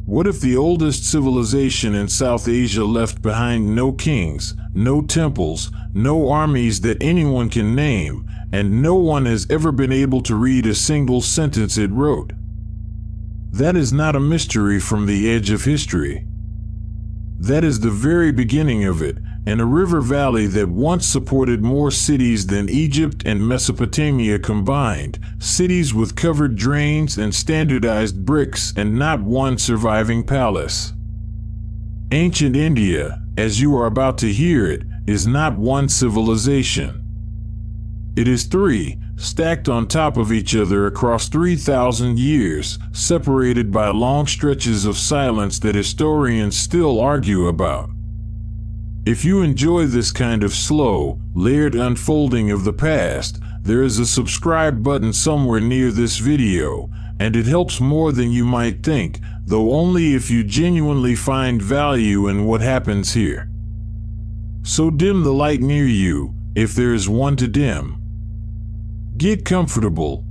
What if the oldest civilization in South Asia left behind no kings, no temples, no armies that anyone can name, and no one has ever been able to read a single sentence it wrote? That is not a mystery from the edge of history. That is the very beginning of it, and a river valley that once supported more cities than Egypt and Mesopotamia combined, cities with covered drains and standardized bricks and not one surviving palace. Ancient India, as you are about to hear it, is not one civilization. It is three, stacked on top of each other across 3,000 years, separated by long stretches of silence that historians still argue about. If you enjoy this kind of slow, layered unfolding of the past, there is a subscribe button somewhere near this video, and it helps more than you might think, though only if you genuinely find value in what happens here. So dim the light near you, if there is one to dim. Get comfortable.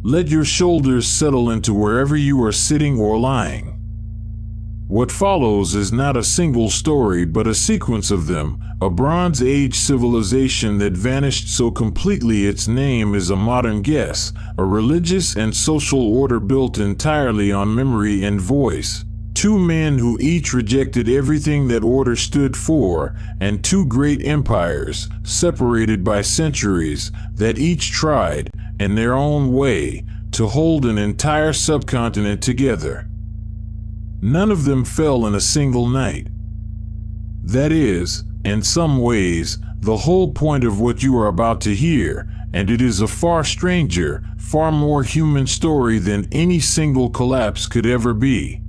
Let your shoulders settle into wherever you are sitting or lying. What follows is not a single story but a sequence of them, a Bronze Age civilization that vanished so completely its name is a modern guess, a religious and social order built entirely on memory and voice, two men who each rejected everything that order stood for, and two great empires, separated by centuries, that each tried, in their own way, to hold an entire subcontinent together. None of them fell in a single night. That is, in some ways, the whole point of what you are about to hear, and it is a far stranger, far more human story than any single collapse could ever be.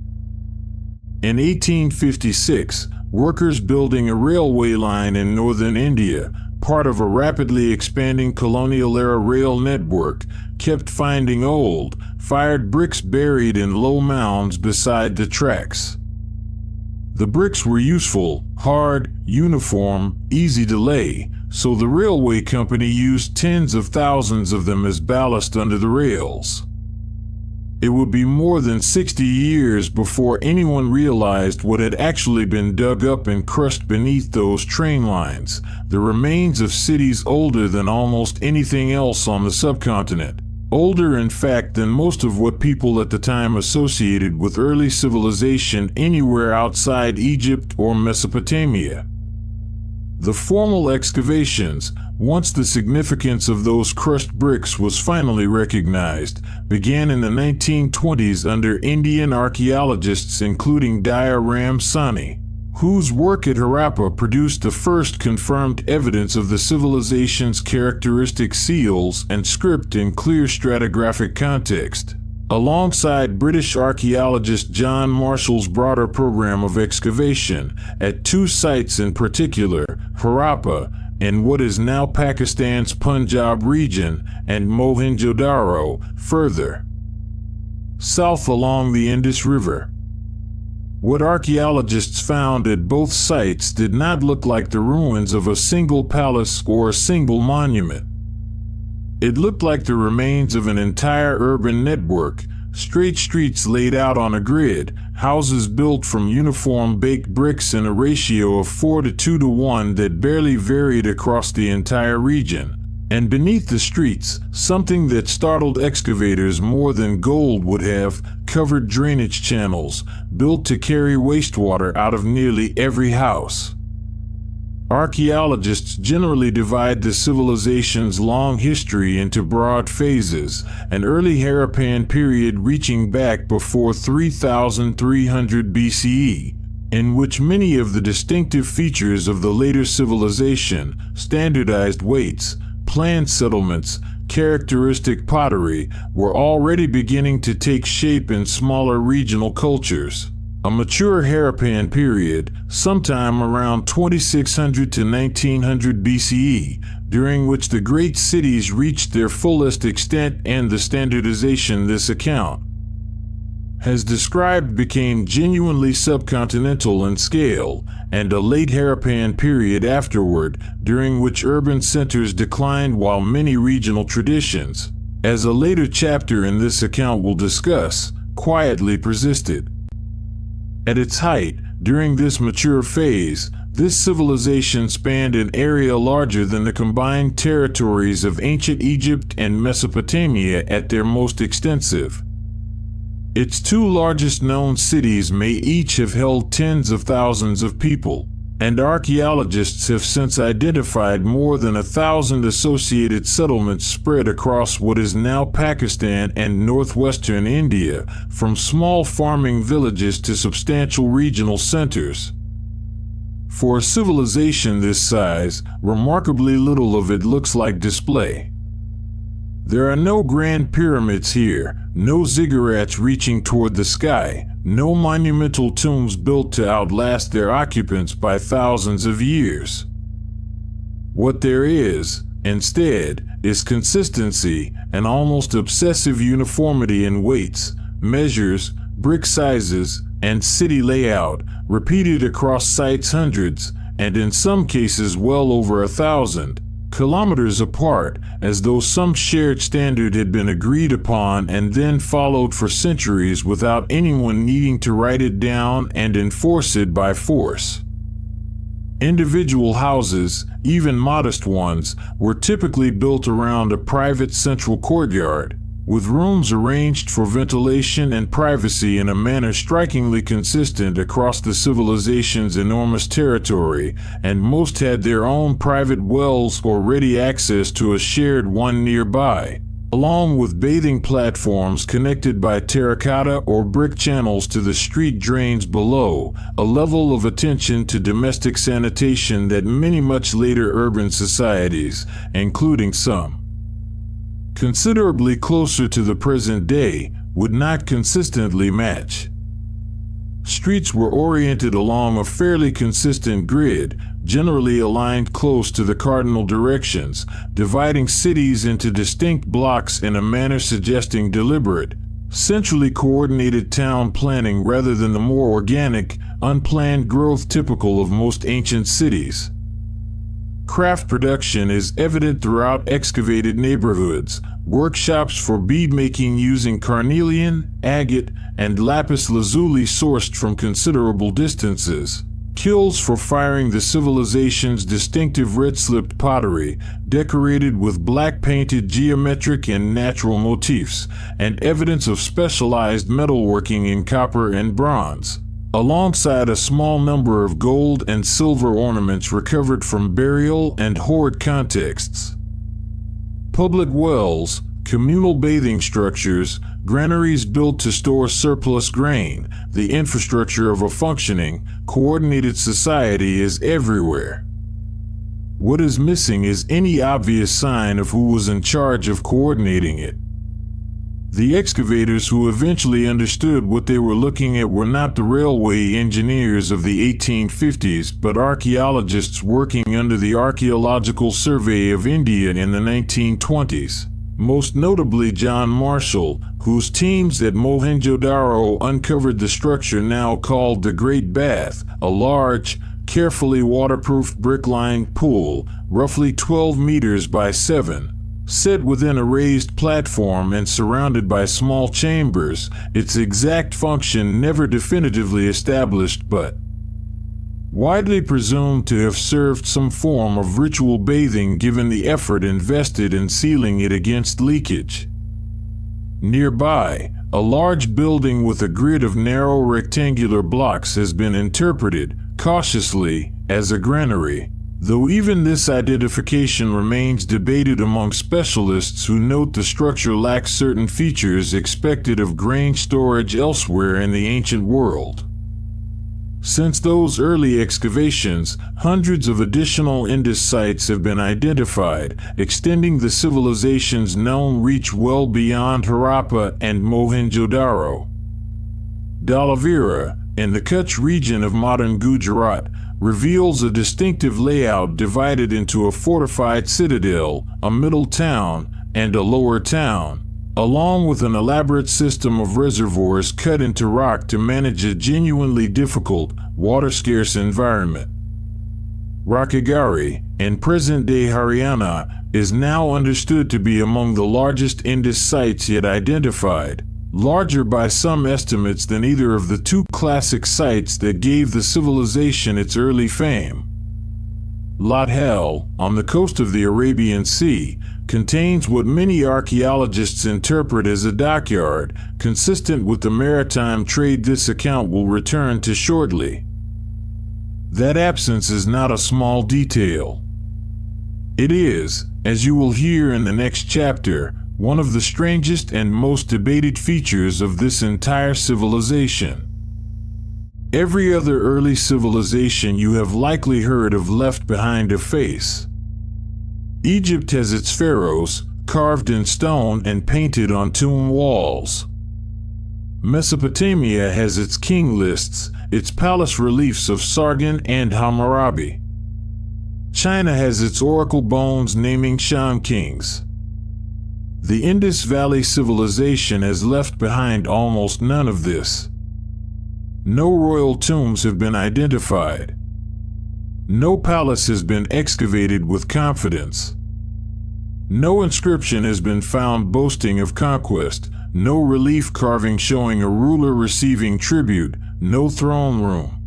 In 1856, workers building a railway line in northern India, part of a rapidly expanding colonial-era rail network, kept finding old, fired bricks buried in low mounds beside the tracks. The bricks were useful, hard, uniform, easy to lay, so the railway company used tens of thousands of them as ballast under the rails. It would be more than 60 years before anyone realized what had actually been dug up and crushed beneath those train lines, the remains of cities older than almost anything else on the subcontinent. Older, in fact, than most of what people at the time associated with early civilization anywhere outside Egypt or Mesopotamia. The formal excavations, once the significance of those crushed bricks was finally recognized, began in the 1920s under Indian archaeologists including Daya Ram Sani, whose work at Harappa produced the first confirmed evidence of the civilization's characteristic seals and script in clear stratigraphic context. Alongside British archaeologist John Marshall's broader program of excavation at two sites in particular, Harappa, in what is now Pakistan's Punjab region, and Mohenjo-daro, further south along the Indus River. What archaeologists found at both sites did not look like the ruins of a single palace or a single monument. It looked like the remains of an entire urban network, straight streets laid out on a grid, houses built from uniform baked bricks in a ratio of 4 to 2 to 1 that barely varied across the entire region. And beneath the streets, something that startled excavators more than gold would have, covered drainage channels, built to carry wastewater out of nearly every house. Archaeologists generally divide the civilization's long history into broad phases, an early Harappan period reaching back before 3300 BCE, in which many of the distinctive features of the later civilization, standardized weights, planned settlements, characteristic pottery, were already beginning to take shape in smaller regional cultures. A mature Harappan period, sometime around 2600 to 1900 BCE, during which the great cities reached their fullest extent and the standardization this account has described became genuinely subcontinental in scale, and a late Harappan period afterward, during which urban centers declined while many regional traditions, as a later chapter in this account will discuss, quietly persisted. At its height, during this mature phase, this civilization spanned an area larger than the combined territories of ancient Egypt and Mesopotamia at their most extensive. Its two largest known cities may each have held tens of thousands of people, and archaeologists have since identified more than 1,000 associated settlements spread across what is now Pakistan and northwestern India, from small farming villages to substantial regional centers. For a civilization this size, remarkably little of it looks like display. There are no grand pyramids here, no ziggurats reaching toward the sky, no monumental tombs built to outlast their occupants by thousands of years. What there is, instead, is consistency, an almost obsessive uniformity in weights, measures, brick sizes, and city layout, repeated across sites hundreds, and in some cases well over 1,000, kilometers apart, as though some shared standard had been agreed upon and then followed for centuries without anyone needing to write it down and enforce it by force. Individual houses, even modest ones, were typically built around a private central courtyard, with rooms arranged for ventilation and privacy in a manner strikingly consistent across the civilization's enormous territory, and most had their own private wells or ready access to a shared one nearby, along with bathing platforms connected by terracotta or brick channels to the street drains below, a level of attention to domestic sanitation that many much later urban societies, including some considerably closer to the present day, would not consistently match. Streets were oriented along a fairly consistent grid, generally aligned close to the cardinal directions, dividing cities into distinct blocks in a manner suggesting deliberate, centrally coordinated town planning rather than the more organic, unplanned growth typical of most ancient cities. Craft production is evident throughout excavated neighborhoods, workshops for bead-making using carnelian, agate, and lapis lazuli sourced from considerable distances, kilns for firing the civilization's distinctive red-slipped pottery, decorated with black-painted geometric and natural motifs, and evidence of specialized metalworking in copper and bronze, alongside a small number of gold and silver ornaments recovered from burial and hoard contexts. Public wells, communal bathing structures, granaries built to store surplus grain, the infrastructure of a functioning, coordinated society is everywhere. What is missing is any obvious sign of who was in charge of coordinating it. The excavators who eventually understood what they were looking at were not the railway engineers of the 1850s, but archaeologists working under the Archaeological Survey of India in the 1920s. Most notably John Marshall, whose teams at Mohenjo-Daro uncovered the structure now called the Great Bath, a large, carefully waterproofed brick-lined pool, roughly 12 meters by 7, set within a raised platform and surrounded by small chambers, its exact function never definitively established but widely presumed to have served some form of ritual bathing given the effort invested in sealing it against leakage. Nearby, a large building with a grid of narrow rectangular blocks has been interpreted, cautiously, as a granary, though even this identification remains debated among specialists who note the structure lacks certain features expected of grain storage elsewhere in the ancient world. Since those early excavations, hundreds of additional Indus sites have been identified, extending the civilization's known reach well beyond Harappa and Mohenjo-Daro. Dhalavira, in the Kutch region of modern Gujarat, reveals a distinctive layout divided into a fortified citadel, a middle town, and a lower town, along with an elaborate system of reservoirs cut into rock to manage a genuinely difficult, water-scarce environment. Rakhigarhi, in present-day Haryana, is now understood to be among the largest Indus sites yet identified, larger by some estimates than either of the two classic sites that gave the civilization its early fame. Lat Hel, on the coast of the Arabian Sea, contains what many archaeologists interpret as a dockyard, consistent with the maritime trade this account will return to shortly. That absence is not a small detail. It is, as you will hear in the next chapter, one of the strangest and most debated features of this entire civilization. Every other early civilization you have likely heard of left behind a face. Egypt has its pharaohs, carved in stone and painted on tomb walls. Mesopotamia has its king lists, its palace reliefs of Sargon and Hammurabi. China has its oracle bones naming Shan kings. The Indus Valley civilization has left behind almost none of this. No royal tombs have been identified. No palace has been excavated with confidence. No inscription has been found boasting of conquest, no relief carving showing a ruler receiving tribute, no throne room.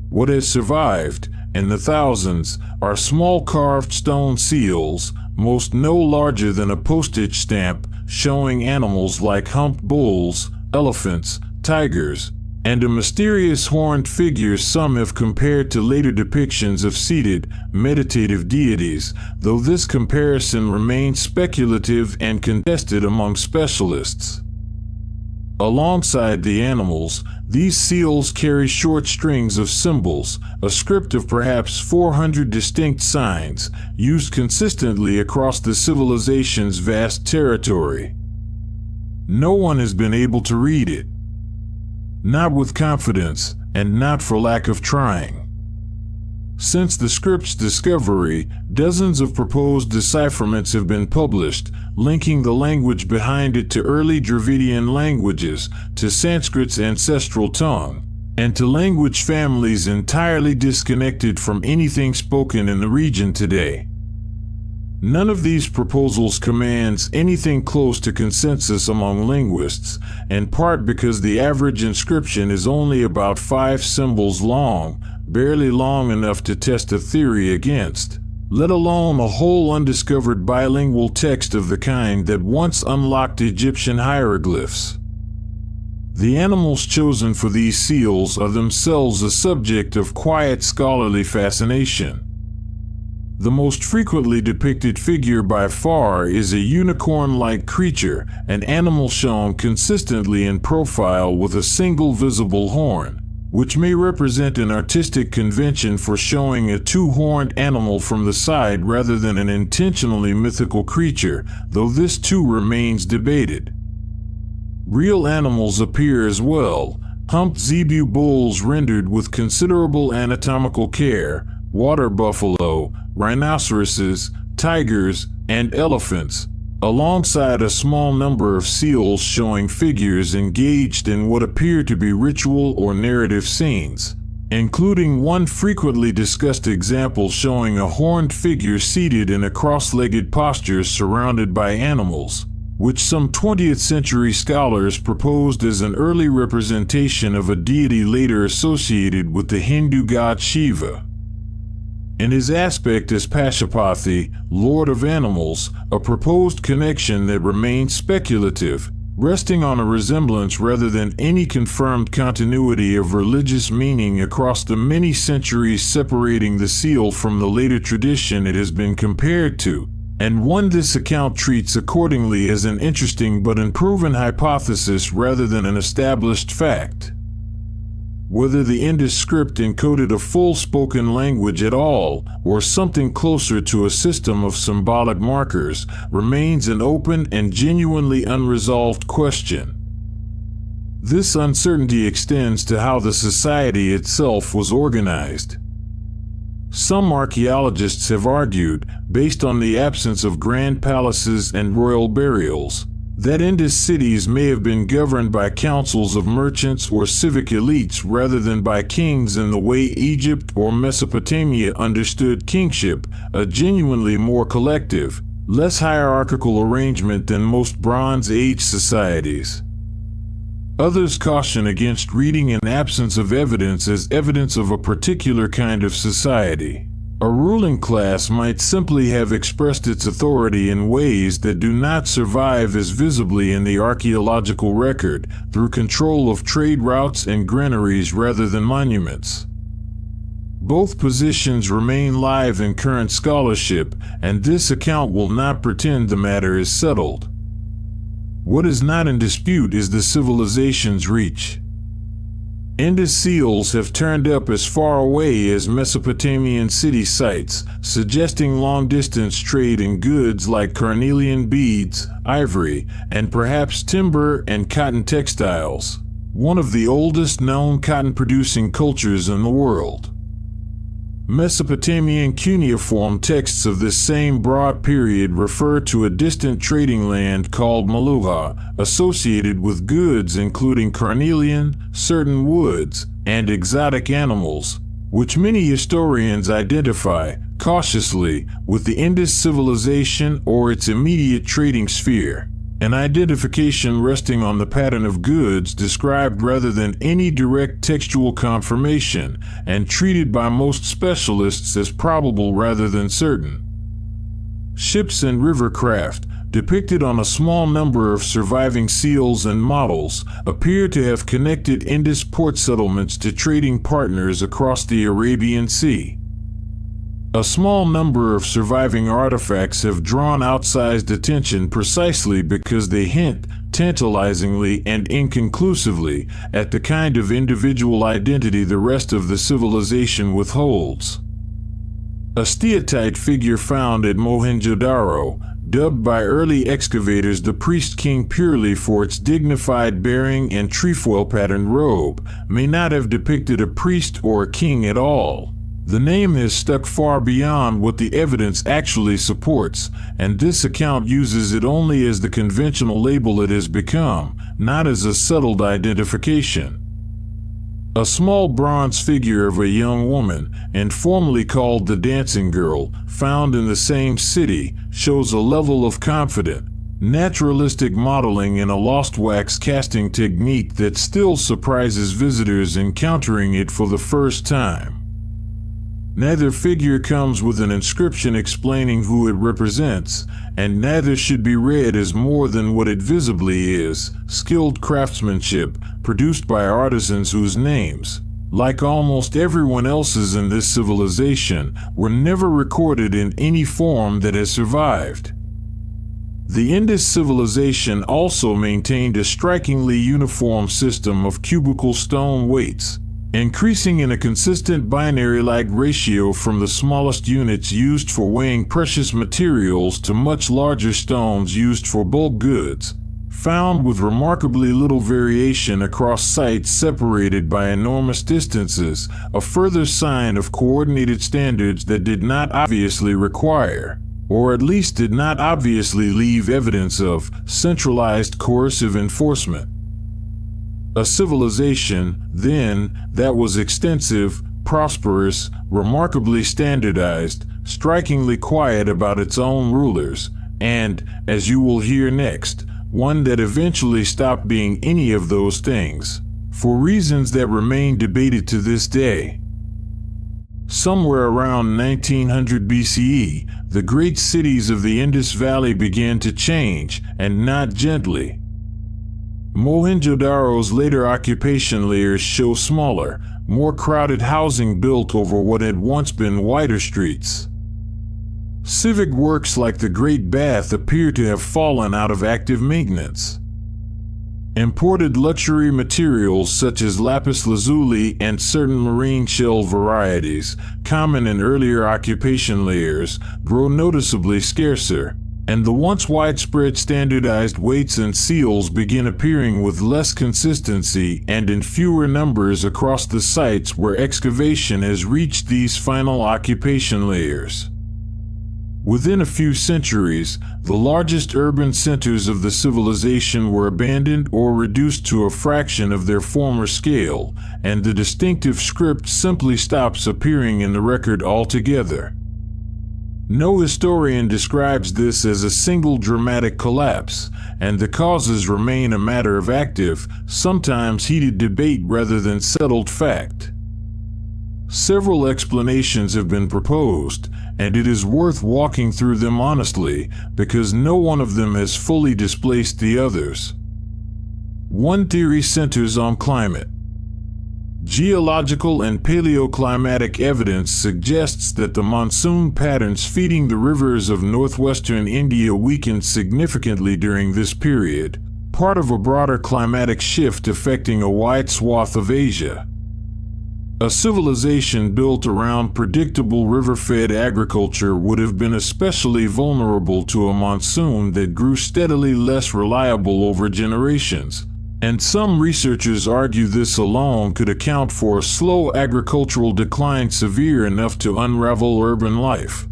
What has survived, in the thousands, are small carved stone seals, most no larger than a postage stamp, showing animals like humped bulls, elephants, tigers, and a mysterious horned figure some have compared to later depictions of seated, meditative deities, though this comparison remains speculative and contested among specialists. Alongside the animals, these seals carry short strings of symbols, a script of perhaps 400 distinct signs, used consistently across the civilization's vast territory. No one has been able to read it. Not with confidence, and not for lack of trying. Since the script's discovery, dozens of proposed decipherments have been published, linking the language behind it to early Dravidian languages, to Sanskrit's ancestral tongue, and to language families entirely disconnected from anything spoken in the region today. None of these proposals commands anything close to consensus among linguists, in part because the average inscription is only about 5 symbols long, barely long enough to test a theory against, let alone a whole undiscovered bilingual text of the kind that once unlocked Egyptian hieroglyphs. The animals chosen for these seals are themselves a subject of quiet scholarly fascination. The most frequently depicted figure by far is a unicorn-like creature, an animal shown consistently in profile with a single visible horn, which may represent an artistic convention for showing a two-horned animal from the side rather than an intentionally mythical creature, though this too remains debated. Real animals appear as well, humped zebu bulls rendered with considerable anatomical care, water buffalo, rhinoceroses, tigers, and elephants, alongside a small number of seals showing figures engaged in what appear to be ritual or narrative scenes, including one frequently discussed example showing a horned figure seated in a cross-legged posture surrounded by animals, which some 20th century scholars proposed as an early representation of a deity later associated with the Hindu god Shiva. In his aspect as Pashupati, Lord of Animals, a proposed connection that remains speculative, resting on a resemblance rather than any confirmed continuity of religious meaning across the many centuries separating the seal from the later tradition it has been compared to, and one this account treats accordingly as an interesting but unproven hypothesis rather than an established fact. Whether the Indus script encoded a full spoken language at all, or something closer to a system of symbolic markers, remains an open and genuinely unresolved question. This uncertainty extends to how the society itself was organized. Some archaeologists have argued, based on the absence of grand palaces and royal burials, that Indus cities may have been governed by councils of merchants or civic elites rather than by kings in the way Egypt or Mesopotamia understood kingship, a genuinely more collective, less hierarchical arrangement than most Bronze Age societies. Others caution against reading an absence of evidence as evidence of a particular kind of society. A ruling class might simply have expressed its authority in ways that do not survive as visibly in the archaeological record, through control of trade routes and granaries rather than monuments. Both positions remain live in current scholarship, and this account will not pretend the matter is settled. What is not in dispute is the civilization's reach. Indus seals have turned up as far away as Mesopotamian city sites, suggesting long-distance trade in goods like carnelian beads, ivory, and perhaps timber and cotton textiles, one of the oldest known cotton-producing cultures in the world. Mesopotamian cuneiform texts of this same broad period refer to a distant trading land called Maluha, associated with goods including carnelian, certain woods, and exotic animals, which many historians identify, cautiously, with the Indus civilization or its immediate trading sphere, an identification resting on the pattern of goods described rather than any direct textual confirmation, and treated by most specialists as probable rather than certain. Ships and river craft, depicted on a small number of surviving seals and models, appear to have connected Indus port settlements to trading partners across the Arabian Sea. A small number of surviving artifacts have drawn outsized attention precisely because they hint, tantalizingly and inconclusively, at the kind of individual identity the rest of the civilization withholds. A steatite figure found at Mohenjo-Daro, dubbed by early excavators the priest king purely for its dignified bearing and trefoil-patterned robe, may not have depicted a priest or a king at all. The name has stuck far beyond what the evidence actually supports, and this account uses it only as the conventional label it has become, not as a settled identification. A small bronze figure of a young woman, informally called the Dancing Girl, found in the same city, shows a level of confident, naturalistic modeling in a lost wax casting technique that still surprises visitors encountering it for the first time. Neither figure comes with an inscription explaining who it represents, and neither should be read as more than what it visibly is, skilled craftsmanship, produced by artisans whose names, like almost everyone else's in this civilization, were never recorded in any form that has survived. The Indus civilization also maintained a strikingly uniform system of cubical stone weights, increasing in a consistent binary-like ratio from the smallest units used for weighing precious materials to much larger stones used for bulk goods, found with remarkably little variation across sites separated by enormous distances, a further sign of coordinated standards that did not obviously require, or at least did not obviously leave evidence of, centralized coercive enforcement. A civilization, then, that was extensive, prosperous, remarkably standardized, strikingly quiet about its own rulers, and, as you will hear next, one that eventually stopped being any of those things, for reasons that remain debated to this day. Somewhere around 1900 BCE, the great cities of the Indus Valley began to change, and not gently. Mohenjo-Daro's later occupation layers show smaller, more crowded housing built over what had once been wider streets. Civic works like the Great Bath appear to have fallen out of active maintenance. Imported luxury materials such as lapis lazuli and certain marine shell varieties, common in earlier occupation layers, grow noticeably scarcer, and the once widespread standardized weights and seals begin appearing with less consistency and in fewer numbers across the sites where excavation has reached these final occupation layers. Within a few centuries, the largest urban centers of the civilization were abandoned or reduced to a fraction of their former scale, and the distinctive script simply stops appearing in the record altogether. No historian describes this as a single dramatic collapse, and the causes remain a matter of active, sometimes heated debate rather than settled fact. Several explanations have been proposed, and it is worth walking through them honestly, because no one of them has fully displaced the others. One theory centers on climate. Geological and paleoclimatic evidence suggests that the monsoon patterns feeding the rivers of northwestern India weakened significantly during this period, part of a broader climatic shift affecting a wide swath of Asia. A civilization built around predictable river-fed agriculture would have been especially vulnerable to a monsoon that grew steadily less reliable over generations. And some researchers argue this alone could account for a slow agricultural decline severe enough to unravel urban life.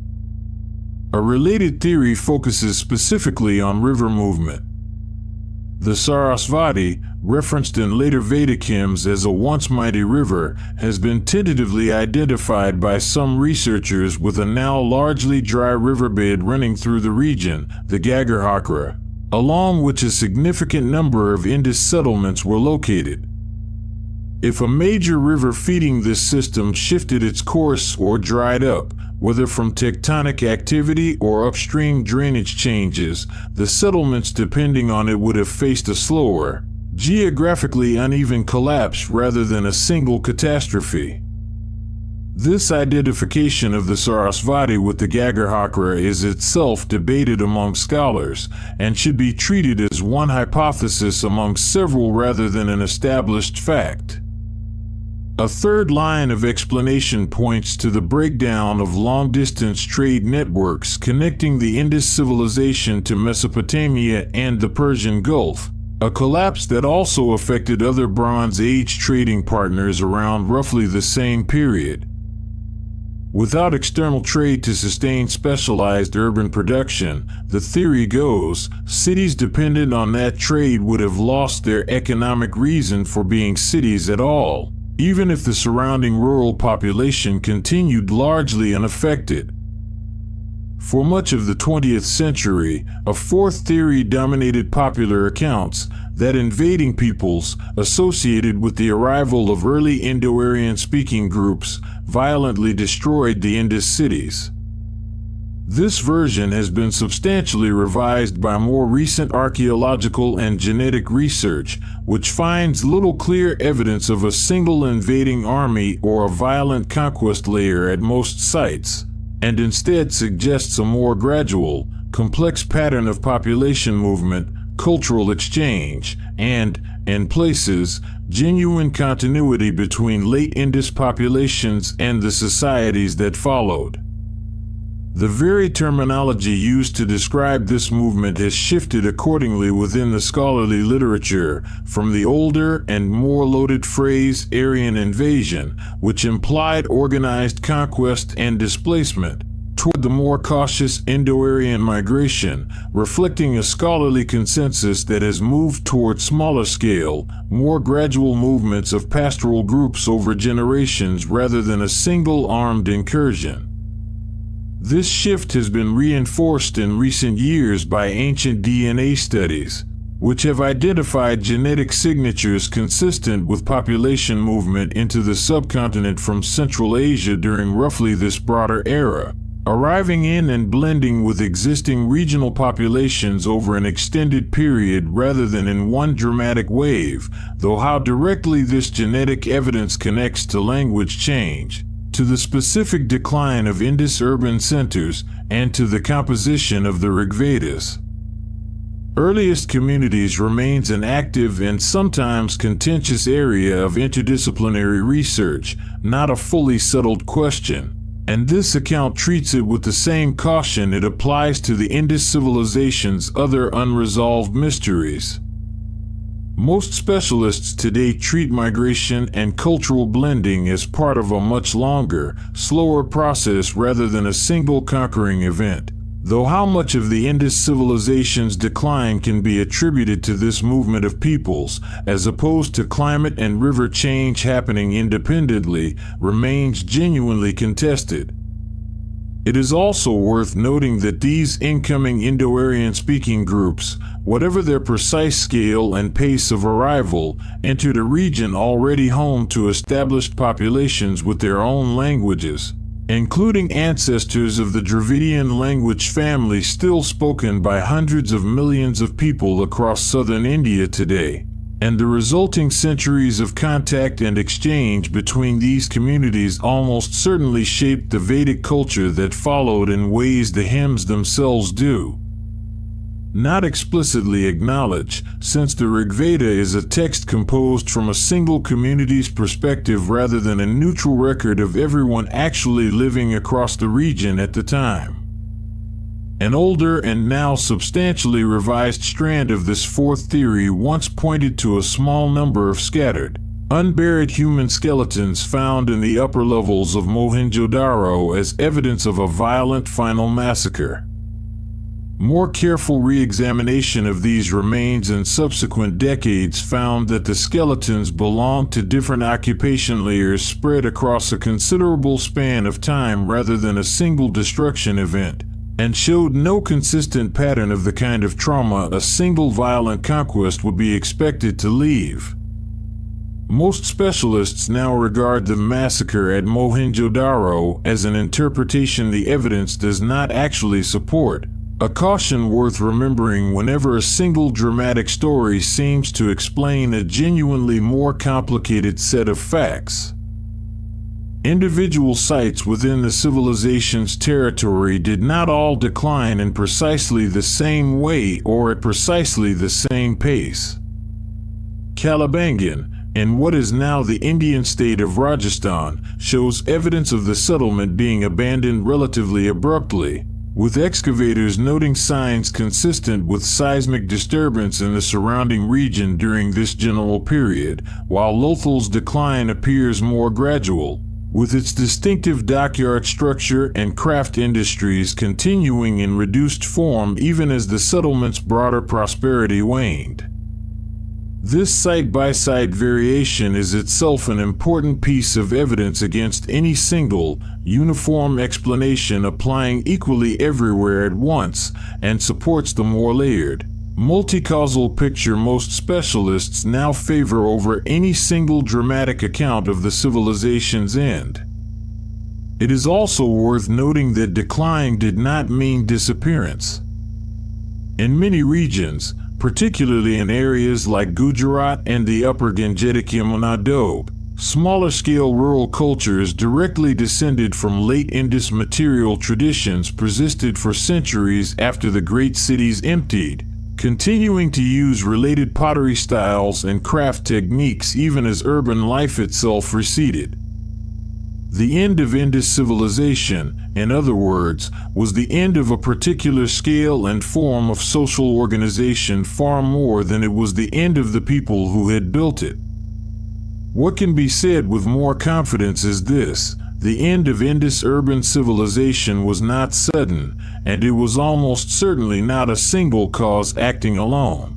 A related theory focuses specifically on river movement. The Sarasvati, referenced in later Vedic hymns as a once mighty river, has been tentatively identified by some researchers with a now largely dry riverbed running through the region, the Gagarhakra, along which a significant number of Indus settlements were located. If a major river feeding this system shifted its course or dried up, whether from tectonic activity or upstream drainage changes, the settlements depending on it would have faced a slower, geographically uneven collapse rather than a single catastrophe. This identification of the Sarasvati with the Gagarhakra is itself debated among scholars, and should be treated as one hypothesis among several rather than an established fact. A third line of explanation points to the breakdown of long-distance trade networks connecting the Indus civilization to Mesopotamia and the Persian Gulf, a collapse that also affected other Bronze Age trading partners around roughly the same period. Without external trade to sustain specialized urban production, the theory goes, cities dependent on that trade would have lost their economic reason for being cities at all, even if the surrounding rural population continued largely unaffected. For much of the 20th century, a fourth theory dominated popular accounts, that invading peoples, associated with the arrival of early Indo-Aryan-speaking groups, violently destroyed the Indus cities. This version has been substantially revised by more recent archaeological and genetic research, which finds little clear evidence of a single invading army or a violent conquest layer at most sites, and instead suggests a more gradual, complex pattern of population movement, cultural exchange, and, in places, genuine continuity between late Indus populations and the societies that followed. The very terminology used to describe this movement has shifted accordingly within the scholarly literature, from the older and more loaded phrase Aryan invasion, which implied organized conquest and displacement, toward the more cautious Indo-Aryan migration, reflecting a scholarly consensus that has moved toward smaller scale, more gradual movements of pastoral groups over generations rather than a single armed incursion. This shift has been reinforced in recent years by ancient DNA studies, which have identified genetic signatures consistent with population movement into the subcontinent from Central Asia during roughly this broader era, arriving in and blending with existing regional populations over an extended period rather than in one dramatic wave, though how directly this genetic evidence connects to language change, to the specific decline of Indus urban centers, and to the composition of the Rigvedas. Earliest communities remains an active and sometimes contentious area of interdisciplinary research, not a fully settled question. And this account treats it with the same caution it applies to the Indus civilization's other unresolved mysteries. Most specialists today treat migration and cultural blending as part of a much longer, slower process rather than a single conquering event, though how much of the Indus civilization's decline can be attributed to this movement of peoples, as opposed to climate and river change happening independently, remains genuinely contested. It is also worth noting that these incoming Indo-Aryan speaking groups, whatever their precise scale and pace of arrival, entered a region already home to established populations with their own languages, including ancestors of the Dravidian language family still spoken by hundreds of millions of people across southern India today. And the resulting centuries of contact and exchange between these communities almost certainly shaped the Vedic culture that followed in ways the hymns themselves do not explicitly acknowledge, since the Rigveda is a text composed from a single community's perspective rather than a neutral record of everyone actually living across the region at the time. An older and now substantially revised strand of this fourth theory once pointed to a small number of scattered, unburied human skeletons found in the upper levels of Mohenjo-daro as evidence of a violent final massacre. More careful re-examination of these remains in subsequent decades found that the skeletons belonged to different occupation layers spread across a considerable span of time rather than a single destruction event, and showed no consistent pattern of the kind of trauma a single violent conquest would be expected to leave. Most specialists now regard the massacre at Mohenjo-daro as an interpretation the evidence does not actually support, a caution worth remembering whenever a single dramatic story seems to explain a genuinely more complicated set of facts. Individual sites within the civilization's territory did not all decline in precisely the same way or at precisely the same pace. Kalibangan, in what is now the Indian state of Rajasthan, shows evidence of the settlement being abandoned relatively abruptly, with excavators noting signs consistent with seismic disturbance in the surrounding region during this general period, while Lothal's decline appears more gradual, with its distinctive dockyard structure and craft industries continuing in reduced form even as the settlement's broader prosperity waned. This side-by-side variation is itself an important piece of evidence against any single, uniform explanation applying equally everywhere at once, and supports the more layered, multi-causal picture most specialists now favor over any single dramatic account of the civilization's end. It is also worth noting that decline did not mean disappearance. In many regions, particularly in areas like Gujarat and the upper Gangetic Yamuna Doab, smaller-scale rural cultures directly descended from late Indus material traditions persisted for centuries after the great cities emptied, continuing to use related pottery styles and craft techniques even as urban life itself receded. The end of Indus civilization, in other words, was the end of a particular scale and form of social organization far more than it was the end of the people who had built it. What can be said with more confidence is this: the end of Indus urban civilization was not sudden, and it was almost certainly not a single cause acting alone.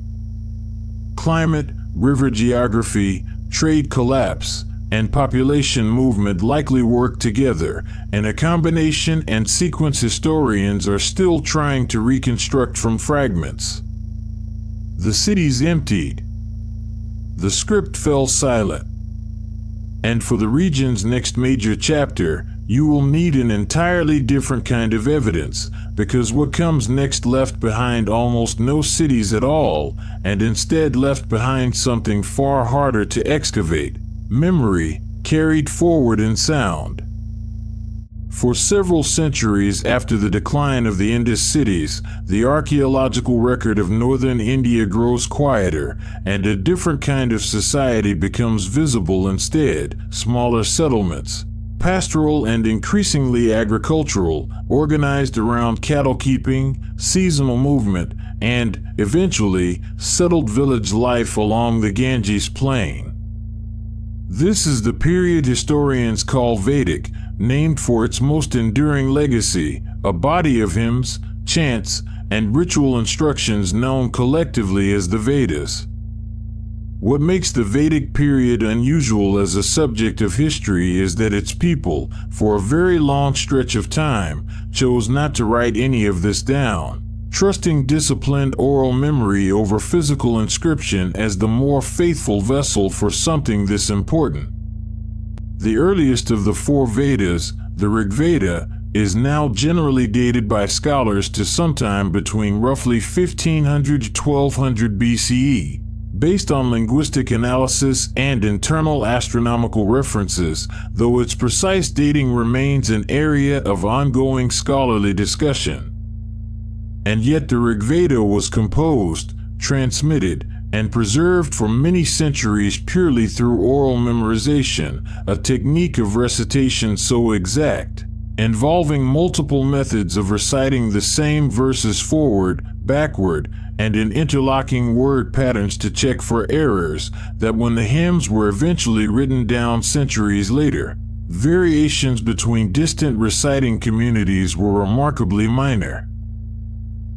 Climate, river geography, trade collapse, and population movement likely work together, and a combination and sequence historians are still trying to reconstruct from fragments. The cities emptied. The script fell silent. And for the region's next major chapter, you will need an entirely different kind of evidence, because what comes next left behind almost no cities at all, and instead left behind something far harder to excavate: memory, carried forward in sound. For several centuries after the decline of the Indus cities, the archaeological record of northern India grows quieter, and a different kind of society becomes visible instead: smaller settlements, pastoral and increasingly agricultural, organized around cattle keeping, seasonal movement, and, eventually, settled village life along the Ganges plain. This is the period historians call Vedic, named for its most enduring legacy, a body of hymns, chants, and ritual instructions known collectively as the Vedas. What makes the Vedic period unusual as a subject of history is that its people, for a very long stretch of time, chose not to write any of this down, trusting disciplined oral memory over physical inscription as the more faithful vessel for something this important. The earliest of the four Vedas, the Rig Veda, is now generally dated by scholars to sometime between roughly 1500 to 1200 BCE. Based on linguistic analysis and internal astronomical references, though its precise dating remains an area of ongoing scholarly discussion. And yet the Rig Veda was composed, transmitted, and preserved for many centuries purely through oral memorization, a technique of recitation so exact, involving multiple methods of reciting the same verses forward, backward, and in interlocking word patterns to check for errors, that when the hymns were eventually written down centuries later, variations between distant reciting communities were remarkably minor.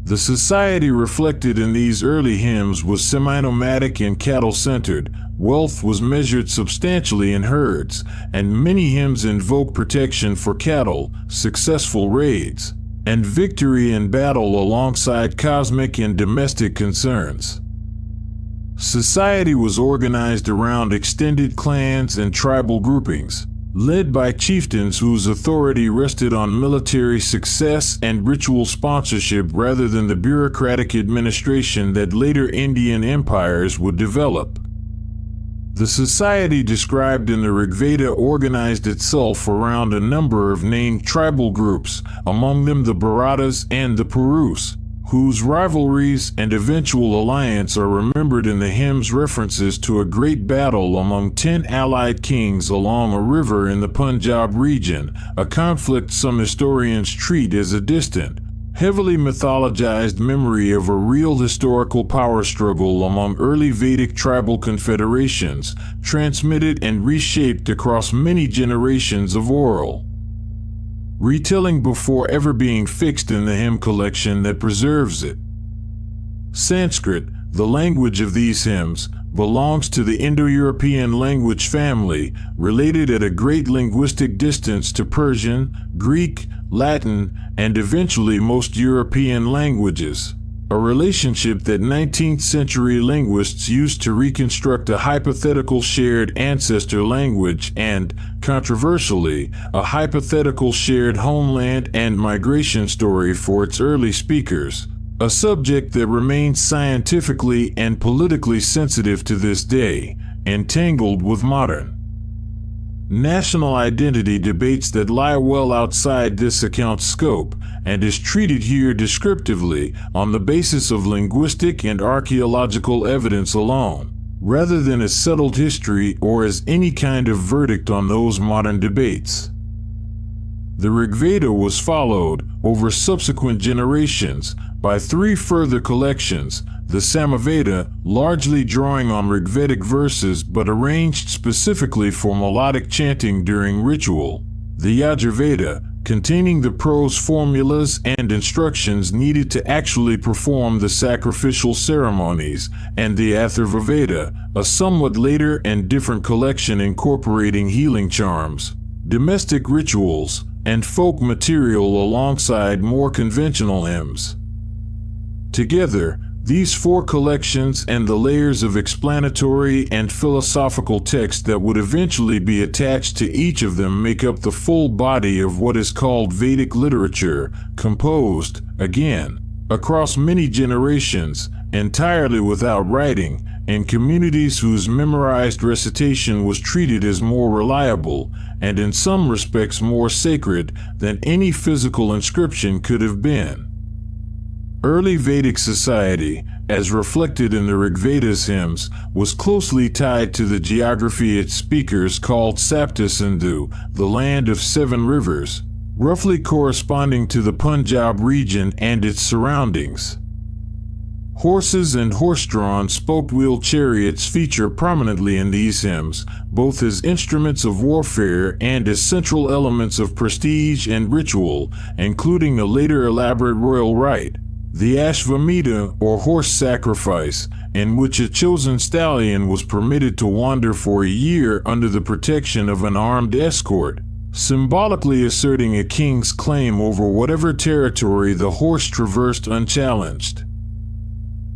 The society reflected in these early hymns was semi-nomadic and cattle-centered. Wealth was measured substantially in herds, and many hymns invoke protection for cattle, successful raids, and victory in battle alongside cosmic and domestic concerns. Society was organized around extended clans and tribal groupings, led by chieftains whose authority rested on military success and ritual sponsorship rather than the bureaucratic administration that later Indian empires would develop. The society described in the Rig Veda organized itself around a number of named tribal groups, among them the Bharatas and the Purus, whose rivalries and eventual alliance are remembered in the hymn's references to a great battle among 10 allied kings along a river in the Punjab region, a conflict some historians treat as a distant, heavily mythologized memory of a real historical power struggle among early Vedic tribal confederations, transmitted and reshaped across many generations of oral retelling before ever being fixed in the hymn collection that preserves it. Sanskrit, the language of these hymns, belongs to the Indo-European language family, related at a great linguistic distance to Persian, Greek, Latin, and eventually most European languages, a relationship that 19th century linguists used to reconstruct a hypothetical shared ancestor language and, controversially, a hypothetical shared homeland and migration story for its early speakers, a subject that remains scientifically and politically sensitive to this day, entangled with modern national identity debates that lie well outside this account's scope, and is treated here descriptively on the basis of linguistic and archaeological evidence alone, rather than as settled history or as any kind of verdict on those modern debates. The Rig Veda was followed, over subsequent generations, by 3 further collections, the Samaveda, largely drawing on Rigvedic verses but arranged specifically for melodic chanting during ritual, the Yajurveda, containing the prose formulas and instructions needed to actually perform the sacrificial ceremonies, and the Atharvaveda, a somewhat later and different collection incorporating healing charms, domestic rituals, and folk material alongside more conventional hymns. Together, these 4 collections and the layers of explanatory and philosophical text that would eventually be attached to each of them make up the full body of what is called Vedic literature, composed, again, across many generations, entirely without writing, in communities whose memorized recitation was treated as more reliable, and in some respects more sacred, than any physical inscription could have been. Early Vedic society, as reflected in the Rigveda's hymns, was closely tied to the geography its speakers called Sapta Sindhu, the land of 7 rivers, roughly corresponding to the Punjab region and its surroundings. Horses and horse-drawn spoked-wheel chariots feature prominently in these hymns, both as instruments of warfare and as central elements of prestige and ritual, including a later elaborate royal rite, the Ashvamedha or horse sacrifice, in which a chosen stallion was permitted to wander for a year under the protection of an armed escort, symbolically asserting a king's claim over whatever territory the horse traversed unchallenged.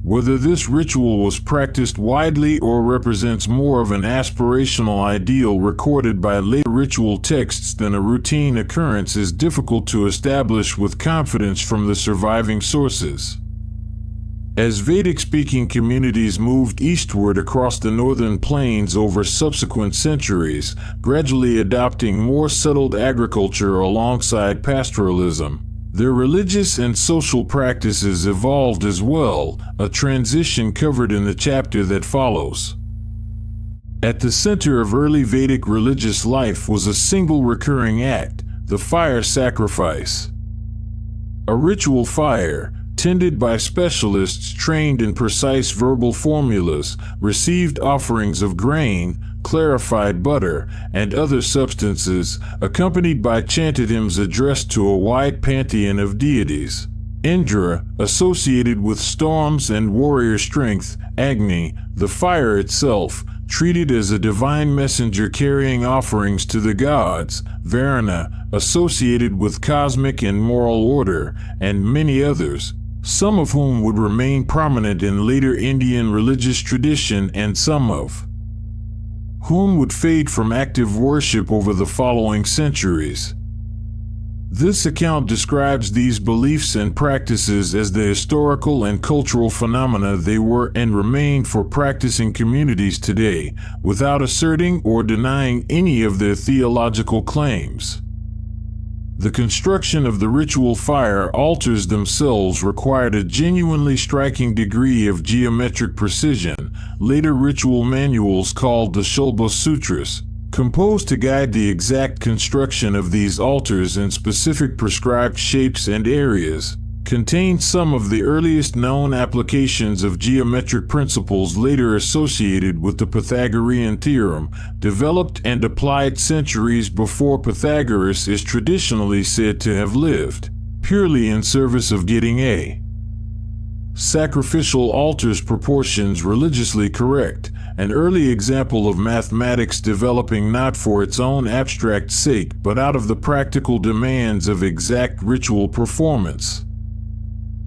Whether this ritual was practiced widely or represents more of an aspirational ideal recorded by later ritual texts than a routine occurrence is difficult to establish with confidence from the surviving sources. As Vedic-speaking communities moved eastward across the northern plains over subsequent centuries, gradually adopting more settled agriculture alongside pastoralism, their religious and social practices evolved as well, a transition covered in the chapter that follows. At the center of early Vedic religious life was a single recurring act, the fire sacrifice. A ritual fire, tended by specialists trained in precise verbal formulas, received offerings of grain, clarified butter, and other substances, accompanied by chanted hymns addressed to a wide pantheon of deities. Indra, associated with storms and warrior strength; Agni, the fire itself, treated as a divine messenger carrying offerings to the gods; Varuna, associated with cosmic and moral order; and many others, some of whom would remain prominent in later Indian religious tradition and some of whom would fade from active worship over the following centuries. This account describes these beliefs and practices as the historical and cultural phenomena they were and remain for practicing communities today, without asserting or denying any of their theological claims. The construction of the ritual fire altars themselves required a genuinely striking degree of geometric precision. Later ritual manuals called the Shulba Sutras, composed to guide the exact construction of these altars in specific prescribed shapes and areas, contain some of the earliest known applications of geometric principles later associated with the Pythagorean theorem, developed and applied centuries before Pythagoras is traditionally said to have lived, purely in service of getting a sacrificial altar's proportions religiously correct, an early example of mathematics developing not for its own abstract sake but out of the practical demands of exact ritual performance.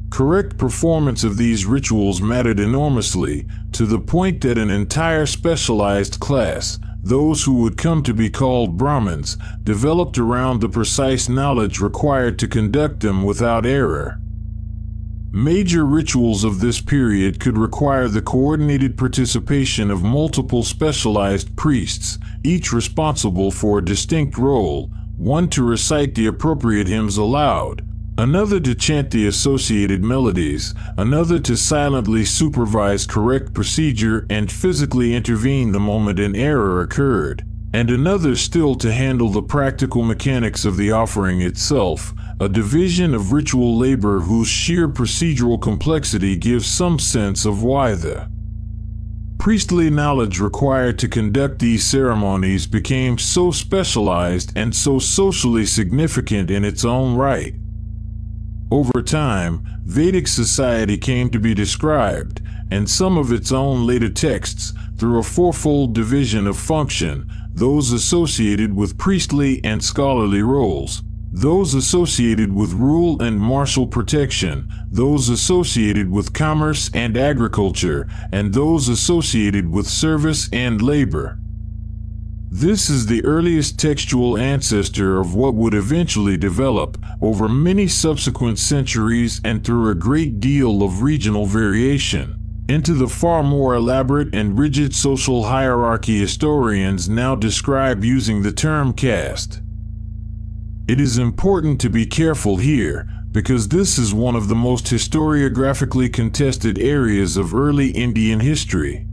Correct performance of these rituals mattered enormously, to the point that an entire specialized class, those who would come to be called Brahmins, developed around the precise knowledge required to conduct them without error. Major rituals of this period could require the coordinated participation of multiple specialized priests, each responsible for a distinct role, one to recite the appropriate hymns aloud, another to chant the associated melodies, another to silently supervise correct procedure and physically intervene the moment an error occurred, and another still to handle the practical mechanics of the offering itself, a division of ritual labor whose sheer procedural complexity gives some sense of why the priestly knowledge required to conduct these ceremonies became so specialized and so socially significant in its own right. Over time, Vedic society came to be described, and some of its own later texts, through a fourfold division of function: those associated with priestly and scholarly roles, those associated with rule and martial protection, those associated with commerce and agriculture, and those associated with service and labor. This is the earliest textual ancestor of what would eventually develop, over many subsequent centuries and through a great deal of regional variation, into the far more elaborate and rigid social hierarchy historians now describe using the term caste. It is important to be careful here, because this is one of the most historiographically contested areas of early Indian history.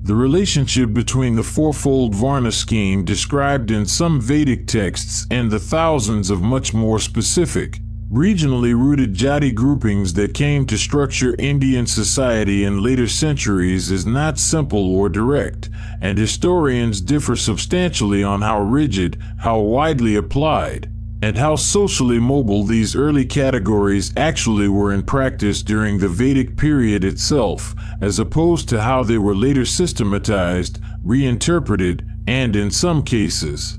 The relationship between the fourfold Varna scheme described in some Vedic texts and the thousands of much more specific, regionally rooted jati groupings that came to structure Indian society in later centuries is not simple or direct, and historians differ substantially on how rigid, how widely applied, and how socially mobile these early categories actually were in practice during the Vedic period itself, as opposed to how they were later systematized, reinterpreted, and in some cases,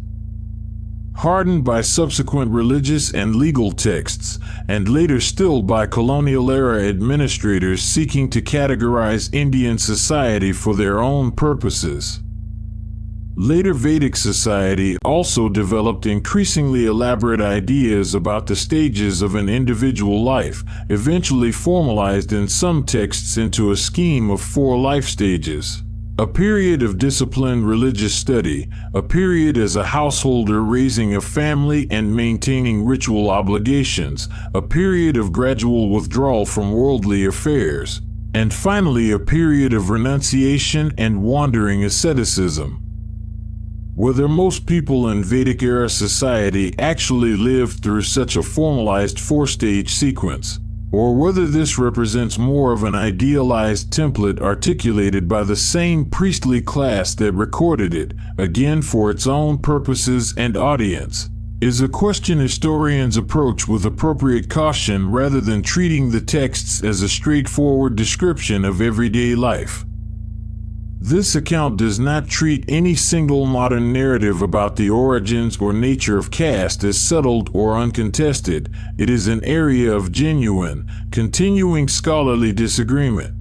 hardened by subsequent religious and legal texts, and later still by colonial-era administrators seeking to categorize Indian society for their own purposes. Later Vedic society also developed increasingly elaborate ideas about the stages of an individual life, eventually formalized in some texts into a scheme of 4 life stages. A period of disciplined religious study, a period as a householder raising a family and maintaining ritual obligations, a period of gradual withdrawal from worldly affairs, and finally a period of renunciation and wandering asceticism. Whether most people in Vedic-era society actually lived through such a formalized 4-stage sequence, or whether this represents more of an idealized template articulated by the same priestly class that recorded it, again for its own purposes and audience, is a question historians approach with appropriate caution rather than treating the texts as a straightforward description of everyday life. This account does not treat any single modern narrative about the origins or nature of caste as settled or uncontested. It is an area of genuine, continuing scholarly disagreement.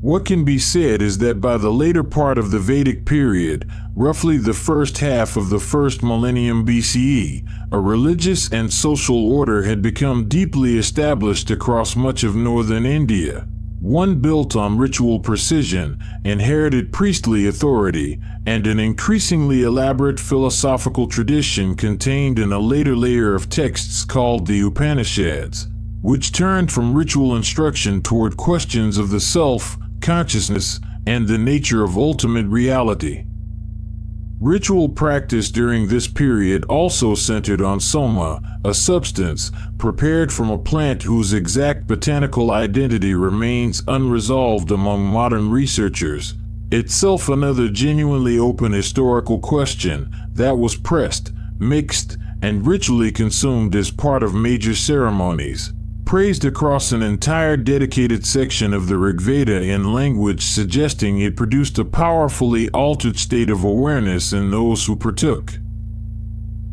What can be said is that by the later part of the Vedic period, roughly the first half of the first millennium BCE, a religious and social order had become deeply established across much of northern India. One built on ritual precision, inherited priestly authority, and an increasingly elaborate philosophical tradition contained in a later layer of texts called the Upanishads, which turned from ritual instruction toward questions of the self, consciousness, and the nature of ultimate reality. Ritual practice during this period also centered on soma, a substance prepared from a plant whose exact botanical identity remains unresolved among modern researchers, itself another genuinely open historical question that was pressed, mixed, and ritually consumed as part of major ceremonies, praised across an entire dedicated section of the Rigveda in language suggesting it produced a powerfully altered state of awareness in those who partook.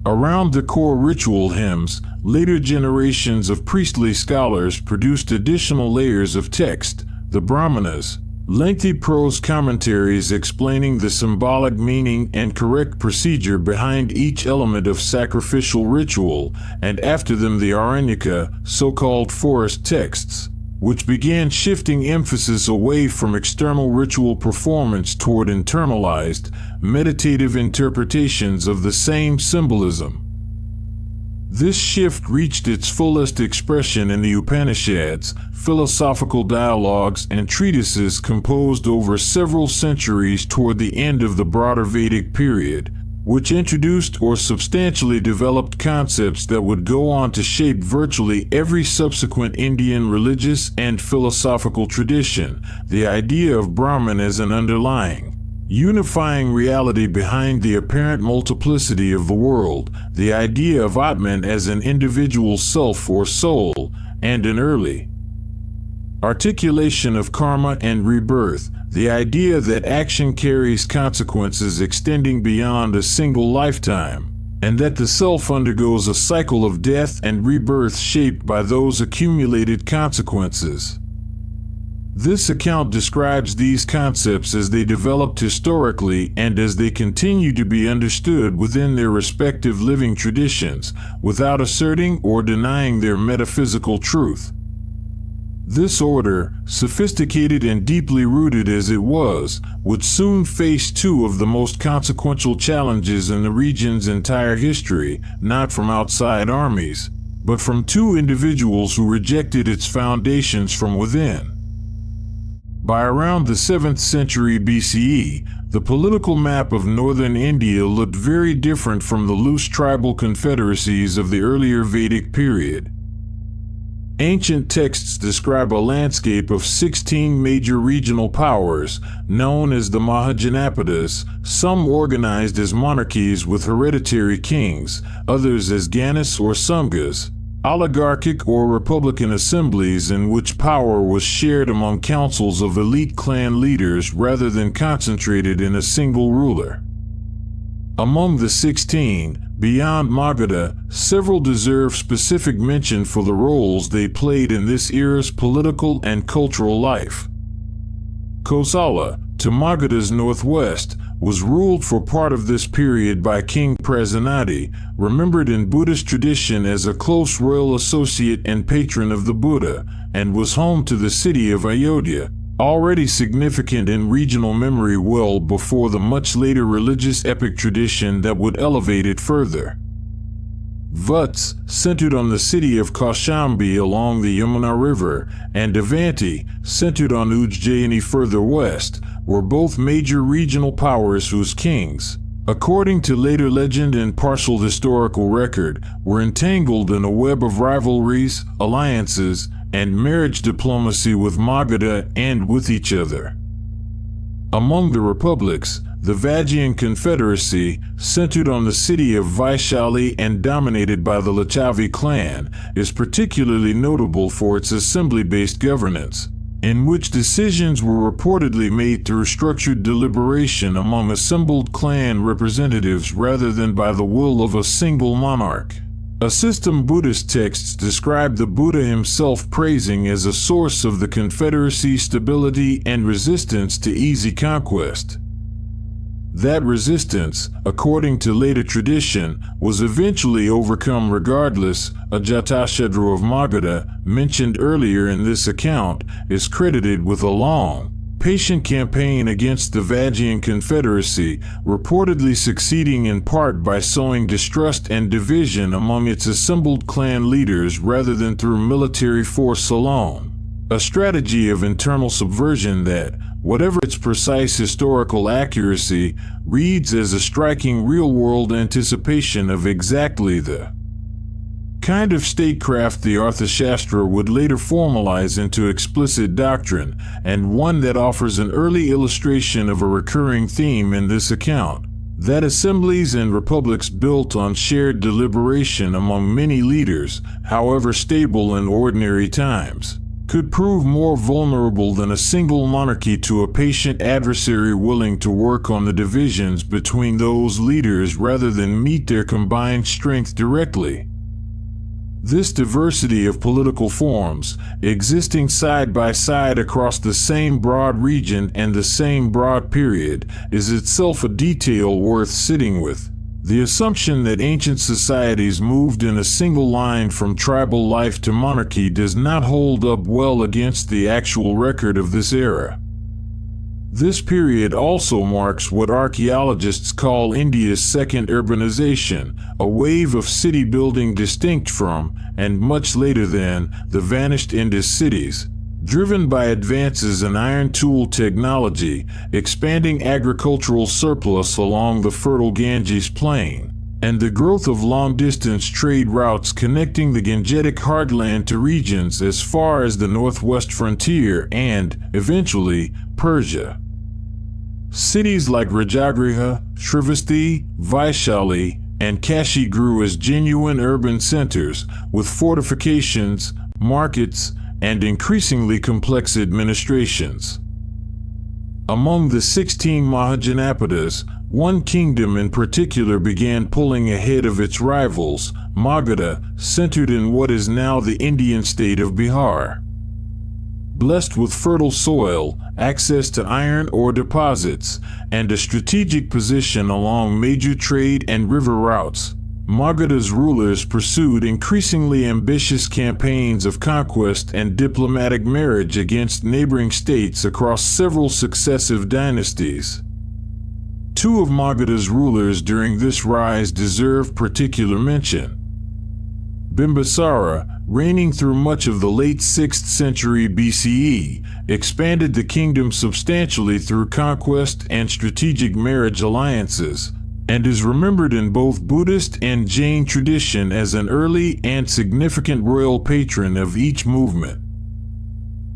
Around the core ritual hymns, later generations of priestly scholars produced additional layers of text, the Brahmanas, lengthy prose commentaries explaining the symbolic meaning and correct procedure behind each element of sacrificial ritual, and after them the Aranyaka, so-called forest texts, which began shifting emphasis away from external ritual performance toward internalized, meditative interpretations of the same symbolism. This shift reached its fullest expression in the Upanishads, philosophical dialogues and treatises composed over several centuries toward the end of the broader Vedic period, which introduced or substantially developed concepts that would go on to shape virtually every subsequent Indian religious and philosophical tradition. The idea of Brahman as an underlying, unifying reality behind the apparent multiplicity of the world, the idea of Atman as an individual self or soul, and an early articulation of karma and rebirth, the idea that action carries consequences extending beyond a single lifetime, and that the self undergoes a cycle of death and rebirth shaped by those accumulated consequences. This account describes these concepts as they developed historically and as they continue to be understood within their respective living traditions, without asserting or denying their metaphysical truth. This order, sophisticated and deeply rooted as it was, would soon face 2 of the most consequential challenges in the region's entire history, not from outside armies, but from 2 individuals who rejected its foundations from within. By around the 7th century BCE, the political map of northern India looked very different from the loose tribal confederacies of the earlier Vedic period. Ancient texts describe a landscape of 16 major regional powers, known as the Mahajanapadas, some organized as monarchies with hereditary kings, others as Ganas or Samgas, oligarchic or republican assemblies in which power was shared among councils of elite clan leaders rather than concentrated in a single ruler. Among the 16, beyond Magadha, several deserve specific mention for the roles they played in this era's political and cultural life. Kosala, to Magadha's northwest, was ruled for part of this period by King Prasanadi, remembered in Buddhist tradition as a close royal associate and patron of the Buddha, and was home to the city of Ayodhya, already significant in regional memory well before the much later religious epic tradition that would elevate it further. Vats, centered on the city of Kaushambi along the Yamuna River, and Avanti, centered on Ujjayini further west, were both major regional powers whose kings, according to later legend and partial historical record, were entangled in a web of rivalries, alliances, and marriage diplomacy with Magadha and with each other. Among the republics, the Vajjian Confederacy, centered on the city of Vaishali and dominated by the Lichavi clan, is particularly notable for its assembly-based governance, in which decisions were reportedly made through structured deliberation among assembled clan representatives rather than by the will of a single monarch. A system Buddhist texts describe the Buddha himself praising as a source of the Confederacy's stability and resistance to easy conquest. That resistance, according to later tradition, was eventually overcome regardless. Ajatasashadra of Magadha, mentioned earlier in this account, is credited with a long, patient campaign against the Vajjian Confederacy, reportedly succeeding in part by sowing distrust and division among its assembled clan leaders rather than through military force alone. A strategy of internal subversion that, whatever its precise historical accuracy, reads as a striking real-world anticipation of exactly the kind of statecraft the Arthashastra would later formalize into explicit doctrine, and one that offers an early illustration of a recurring theme in this account, that assemblies and republics built on shared deliberation among many leaders, however stable in ordinary times, could prove more vulnerable than a single monarchy to a patient adversary willing to work on the divisions between those leaders rather than meet their combined strength directly. This diversity of political forms, existing side by side across the same broad region and the same broad period, is itself a detail worth sitting with. The assumption that ancient societies moved in a single line from tribal life to monarchy does not hold up well against the actual record of this era. This period also marks what archaeologists call India's second urbanization, a wave of city building distinct from, and much later than, the vanished Indus cities, driven by advances in iron tool technology, expanding agricultural surplus along the fertile Ganges plain, and the growth of long-distance trade routes connecting the Gangetic heartland to regions as far as the northwest frontier and, eventually, Persia. Cities like Rajagriha, Shrivasti, Vaishali, and Kashi grew as genuine urban centers, with fortifications, markets, and increasingly complex administrations. Among the 16 Mahajanapadas, one kingdom in particular began pulling ahead of its rivals, Magadha, centered in what is now the Indian state of Bihar. Blessed with fertile soil, access to iron ore deposits, and a strategic position along major trade and river routes, Magadha's rulers pursued increasingly ambitious campaigns of conquest and diplomatic marriage against neighboring states across several successive dynasties. Two of Magadha's rulers during this rise deserve particular mention. Bimbisara, reigning through much of the late 6th century BCE, expanded the kingdom substantially through conquest and strategic marriage alliances, and is remembered in both Buddhist and Jain tradition as an early and significant royal patron of each movement.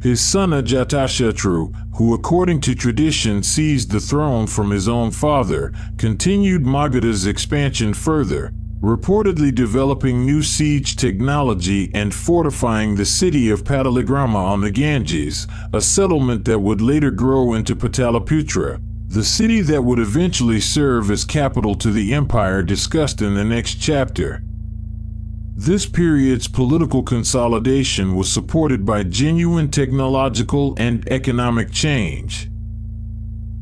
His son Ajatashatru, who according to tradition seized the throne from his own father, continued Magadha's expansion further, reportedly developing new siege technology and fortifying the city of Pataligrama on the Ganges, a settlement that would later grow into Pataliputra, the city that would eventually serve as capital to the empire discussed in the next chapter. This period's political consolidation was supported by genuine technological and economic change.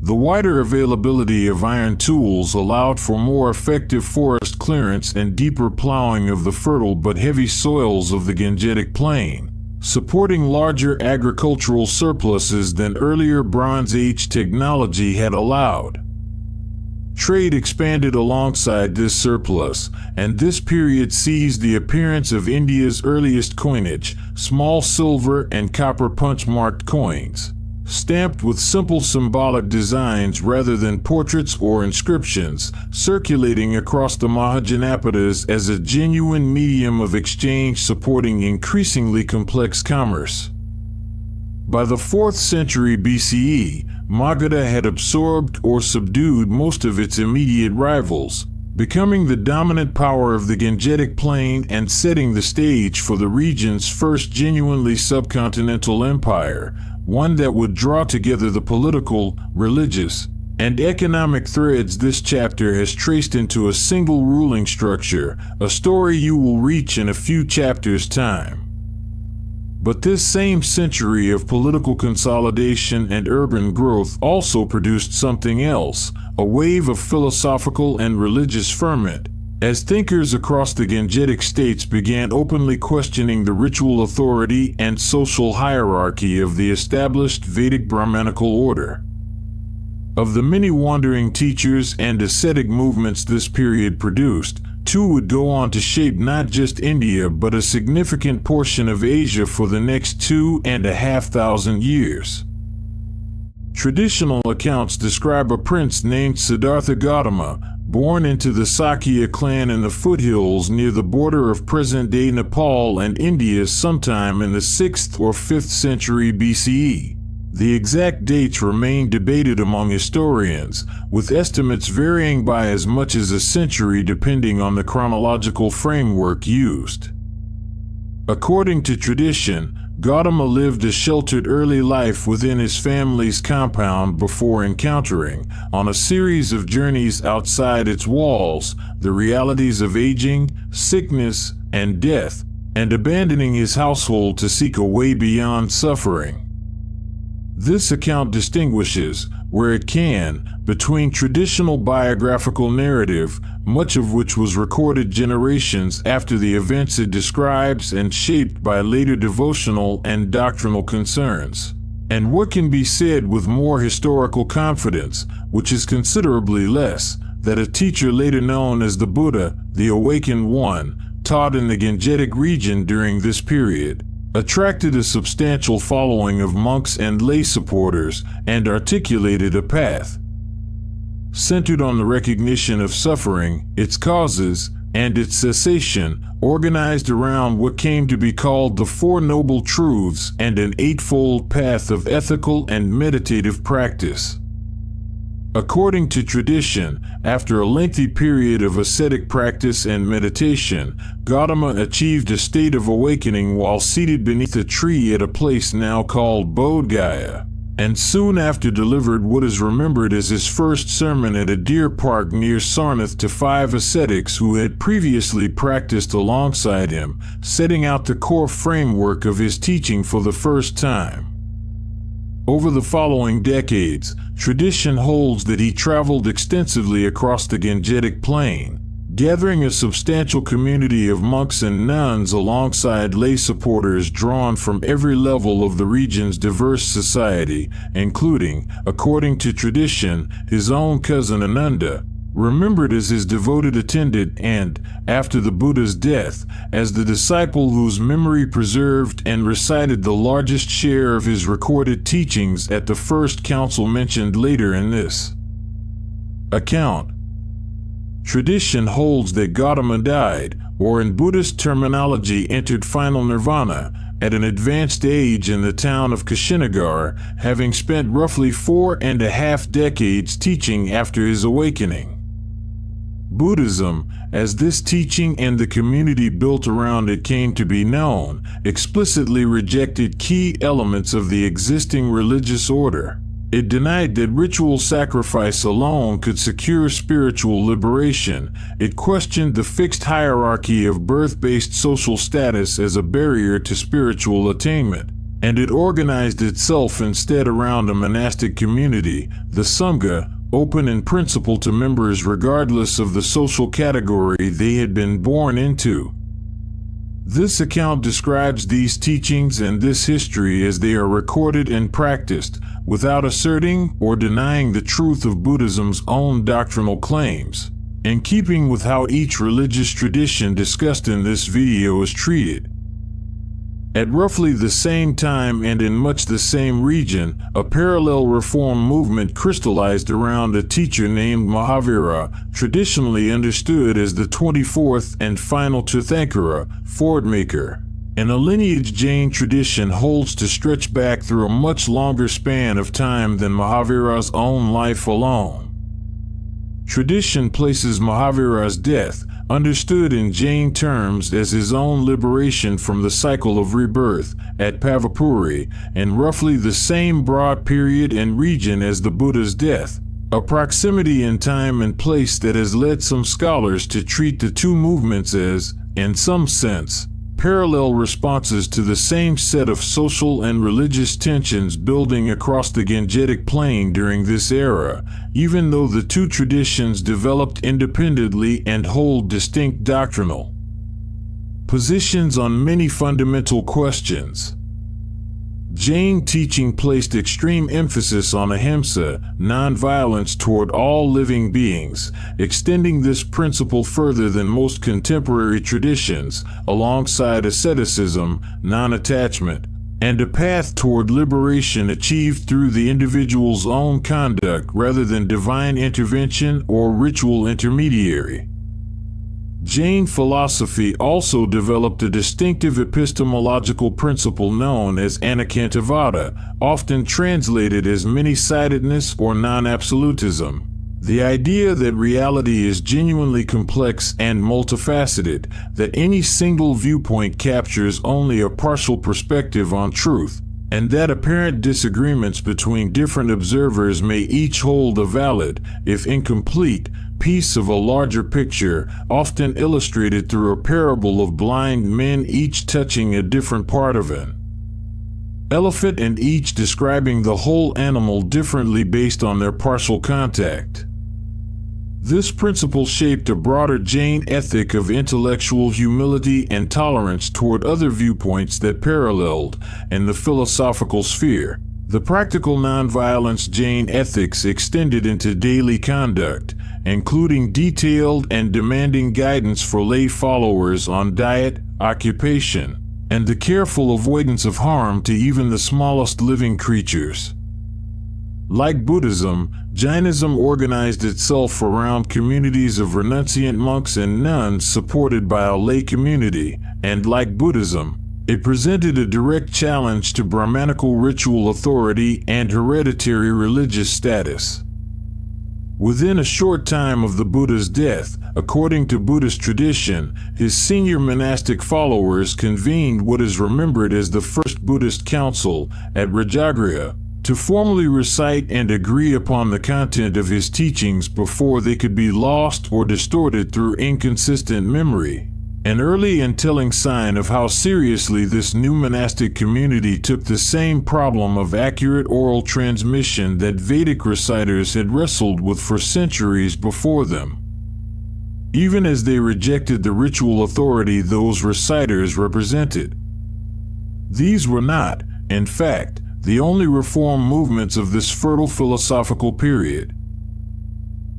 The wider availability of iron tools allowed for more effective forest clearance and deeper plowing of the fertile but heavy soils of the Gangetic Plain, supporting larger agricultural surpluses than earlier Bronze Age technology had allowed. Trade expanded alongside this surplus, and this period sees the appearance of India's earliest coinage, small silver and copper punch-marked coins, stamped with simple symbolic designs rather than portraits or inscriptions, circulating across the Mahajanapadas as a genuine medium of exchange supporting increasingly complex commerce. By the 4th century BCE, Magadha had absorbed or subdued most of its immediate rivals, becoming the dominant power of the Gangetic Plain and setting the stage for the region's first genuinely subcontinental empire, one that would draw together the political, religious, and economic threads this chapter has traced into a single ruling structure, a story you will reach in a few chapters' time. But this same century of political consolidation and urban growth also produced something else, a wave of philosophical and religious ferment, as thinkers across the Gangetic states began openly questioning the ritual authority and social hierarchy of the established Vedic Brahmanical order. Of the many wandering teachers and ascetic movements this period produced, 2 would go on to shape not just India but a significant portion of Asia for the next 2,500 years. Traditional accounts describe a prince named Siddhartha Gautama, born into the Sakya clan in the foothills near the border of present-day Nepal and India sometime in the 6th or 5th century BCE. The exact dates remain debated among historians, with estimates varying by as much as a century depending on the chronological framework used. According to tradition, Gautama lived a sheltered early life within his family's compound before encountering, on a series of journeys outside its walls, the realities of aging, sickness, and death, and abandoning his household to seek a way beyond suffering. This account distinguishes, where it can, between traditional biographical narrative, much of which was recorded generations after the events it describes and shaped by later devotional and doctrinal concerns, and what can be said with more historical confidence, which is considerably less, that a teacher later known as the Buddha, the Awakened One, taught in the Gangetic region during this period, attracted a substantial following of monks and lay supporters, and articulated a path centered on the recognition of suffering, its causes, and its cessation, organized around what came to be called the Four Noble Truths and an eightfold path of ethical and meditative practice. According to tradition, after a lengthy period of ascetic practice and meditation, Gautama achieved a state of awakening while seated beneath a tree at a place now called Bodh Gaya, and soon after delivered what is remembered as his first sermon at a deer park near Sarnath to 5 ascetics who had previously practiced alongside him, setting out the core framework of his teaching for the first time. Over the following decades, tradition holds that he traveled extensively across the Gangetic Plain, gathering a substantial community of monks and nuns alongside lay supporters drawn from every level of the region's diverse society, including, according to tradition, his own cousin Ananda, remembered as his devoted attendant and, after the Buddha's death, as the disciple whose memory preserved and recited the largest share of his recorded teachings at the first council mentioned later in this account. Tradition holds that Gautama died, or in Buddhist terminology entered final nirvana, at an advanced age in the town of Kushinagar, having spent roughly 4.5 decades teaching after his awakening. Buddhism, as this teaching and the community built around it came to be known, explicitly rejected key elements of the existing religious order. It denied that ritual sacrifice alone could secure spiritual liberation. It questioned the fixed hierarchy of birth-based social status as a barrier to spiritual attainment. And it organized itself instead around a monastic community, the Sangha, open in principle to members regardless of the social category they had been born into. This account describes these teachings and this history as they are recorded and practiced, without asserting or denying the truth of Buddhism's own doctrinal claims, in keeping with how each religious tradition discussed in this video is treated. At roughly the same time and in much the same region, a parallel reform movement crystallized around a teacher named Mahavira, traditionally understood as the 24th and final Tirthankara, Fordmaker. And a lineage Jain tradition holds to stretch back through a much longer span of time than Mahavira's own life alone. Tradition places Mahavira's death, understood in Jain terms as his own liberation from the cycle of rebirth, at Pavapuri, in roughly the same broad period and region as the Buddha's death, a proximity in time and place that has led some scholars to treat the two movements as, in some sense, parallel responses to the same set of social and religious tensions building across the Gangetic Plain during this era, even though the two traditions developed independently and hold distinct doctrinal positions on many fundamental questions. Jain teaching placed extreme emphasis on ahimsa, nonviolence toward all living beings, extending this principle further than most contemporary traditions, alongside asceticism, non-attachment, and a path toward liberation achieved through the individual's own conduct rather than divine intervention or ritual intermediary. Jain philosophy also developed a distinctive epistemological principle known as anekantavada, often translated as many-sidedness or non-absolutism. The idea that reality is genuinely complex and multifaceted, that any single viewpoint captures only a partial perspective on truth, and that apparent disagreements between different observers may each hold a valid, if incomplete, piece of a larger picture, often illustrated through a parable of blind men each touching a different part of an elephant and each describing the whole animal differently based on their partial contact. This principle shaped a broader Jain ethic of intellectual humility and tolerance toward other viewpoints that paralleled, in the philosophical sphere, the practical nonviolence Jain ethics extended into daily conduct, including detailed and demanding guidance for lay followers on diet, occupation, and the careful avoidance of harm to even the smallest living creatures. Like Buddhism, Jainism organized itself around communities of renunciant monks and nuns supported by a lay community, and like Buddhism, it presented a direct challenge to Brahmanical ritual authority and hereditary religious status. Within a short time of the Buddha's death, according to Buddhist tradition, his senior monastic followers convened what is remembered as the First Buddhist Council at Rajagriha, to formally recite and agree upon the content of his teachings before they could be lost or distorted through inconsistent memory. An early and telling sign of how seriously this new monastic community took the same problem of accurate oral transmission that Vedic reciters had wrestled with for centuries before them. Even as they rejected the ritual authority those reciters represented. These were not, in fact, the only reform movements of this fertile philosophical period.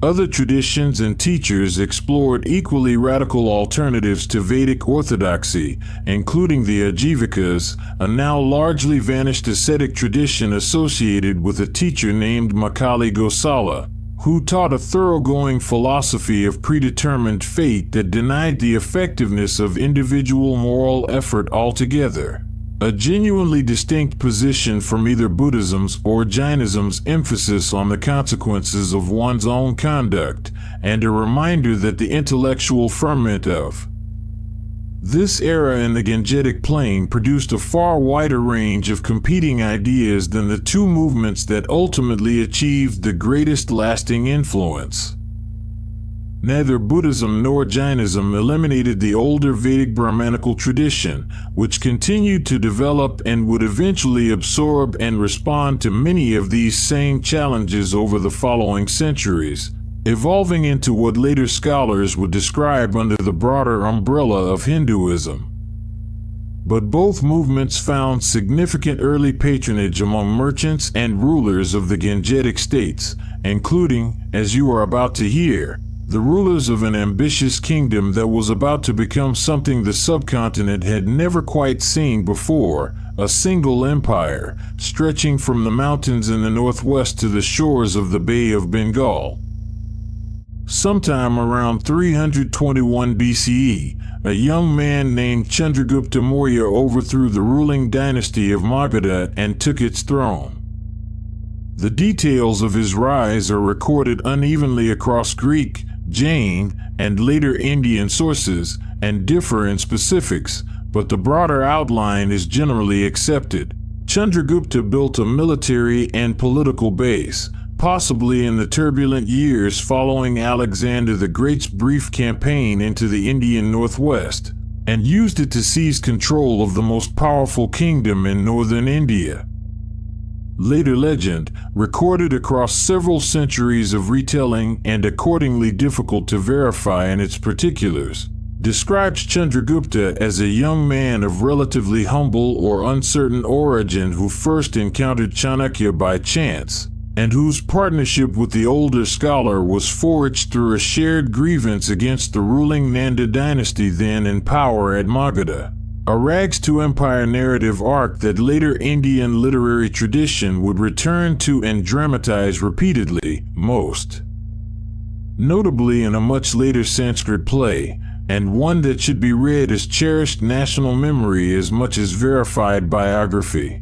Other traditions and teachers explored equally radical alternatives to Vedic orthodoxy, including the Ajivikas, a now largely vanished ascetic tradition associated with a teacher named Makali Gosala, who taught a thoroughgoing philosophy of predetermined fate that denied the effectiveness of individual moral effort altogether. A genuinely distinct position from either Buddhism's or Jainism's emphasis on the consequences of one's own conduct, and a reminder that the intellectual ferment of this era in the Gangetic plane produced a far wider range of competing ideas than the two movements that ultimately achieved the greatest lasting influence. Neither Buddhism nor Jainism eliminated the older Vedic Brahmanical tradition, which continued to develop and would eventually absorb and respond to many of these same challenges over the following centuries, evolving into what later scholars would describe under the broader umbrella of Hinduism. But both movements found significant early patronage among merchants and rulers of the Gangetic states, including, as you are about to hear, the rulers of an ambitious kingdom that was about to become something the subcontinent had never quite seen before, a single empire, stretching from the mountains in the northwest to the shores of the Bay of Bengal. Sometime around 321 BCE, a young man named Chandragupta Maurya overthrew the ruling dynasty of Magadha and took its throne. The details of his rise are recorded unevenly across Greek, Jain, and later Indian sources, and differ in specifics, but the broader outline is generally accepted. Chandragupta built a military and political base, possibly in the turbulent years following Alexander the Great's brief campaign into the Indian Northwest, and used it to seize control of the most powerful kingdom in northern India. Later legend, recorded across several centuries of retelling and accordingly difficult to verify in its particulars, describes Chandragupta as a young man of relatively humble or uncertain origin who first encountered Chanakya by chance, and whose partnership with the older scholar was forged through a shared grievance against the ruling Nanda dynasty then in power at Magadha, a rags-to-empire narrative arc that later Indian literary tradition would return to and dramatize repeatedly, most notably in a much later Sanskrit play, and one that should be read as cherished national memory as much as verified biography.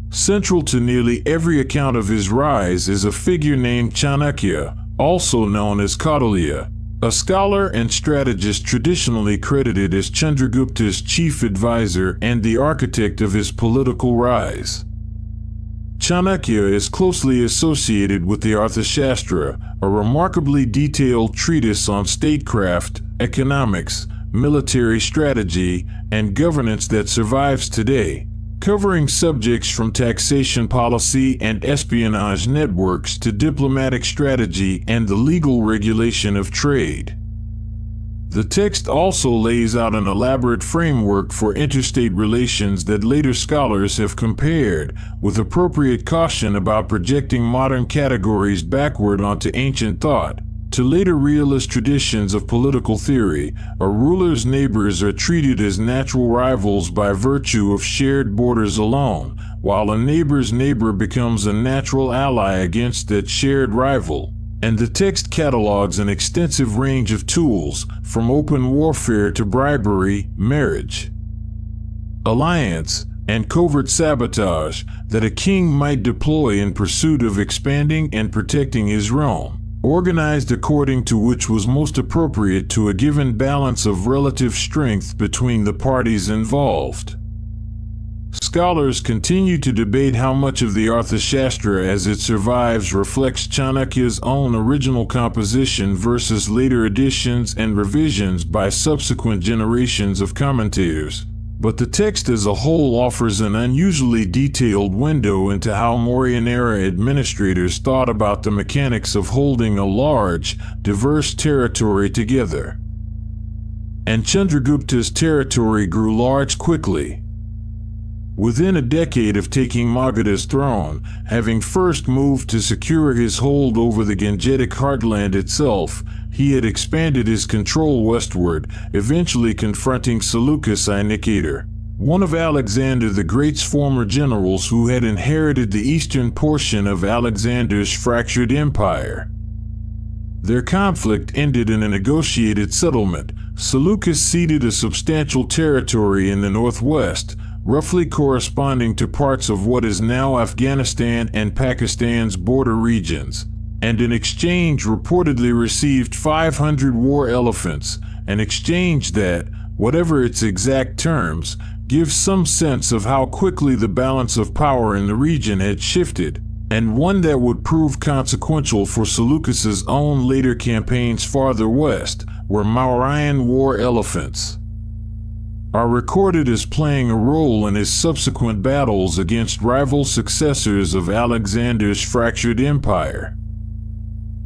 Central to nearly every account of his rise is a figure named Chanakya, also known as Kautilya, a scholar and strategist traditionally credited as Chandragupta's chief advisor and the architect of his political rise. Chanakya is closely associated with the Arthashastra, a remarkably detailed treatise on statecraft, economics, military strategy, and governance that survives today, covering subjects from taxation policy and espionage networks to diplomatic strategy and the legal regulation of trade. The text also lays out an elaborate framework for interstate relations that later scholars have compared, with appropriate caution about projecting modern categories backward onto ancient thought, to later realist traditions of political theory. A ruler's neighbors are treated as natural rivals by virtue of shared borders alone, while a neighbor's neighbor becomes a natural ally against that shared rival. And the text catalogs an extensive range of tools, from open warfare to bribery, marriage, alliance, and covert sabotage, that a king might deploy in pursuit of expanding and protecting his realm, organized according to which was most appropriate to a given balance of relative strength between the parties involved. Scholars continue to debate how much of the Arthashastra as it survives reflects Chanakya's own original composition versus later additions and revisions by subsequent generations of commentators. But the text as a whole offers an unusually detailed window into how Mauryan-era administrators thought about the mechanics of holding a large, diverse territory together. And Chandragupta's territory grew large quickly. Within a decade of taking Magadha's throne, having first moved to secure his hold over the Gangetic heartland itself, he had expanded his control westward, eventually confronting Seleucus I Nicator. one of Alexander the Great's former generals who had inherited the eastern portion of Alexander's fractured empire. Their conflict ended in a negotiated settlement. Seleucus ceded a substantial territory in the northwest, roughly corresponding to parts of what is now Afghanistan and Pakistan's border regions, and in exchange reportedly received 500 war elephants, an exchange that, whatever its exact terms, gives some sense of how quickly the balance of power in the region had shifted, and one that would prove consequential for Seleucus's own later campaigns farther west, where Mauryan war elephants are recorded as playing a role in his subsequent battles against rival successors of Alexander's fractured empire.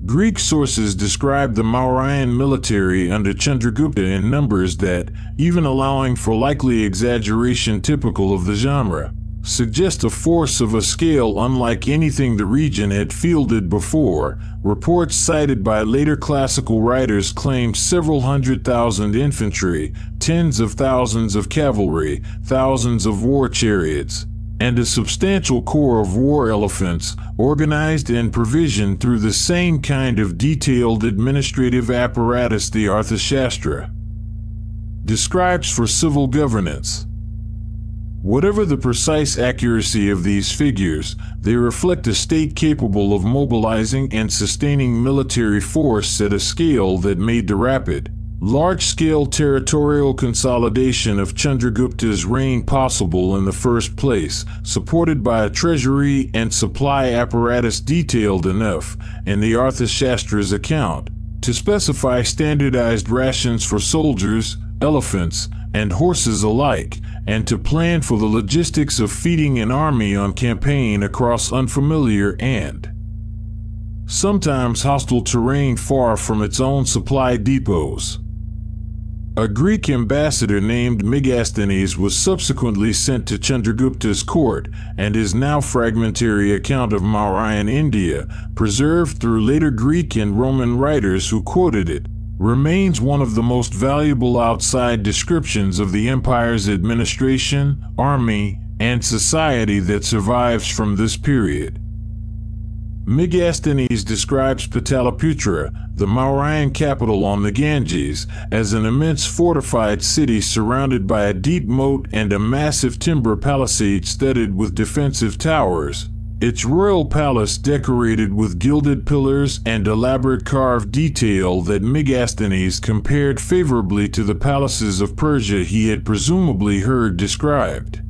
Greek sources describe the Mauryan military under Chandragupta in numbers that, even allowing for likely exaggeration typical of the genre, suggest a force of a scale unlike anything the region had fielded before. Reports cited by later classical writers claim several 100,000 infantry, tens of thousands of cavalry, thousands of war chariots, and a substantial corps of war elephants, organized and provisioned through the same kind of detailed administrative apparatus the Arthashastra describes for civil governance. Whatever the precise accuracy of these figures, they reflect a state capable of mobilizing and sustaining military force at a scale that made the rapid, large-scale territorial consolidation of Chandragupta's reign possible in the first place, supported by a treasury and supply apparatus detailed enough, in the Arthashastra's account, to specify standardized rations for soldiers, elephants, and horses alike, and to plan for the logistics of feeding an army on campaign across unfamiliar and sometimes hostile terrain far from its own supply depots. A Greek ambassador named Megasthenes was subsequently sent to Chandragupta's court, and his now fragmentary account of Mauryan India, preserved through later Greek and Roman writers who quoted it, remains one of the most valuable outside descriptions of the empire's administration, army, and society that survives from this period. Megasthenes describes Pataliputra, the Mauryan capital on the Ganges, as an immense fortified city surrounded by a deep moat and a massive timber palisade studded with defensive towers, its royal palace decorated with gilded pillars and elaborate carved detail that Megasthenes compared favorably to the palaces of Persia he had presumably heard described.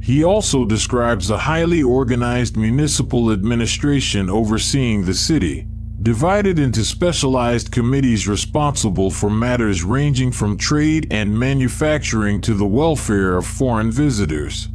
He also describes a highly organized municipal administration overseeing the city, divided into specialized committees responsible for matters ranging from trade and manufacturing to the welfare of foreign visitors.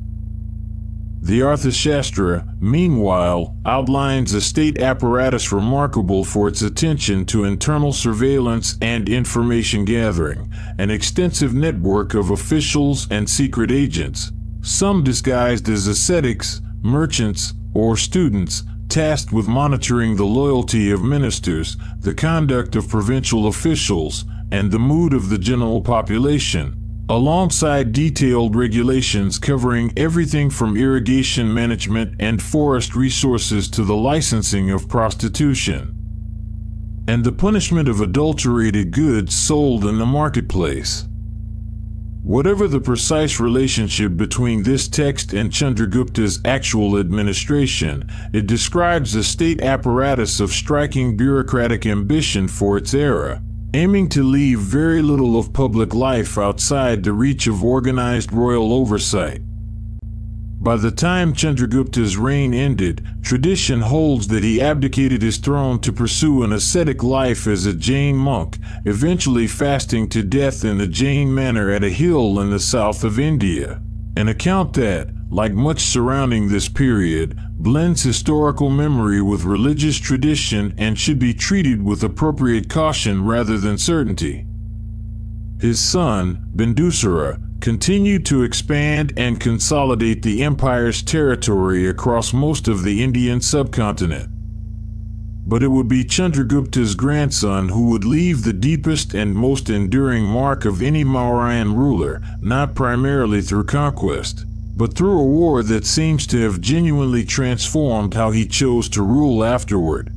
The Arthashastra, meanwhile, outlines a state apparatus remarkable for its attention to internal surveillance and information gathering, an extensive network of officials and secret agents, some disguised as ascetics, merchants, or students, tasked with monitoring the loyalty of ministers, the conduct of provincial officials, and the mood of the general population, alongside detailed regulations covering everything from irrigation management and forest resources to the licensing of prostitution, and the punishment of adulterated goods sold in the marketplace. Whatever the precise relationship between this text and Chandragupta's actual administration, it describes a state apparatus of striking bureaucratic ambition for its era, aiming to leave very little of public life outside the reach of organized royal oversight. By the time Chandragupta's reign ended, tradition holds that he abdicated his throne to pursue an ascetic life as a Jain monk, eventually fasting to death in the Jain manor at a hill in the south of India, an account that, like much surrounding this period, blends historical memory with religious tradition and should be treated with appropriate caution rather than certainty. His son, Bindusara, continued to expand and consolidate the empire's territory across most of the Indian subcontinent. But it would be Chandragupta's grandson who would leave the deepest and most enduring mark of any Mauryan ruler, not primarily through conquest, but through a war that seems to have genuinely transformed how he chose to rule afterward.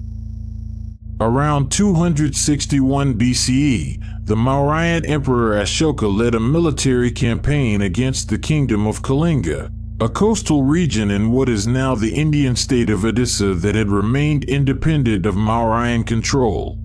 Around 261 BCE, the Mauryan Emperor Ashoka led a military campaign against the kingdom of Kalinga, a coastal region in what is now the Indian state of Odisha that had remained independent of Mauryan control.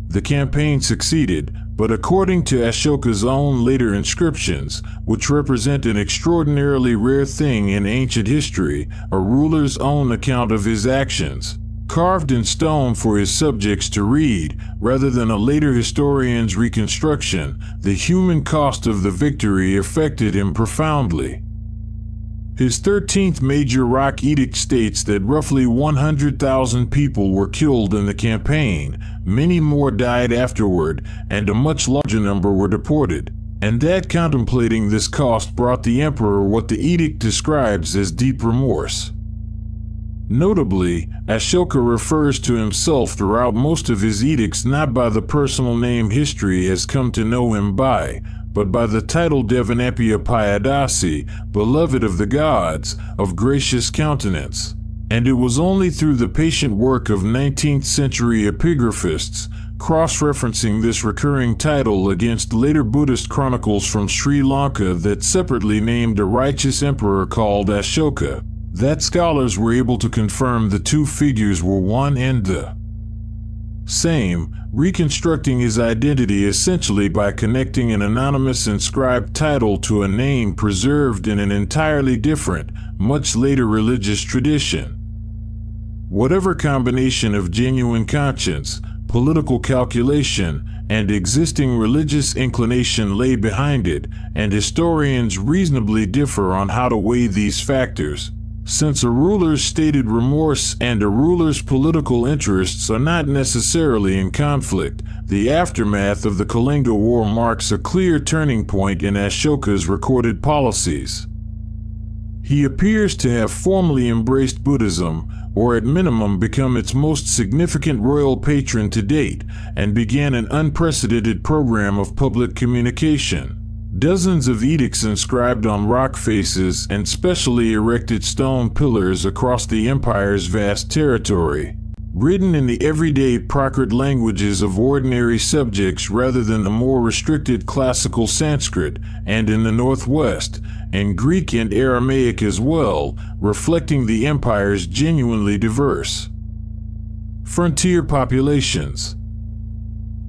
The campaign succeeded, but according to Ashoka's own later inscriptions, which represent an extraordinarily rare thing in ancient history, a ruler's own account of his actions, carved in stone for his subjects to read, rather than a later historian's reconstruction, the human cost of the victory affected him profoundly. His 13th major rock edict states that roughly 100,000 people were killed in the campaign, many more died afterward, and a much larger number were deported, and that contemplating this cost brought the emperor what the edict describes as deep remorse. Notably, Ashoka refers to himself throughout most of his edicts not by the personal name history has come to know him by, but by the title Devanapya Payadasi, beloved of the gods, of gracious countenance. And it was only through the patient work of 19th century epigraphists, cross-referencing this recurring title against later Buddhist chronicles from Sri Lanka that separately named a righteous emperor called Ashoka, that scholars were able to confirm the two figures were one and the same, reconstructing his identity essentially by connecting an anonymous inscribed title to a name preserved in an entirely different, much later religious tradition. Whatever combination of genuine conscience, political calculation, and existing religious inclination lay behind it, and historians reasonably differ on how to weigh these factors, since a ruler's stated remorse and a ruler's political interests are not necessarily in conflict. The aftermath of the Kalinga War marks a clear turning point in Ashoka's recorded policies. He appears to have formally embraced Buddhism, or at minimum become its most significant royal patron to date, and began an unprecedented program of public communication. Dozens of edicts inscribed on rock faces and specially erected stone pillars across the empire's vast territory, written in the everyday Prakrit languages of ordinary subjects rather than the more restricted classical Sanskrit, and in the northwest, and Greek and Aramaic as well, reflecting the empire's genuinely diverse frontier populations.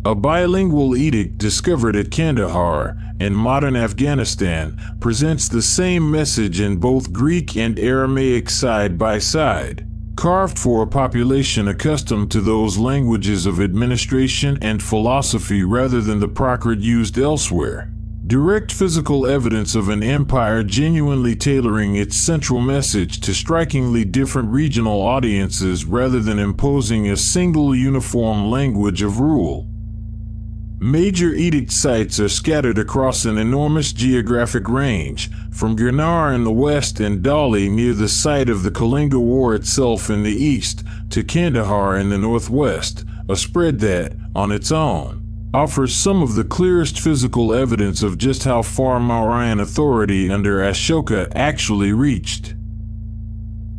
A bilingual edict discovered at Kandahar, in modern Afghanistan, presents the same message in both Greek and Aramaic side by side, carved for a population accustomed to those languages of administration and philosophy rather than the Prakrit used elsewhere. Direct physical evidence of an empire genuinely tailoring its central message to strikingly different regional audiences rather than imposing a single uniform language of rule. Major edict sites are scattered across an enormous geographic range, from Girnar in the west and Dali near the site of the Kalinga War itself in the east, to Kandahar in the northwest, a spread that, on its own, offers some of the clearest physical evidence of just how far Mauryan authority under Ashoka actually reached.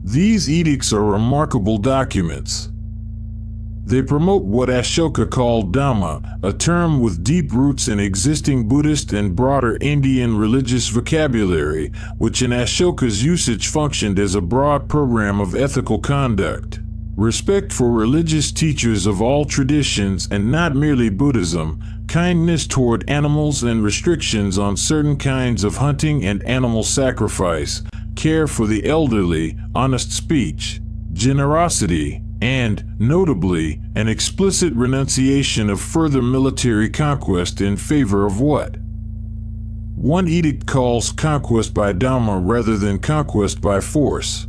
These edicts are remarkable documents. They promote what Ashoka called Dhamma, a term with deep roots in existing Buddhist and broader Indian religious vocabulary, which in Ashoka's usage functioned as a broad program of ethical conduct. Respect for religious teachers of all traditions and not merely Buddhism, kindness toward animals and restrictions on certain kinds of hunting and animal sacrifice, care for the elderly, honest speech, generosity, and, notably, an explicit renunciation of further military conquest in favor of what one edict calls conquest by Dhamma rather than conquest by force.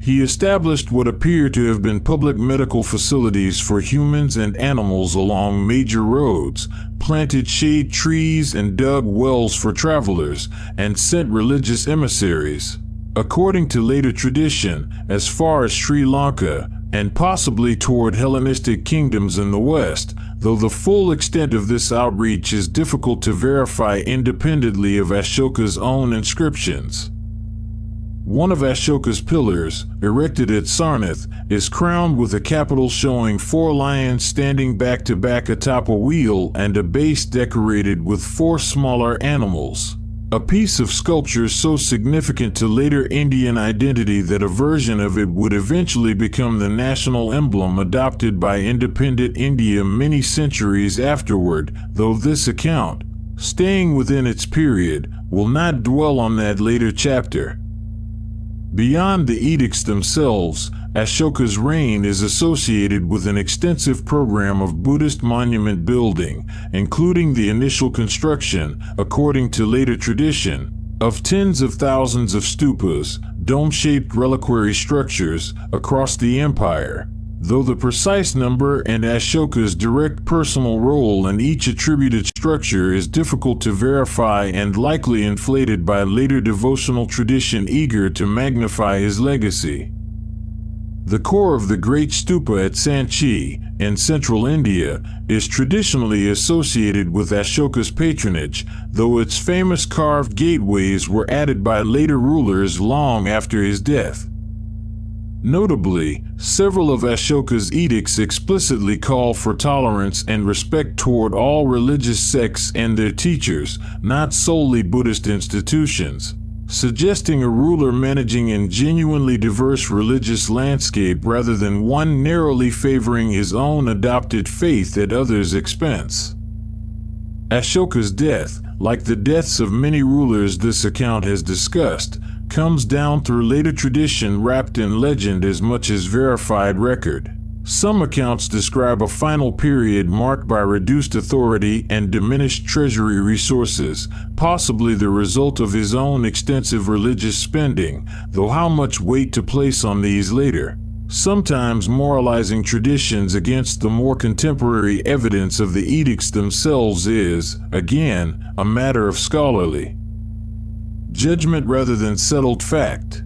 He established what appear to have been public medical facilities for humans and animals along major roads, planted shade trees and dug wells for travelers, and sent religious emissaries, according to later tradition, as far as Sri Lanka, and possibly toward Hellenistic kingdoms in the west, though the full extent of this outreach is difficult to verify independently of Ashoka's own inscriptions. One of Ashoka's pillars, erected at Sarnath, is crowned with a capital showing 4 lions standing back to back atop a wheel and a base decorated with 4 smaller animals. A piece of sculpture so significant to later Indian identity that a version of it would eventually become the national emblem adopted by independent India many centuries afterward, though this account, staying within its period, will not dwell on that later chapter. Beyond the edicts themselves, Ashoka's reign is associated with an extensive program of Buddhist monument building, including the initial construction, according to later tradition, of tens of thousands of stupas, dome-shaped reliquary structures, across the empire. Though the precise number and Ashoka's direct personal role in each attributed structure is difficult to verify and likely inflated by later devotional tradition eager to magnify his legacy. The core of the great stupa at Sanchi, in central India, is traditionally associated with Ashoka's patronage, though its famous carved gateways were added by later rulers long after his death. Notably, several of Ashoka's edicts explicitly call for tolerance and respect toward all religious sects and their teachers, not solely Buddhist institutions, suggesting a ruler managing a genuinely diverse religious landscape rather than one narrowly favoring his own adopted faith at others' expense. Ashoka's death, like the deaths of many rulers this account has discussed, comes down through later tradition wrapped in legend as much as verified record. Some accounts describe a final period marked by reduced authority and diminished treasury resources, possibly the result of his own extensive religious spending, though how much weight to place on these later, sometimes moralizing traditions against the more contemporary evidence of the edicts themselves is, again, a matter of scholarly judgment rather than settled fact.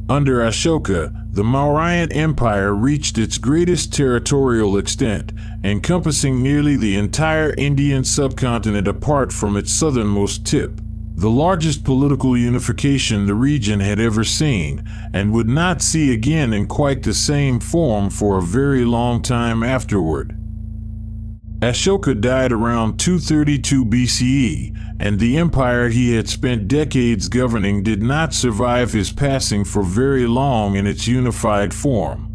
Under Ashoka, the Mauryan Empire reached its greatest territorial extent, encompassing nearly the entire Indian subcontinent apart from its southernmost tip, the largest political unification the region had ever seen, and would not see again in quite the same form for a very long time afterward. Ashoka died around 232 BCE, and the empire he had spent decades governing did not survive his passing for very long in its unified form.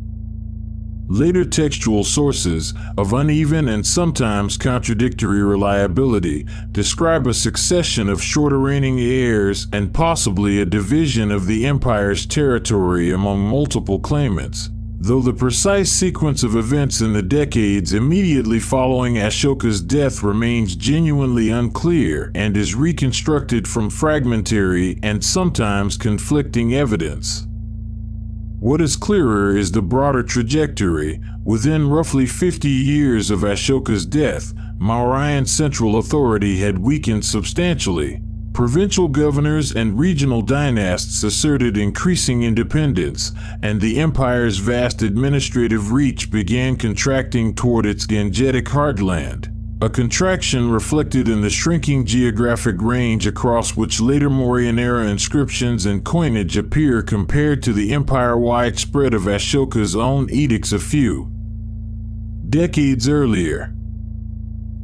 Later textual sources, of uneven and sometimes contradictory reliability, describe a succession of shorter reigning heirs and possibly a division of the empire's territory among multiple claimants, though the precise sequence of events in the decades immediately following Ashoka's death remains genuinely unclear and is reconstructed from fragmentary and sometimes conflicting evidence. What is clearer is the broader trajectory. Within roughly 50 years of Ashoka's death, Mauryan central authority had weakened substantially. Provincial governors and regional dynasts asserted increasing independence, and the empire's vast administrative reach began contracting toward its Gangetic heartland, a contraction reflected in the shrinking geographic range across which later Mauryan-era inscriptions and coinage appear compared to the empire-wide spread of Ashoka's own edicts a few decades earlier.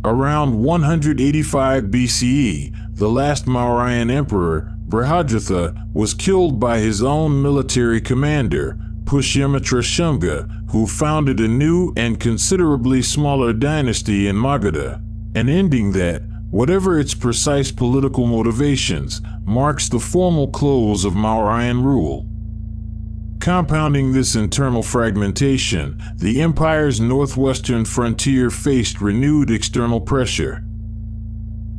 Around 185 BCE, the last Mauryan emperor, Brihadratha, was killed by his own military commander, Pushyamitra Shunga, who founded a new and considerably smaller dynasty in Magadha, an ending that, whatever its precise political motivations, marks the formal close of Mauryan rule. Compounding this internal fragmentation, the empire's northwestern frontier faced renewed external pressure.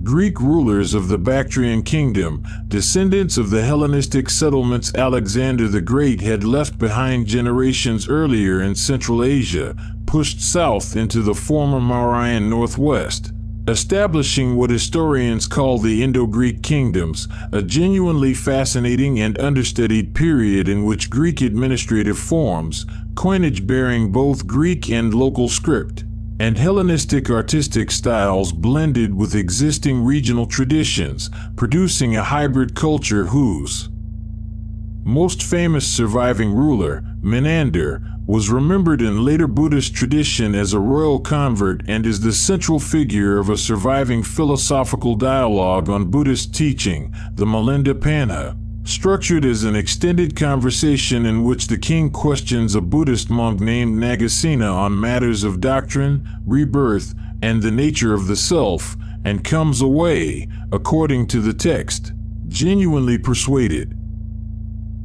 Greek rulers of the Bactrian kingdom, descendants of the Hellenistic settlements Alexander the Great had left behind generations earlier in Central Asia, pushed south into the former Mauryan northwest, establishing what historians call the Indo-Greek kingdoms, a genuinely fascinating and understudied period in which Greek administrative forms, coinage bearing both Greek and local script, and Hellenistic artistic styles blended with existing regional traditions, producing a hybrid culture whose most famous surviving ruler, Menander, was remembered in later Buddhist tradition as a royal convert and is the central figure of a surviving philosophical dialogue on Buddhist teaching, the Milinda Panha, structured as an extended conversation in which the king questions a Buddhist monk named Nagasena on matters of doctrine, rebirth, and the nature of the self, and comes away, according to the text, genuinely persuaded.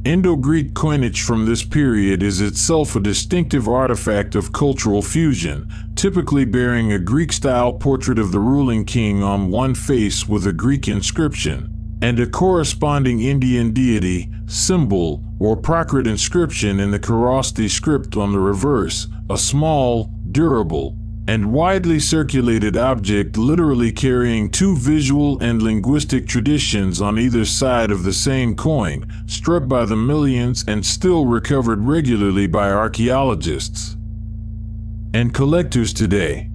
Indo-Greek coinage from this period is itself a distinctive artifact of cultural fusion, typically bearing a Greek-style portrait of the ruling king on one face with a Greek inscription, and a corresponding Indian deity, symbol, or Prakrit inscription in the Kharosthi script on the reverse, a small, durable, and widely circulated object literally carrying two visual and linguistic traditions on either side of the same coin, struck by the millions and still recovered regularly by archaeologists and collectors today.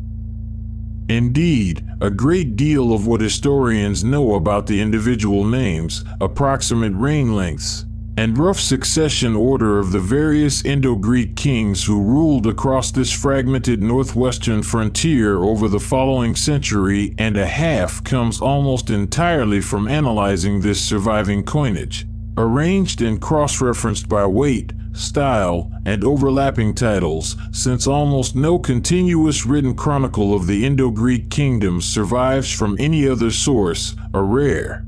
Indeed, a great deal of what historians know about the individual names, approximate reign lengths, and rough succession order of the various Indo-Greek kings who ruled across this fragmented northwestern frontier over the following century and a half comes almost entirely from analyzing this surviving coinage, arranged and cross-referenced by weight, style, and overlapping titles, since almost no continuous written chronicle of the Indo-Greek kingdoms survives from any other source, a rare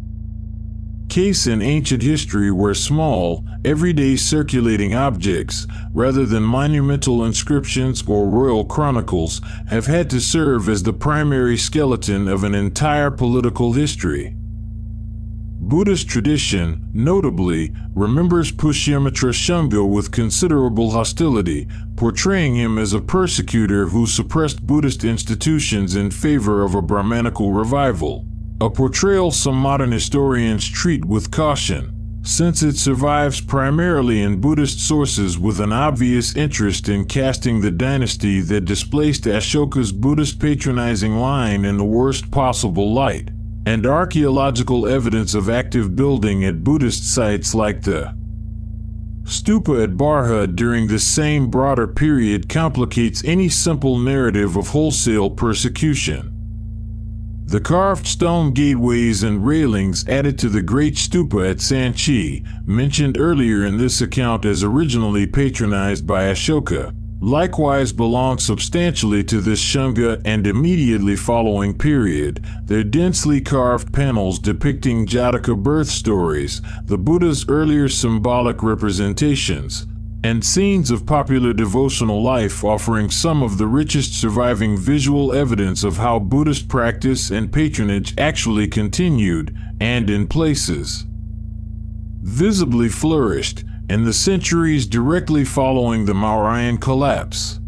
case in ancient history where small, everyday circulating objects, rather than monumental inscriptions or royal chronicles, have had to serve as the primary skeleton of an entire political history. Buddhist tradition, notably, remembers Pushyamitra Shunga with considerable hostility, portraying him as a persecutor who suppressed Buddhist institutions in favor of a Brahmanical revival. A portrayal some modern historians treat with caution, since it survives primarily in Buddhist sources with an obvious interest in casting the dynasty that displaced Ashoka's Buddhist patronizing line in the worst possible light, and archaeological evidence of active building at Buddhist sites like the stupa at Barhud during the same broader period complicates any simple narrative of wholesale persecution. The carved stone gateways and railings added to the great stupa at Sanchi, mentioned earlier in this account as originally patronized by Ashoka, likewise belong substantially to this Shunga and immediately following period. Their densely carved panels depicting Jataka birth stories, the Buddha's earlier symbolic representations, and scenes of popular devotional life offering some of the richest surviving visual evidence of how Buddhist practice and patronage actually continued, and in places visibly flourished, in the centuries directly following the Mauryan collapse.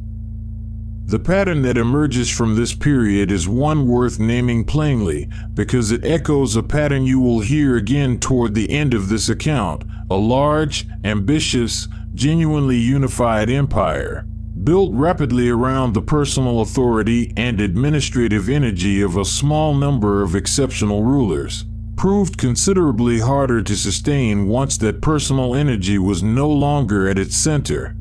The pattern that emerges from this period is one worth naming plainly, because it echoes a pattern you will hear again toward the end of this account: a large, ambitious, genuinely unified empire, built rapidly around the personal authority and administrative energy of a small number of exceptional rulers, proved considerably harder to sustain once that personal energy was no longer at its center.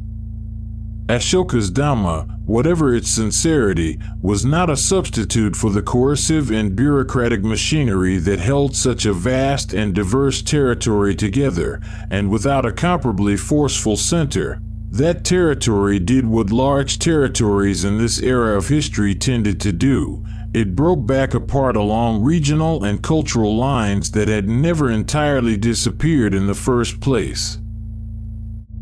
Ashoka's Dhamma, whatever its sincerity, was not a substitute for the coercive and bureaucratic machinery that held such a vast and diverse territory together, and without a comparably forceful center. That territory did what large territories in this era of history tended to do. It broke back apart along regional and cultural lines that had never entirely disappeared in the first place.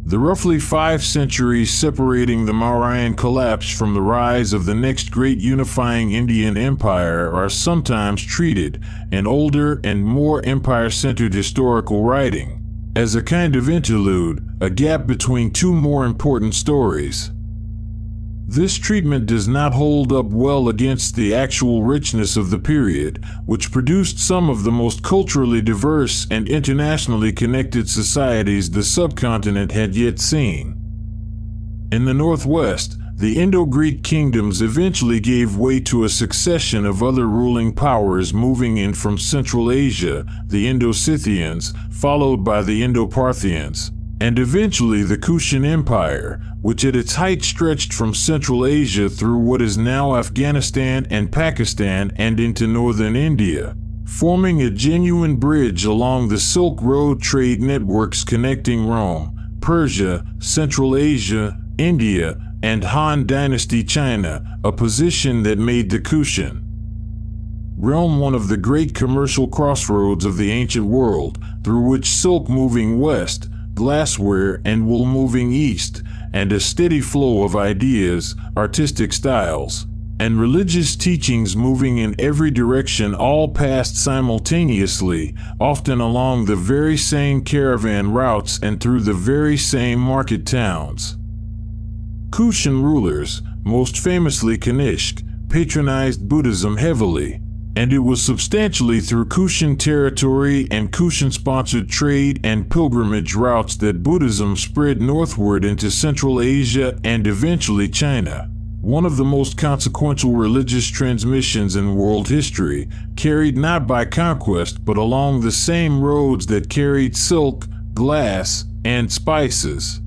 The roughly 5 centuries separating the Mauryan collapse from the rise of the next great unifying Indian empire are sometimes treated, in older and more empire-centered historical writing, as a kind of interlude, a gap between two more important stories. This treatment does not hold up well against the actual richness of the period, which produced some of the most culturally diverse and internationally connected societies the subcontinent had yet seen. In the northwest, the Indo-Greek kingdoms eventually gave way to a succession of other ruling powers moving in from Central Asia, the Indo-Scythians, followed by the Indo-Parthians, and eventually the Kushan Empire, which at its height stretched from Central Asia through what is now Afghanistan and Pakistan and into northern India, forming a genuine bridge along the Silk Road trade networks connecting Rome, Persia, Central Asia, India, and Han Dynasty China, a position that made the Kushan realm one of the great commercial crossroads of the ancient world, through which silk moving west, glassware and wool moving east, and a steady flow of ideas, artistic styles, and religious teachings moving in every direction all passed simultaneously, often along the very same caravan routes and through the very same market towns. Kushan rulers, most famously Kanishk, patronized Buddhism heavily, and it was substantially through Kushan territory and Kushan-sponsored trade and pilgrimage routes that Buddhism spread northward into Central Asia and eventually China. One of the most consequential religious transmissions in world history, carried not by conquest but along the same roads that carried silk, glass, and spices.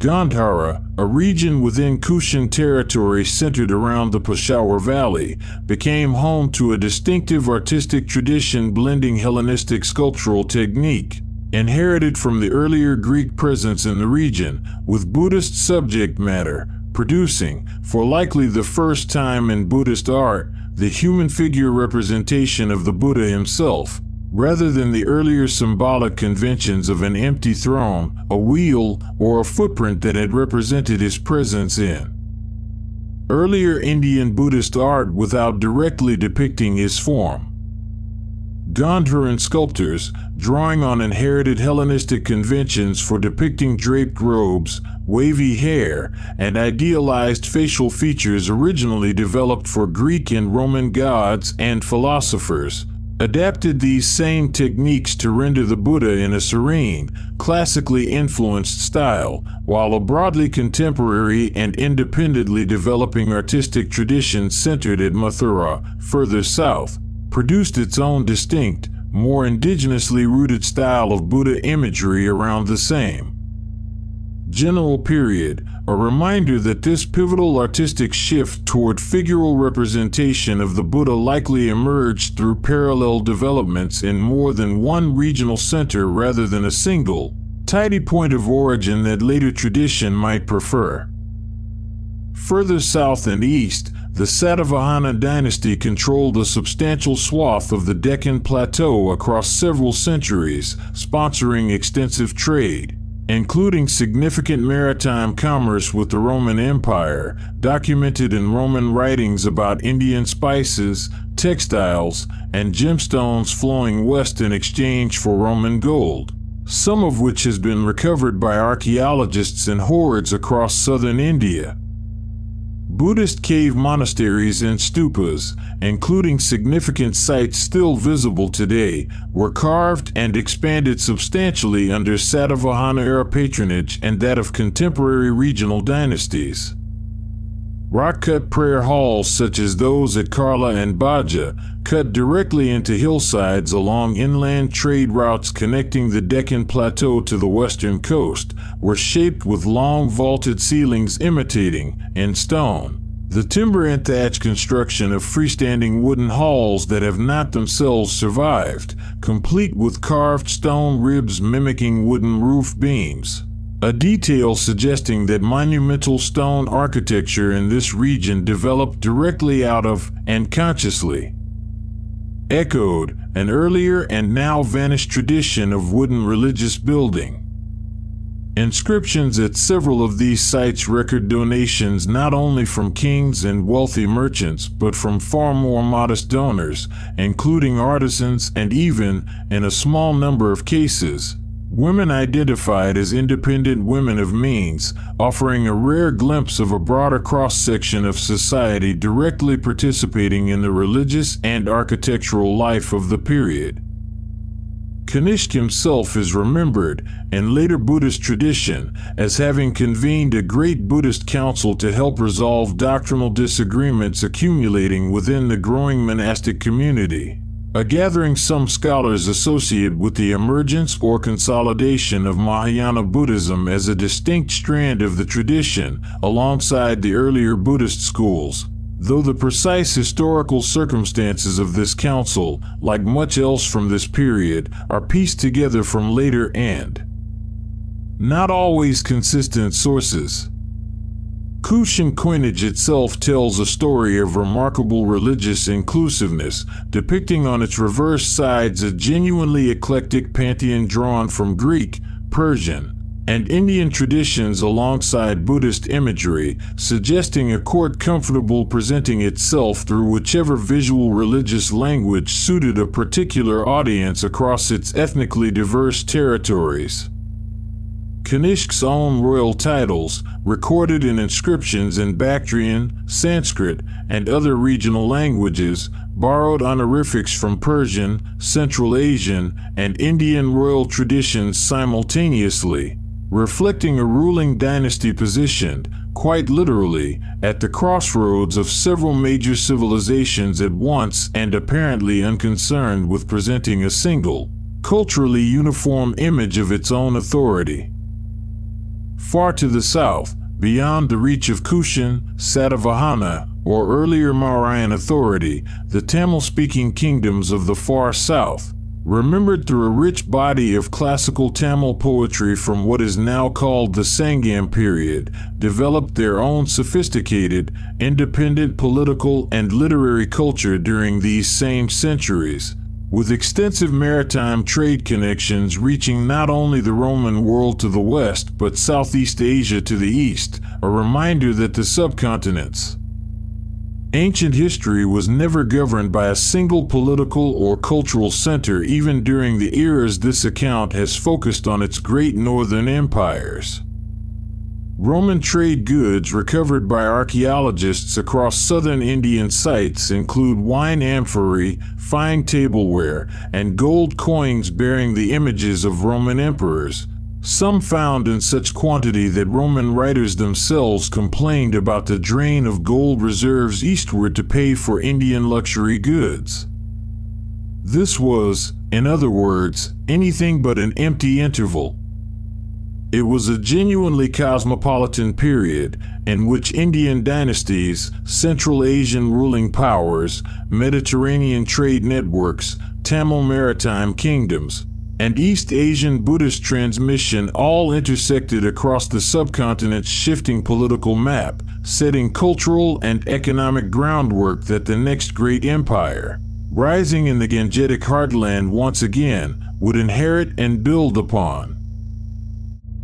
Gandhara, a region within Kushan territory centered around the Peshawar Valley, became home to a distinctive artistic tradition blending Hellenistic sculptural technique, inherited from the earlier Greek presence in the region, with Buddhist subject matter, producing, for likely the first time in Buddhist art, the human figure representation of the Buddha himself, rather than the earlier symbolic conventions of an empty throne, a wheel, or a footprint that had represented his presence in earlier Indian Buddhist art without directly depicting his form. Gandharan sculptors, drawing on inherited Hellenistic conventions for depicting draped robes, wavy hair, and idealized facial features originally developed for Greek and Roman gods and philosophers, adapted these same techniques to render the Buddha in a serene, classically influenced style, while a broadly contemporary and independently developing artistic tradition centered at Mathura, further south, produced its own distinct, more indigenously rooted style of Buddha imagery around the same general period, a reminder that this pivotal artistic shift toward figural representation of the Buddha likely emerged through parallel developments in more than one regional center rather than a single, tidy point of origin that later tradition might prefer. Further south and east, the Satavahana dynasty controlled a substantial swath of the Deccan Plateau across several centuries, sponsoring extensive trade, including significant maritime commerce with the Roman Empire, documented in Roman writings about Indian spices, textiles, and gemstones flowing west in exchange for Roman gold, some of which has been recovered by archaeologists in hordes across southern India. Buddhist cave monasteries and stupas, including significant sites still visible today, were carved and expanded substantially under Satavahana-era patronage and that of contemporary regional dynasties. Rock-cut prayer halls such as those at Karla and Baja, cut directly into hillsides along inland trade routes connecting the Deccan Plateau to the western coast, were shaped with long vaulted ceilings imitating, in stone, the timber and thatch construction of freestanding wooden halls that have not themselves survived, complete with carved stone ribs mimicking wooden roof beams. A detail suggesting that monumental stone architecture in this region developed directly out of, and consciously echoed, an earlier and now vanished tradition of wooden religious building. Inscriptions at several of these sites record donations not only from kings and wealthy merchants but from far more modest donors, including artisans and even, in a small number of cases, Women identified as independent women of means, offering a rare glimpse of a broader cross-section of society directly participating in the religious and architectural life of the period. Kanishk himself is remembered, in later Buddhist tradition, as having convened a great Buddhist council to help resolve doctrinal disagreements accumulating within the growing monastic community, a gathering some scholars associate with the emergence or consolidation of Mahayana Buddhism as a distinct strand of the tradition, alongside the earlier Buddhist schools. Though the precise historical circumstances of this council, like much else from this period, are pieced together from later and not always consistent sources. Kushan coinage itself tells a story of remarkable religious inclusiveness, depicting on its reverse sides a genuinely eclectic pantheon drawn from Greek, Persian, and Indian traditions alongside Buddhist imagery, suggesting a court comfortable presenting itself through whichever visual religious language suited a particular audience across its ethnically diverse territories. Kanishk's own royal titles, recorded in inscriptions in Bactrian, Sanskrit, and other regional languages, borrowed honorifics from Persian, Central Asian, and Indian royal traditions simultaneously, reflecting a ruling dynasty positioned, quite literally, at the crossroads of several major civilizations at once and apparently unconcerned with presenting a single, culturally uniform image of its own authority. Far to the south, beyond the reach of Kushan, Satavahana, or earlier Mauryan authority, the Tamil-speaking kingdoms of the far south, remembered through a rich body of classical Tamil poetry from what is now called the Sangam period, developed their own sophisticated, independent political and literary culture during these same centuries, with extensive maritime trade connections reaching not only the Roman world to the west but Southeast Asia to the east, a reminder that the subcontinent's ancient history was never governed by a single political or cultural center even during the eras this account has focused on its great northern empires. Roman trade goods recovered by archaeologists across southern Indian sites include wine amphorae, fine tableware, and gold coins bearing the images of Roman emperors, some found in such quantity that Roman writers themselves complained about the drain of gold reserves eastward to pay for Indian luxury goods. This was, in other words, anything but an empty interval. It was a genuinely cosmopolitan period in which Indian dynasties, Central Asian ruling powers, Mediterranean trade networks, Tamil maritime kingdoms, and East Asian Buddhist transmission all intersected across the subcontinent's shifting political map, setting cultural and economic groundwork that the next great empire, rising in the Gangetic heartland once again, would inherit and build upon.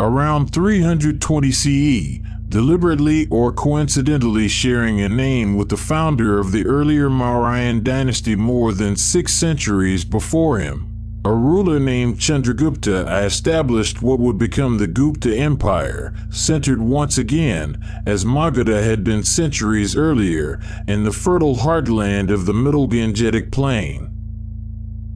Around 320 CE, deliberately or coincidentally sharing a name with the founder of the earlier Mauryan dynasty more than 6 centuries before him, a ruler named Chandragupta established what would become the Gupta Empire, centered once again, as Magadha had been centuries earlier, in the fertile heartland of the Middle Gangetic Plain.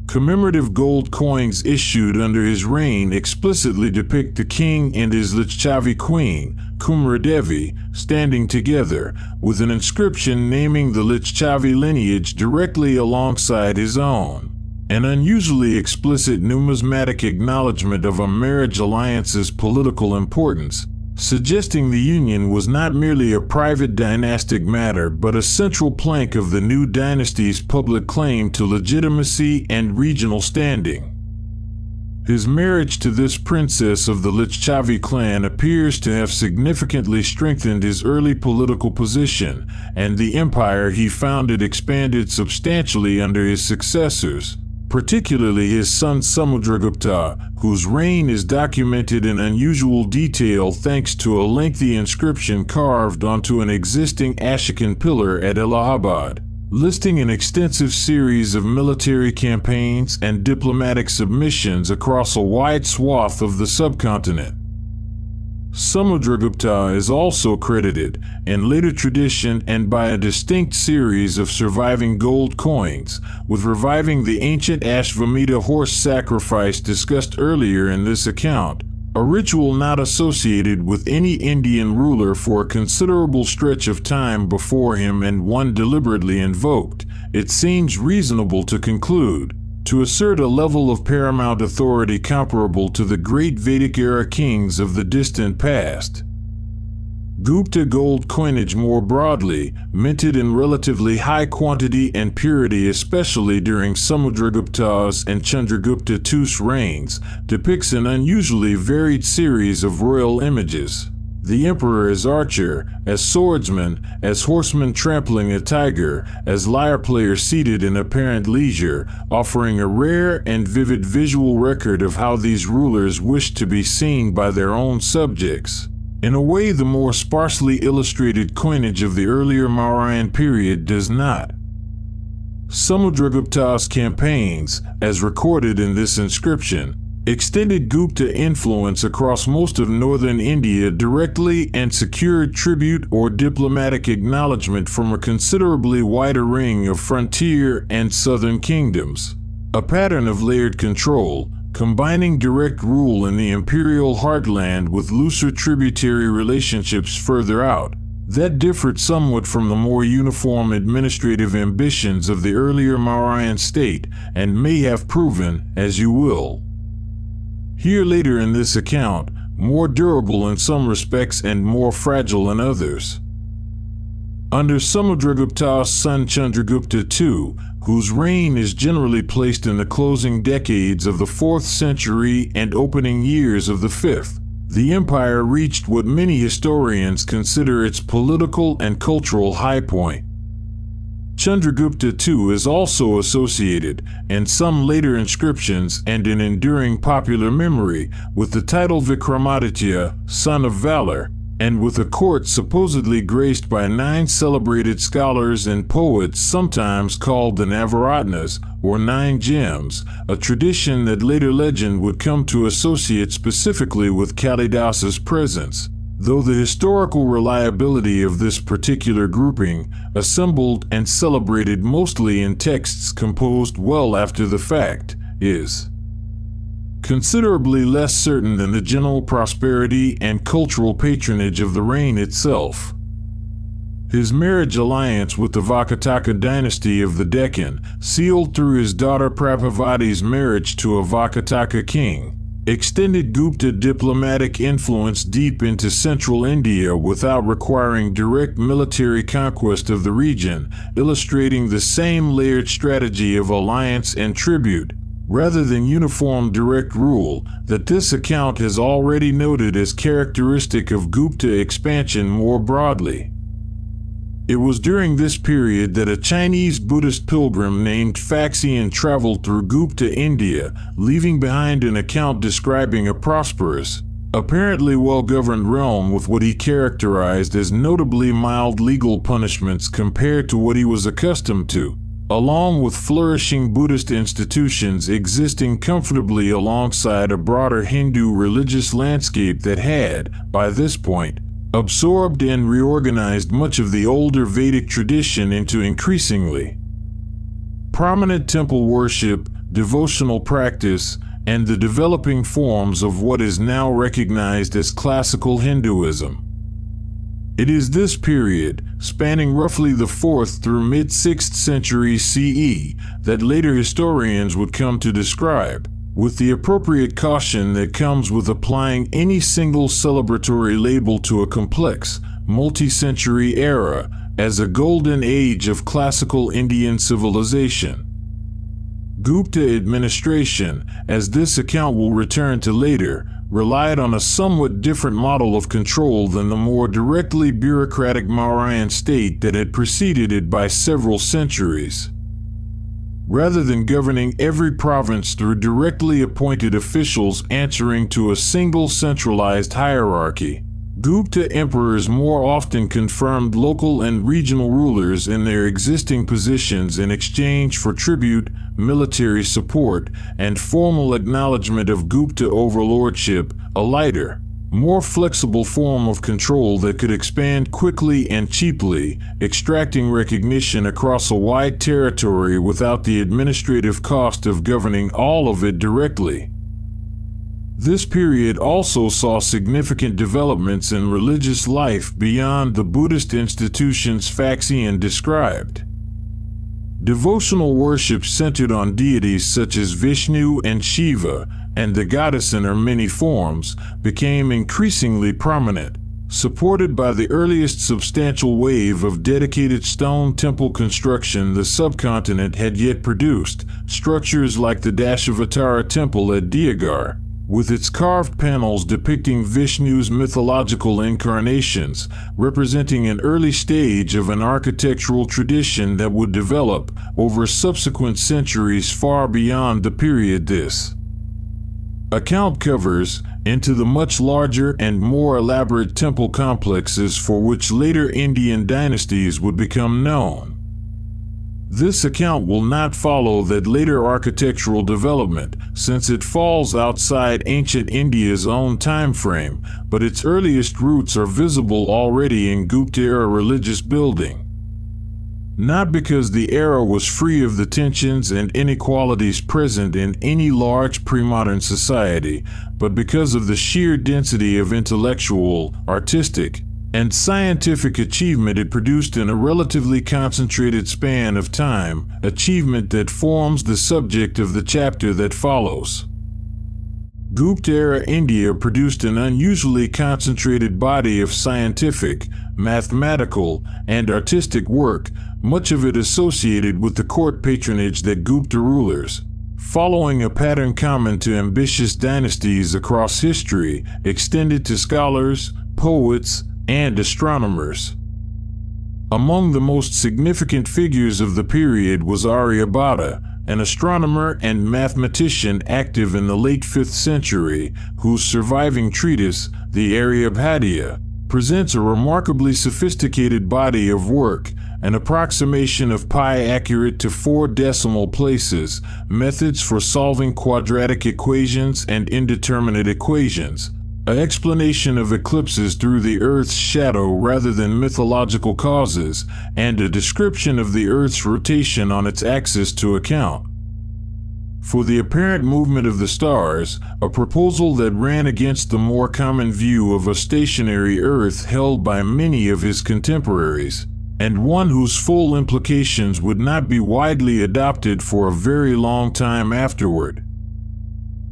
Commemorative gold coins issued under his reign explicitly depict the king and his Lichavi queen, Kumaradevi, standing together, with an inscription naming the Lichavi lineage directly alongside his own. An unusually explicit numismatic acknowledgement of a marriage alliance's political importance, suggesting the union was not merely a private dynastic matter but a central plank of the new dynasty's public claim to legitimacy and regional standing. His marriage to this princess of the Lichavi clan appears to have significantly strengthened his early political position, and the empire he founded expanded substantially under his successors, particularly his son Samudragupta, whose reign is documented in unusual detail thanks to a lengthy inscription carved onto an existing Ashokan pillar at Allahabad, listing an extensive series of military campaigns and diplomatic submissions across a wide swath of the subcontinent. Samudragupta is also credited, in later tradition and by a distinct series of surviving gold coins, with reviving the ancient Ashvamedha horse sacrifice discussed earlier in this account, a ritual not associated with any Indian ruler for a considerable stretch of time before him and one deliberately invoked. It seems reasonable to conclude, to assert a level of paramount authority comparable to the great Vedic-era kings of the distant past. Gupta gold coinage more broadly, minted in relatively high quantity and purity especially during Samudragupta's and Chandragupta II's reigns, depicts an unusually varied series of royal images. The emperor as archer, as swordsman, as horseman trampling a tiger, as lyre player seated in apparent leisure, offering a rare and vivid visual record of how these rulers wished to be seen by their own subjects. In a way the more sparsely illustrated coinage of the earlier Mauryan period does not. Samudragupta's campaigns, as recorded in this inscription, extended Gupta influence across most of northern India directly and secured tribute or diplomatic acknowledgement from a considerably wider ring of frontier and southern kingdoms. A pattern of layered control, combining direct rule in the imperial heartland with looser tributary relationships further out, that differed somewhat from the more uniform administrative ambitions of the earlier Mauryan state and may have proven, as you will hear later in this account, more durable in some respects and more fragile in others. Under Samudragupta's son Chandragupta II, whose reign is generally placed in the closing decades of the 4th century and opening years of the 5th, the empire reached what many historians consider its political and cultural high point. Chandragupta II is also associated, in some later inscriptions and in enduring popular memory, with the title Vikramaditya, son of valor, and with a court supposedly graced by 9 celebrated scholars and poets sometimes called the Navaratnas, or 9 gems, a tradition that later legend would come to associate specifically with Kalidasa's presence, though the historical reliability of this particular grouping, assembled and celebrated mostly in texts composed well after the fact, is considerably less certain than the general prosperity and cultural patronage of the reign itself. His marriage alliance with the Vakataka dynasty of the Deccan, sealed through his daughter Prabhavati's marriage to a Vakataka king, extended Gupta diplomatic influence deep into central India without requiring direct military conquest of the region, illustrating the same layered strategy of alliance and tribute, rather than uniform direct rule, that this account has already noted as characteristic of Gupta expansion more broadly. It was during this period that a Chinese Buddhist pilgrim named Faxian traveled through Gupta India, leaving behind an account describing a prosperous, apparently well-governed realm with what he characterized as notably mild legal punishments compared to what he was accustomed to, along with flourishing Buddhist institutions existing comfortably alongside a broader Hindu religious landscape that had, by this point, absorbed and reorganized much of the older Vedic tradition into increasingly prominent temple worship, devotional practice, and the developing forms of what is now recognized as classical Hinduism. It is this period, spanning roughly the 4th through mid-6th century CE, that later historians would come to describe, with the appropriate caution that comes with applying any single celebratory label to a complex, multi-century era, as a golden age of classical Indian civilization. Gupta administration, as this account will return to later, relied on a somewhat different model of control than the more directly bureaucratic Mauryan state that had preceded it by several centuries. Rather than governing every province through directly appointed officials answering to a single centralized hierarchy, Gupta emperors more often confirmed local and regional rulers in their existing positions in exchange for tribute, military support, and formal acknowledgement of Gupta overlordship, a lighter, more flexible form of control that could expand quickly and cheaply, extracting recognition across a wide territory without the administrative cost of governing all of it directly. This period also saw significant developments in religious life beyond the Buddhist institutions Faxian described. Devotional worship centered on deities such as Vishnu and Shiva, and the goddess in her many forms, became increasingly prominent. Supported by the earliest substantial wave of dedicated stone temple construction the subcontinent had yet produced, structures like the Dashavatara temple at Deoghar, with its carved panels depicting Vishnu's mythological incarnations, representing an early stage of an architectural tradition that would develop over subsequent centuries far beyond the period this account covers, into the much larger and more elaborate temple complexes for which later Indian dynasties would become known. This account will not follow that later architectural development, since it falls outside ancient India's own time frame, but its earliest roots are visible already in Gupta-era religious building. Not because the era was free of the tensions and inequalities present in any large pre-modern society, but because of the sheer density of intellectual, artistic, and scientific achievement it produced in a relatively concentrated span of time, achievement that forms the subject of the chapter that follows. Gupta-era India produced an unusually concentrated body of scientific, mathematical, and artistic work, much of it associated with the court patronage that Gupta rulers, following a pattern common to ambitious dynasties across history, extended to scholars, poets, and astronomers. Among the most significant figures of the period was Aryabhata, an astronomer and mathematician active in the late 5th century, whose surviving treatise, the Aryabhatiya, presents a remarkably sophisticated body of work, an approximation of pi accurate to 4 decimal places, methods for solving quadratic equations and indeterminate equations, an explanation of eclipses through the Earth's shadow rather than mythological causes, and a description of the Earth's rotation on its axis to account for the apparent movement of the stars, a proposal that ran against the more common view of a stationary Earth held by many of his contemporaries, and one whose full implications would not be widely adopted for a very long time afterward.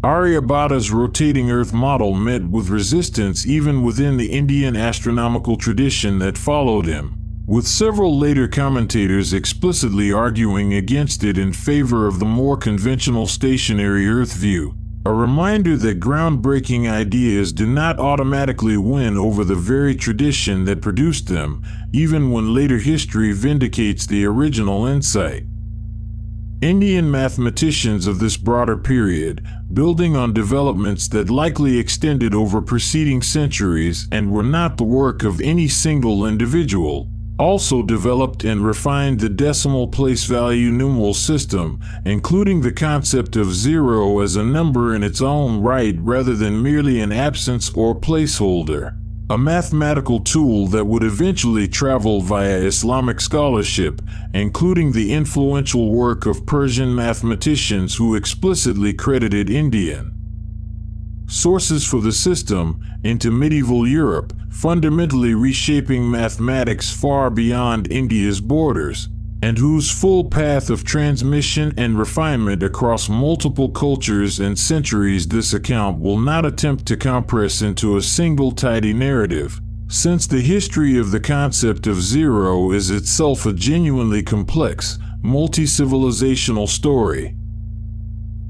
Aryabhata's rotating Earth model met with resistance even within the Indian astronomical tradition that followed him, with several later commentators explicitly arguing against it in favor of the more conventional stationary Earth view. A reminder that groundbreaking ideas do not automatically win over the very tradition that produced them, even when later history vindicates the original insight. Indian mathematicians of this broader period, building on developments that likely extended over preceding centuries and were not the work of any single individual, also developed and refined the decimal place value numeral system, including the concept of zero as a number in its own right rather than merely an absence or placeholder, a mathematical tool that would eventually travel via Islamic scholarship, including the influential work of Persian mathematicians who explicitly credited Indian sources for the system into medieval Europe, fundamentally reshaping mathematics far beyond India's borders, and whose full path of transmission and refinement across multiple cultures and centuries this account will not attempt to compress into a single tidy narrative, since the history of the concept of zero is itself a genuinely complex, multi-civilizational story.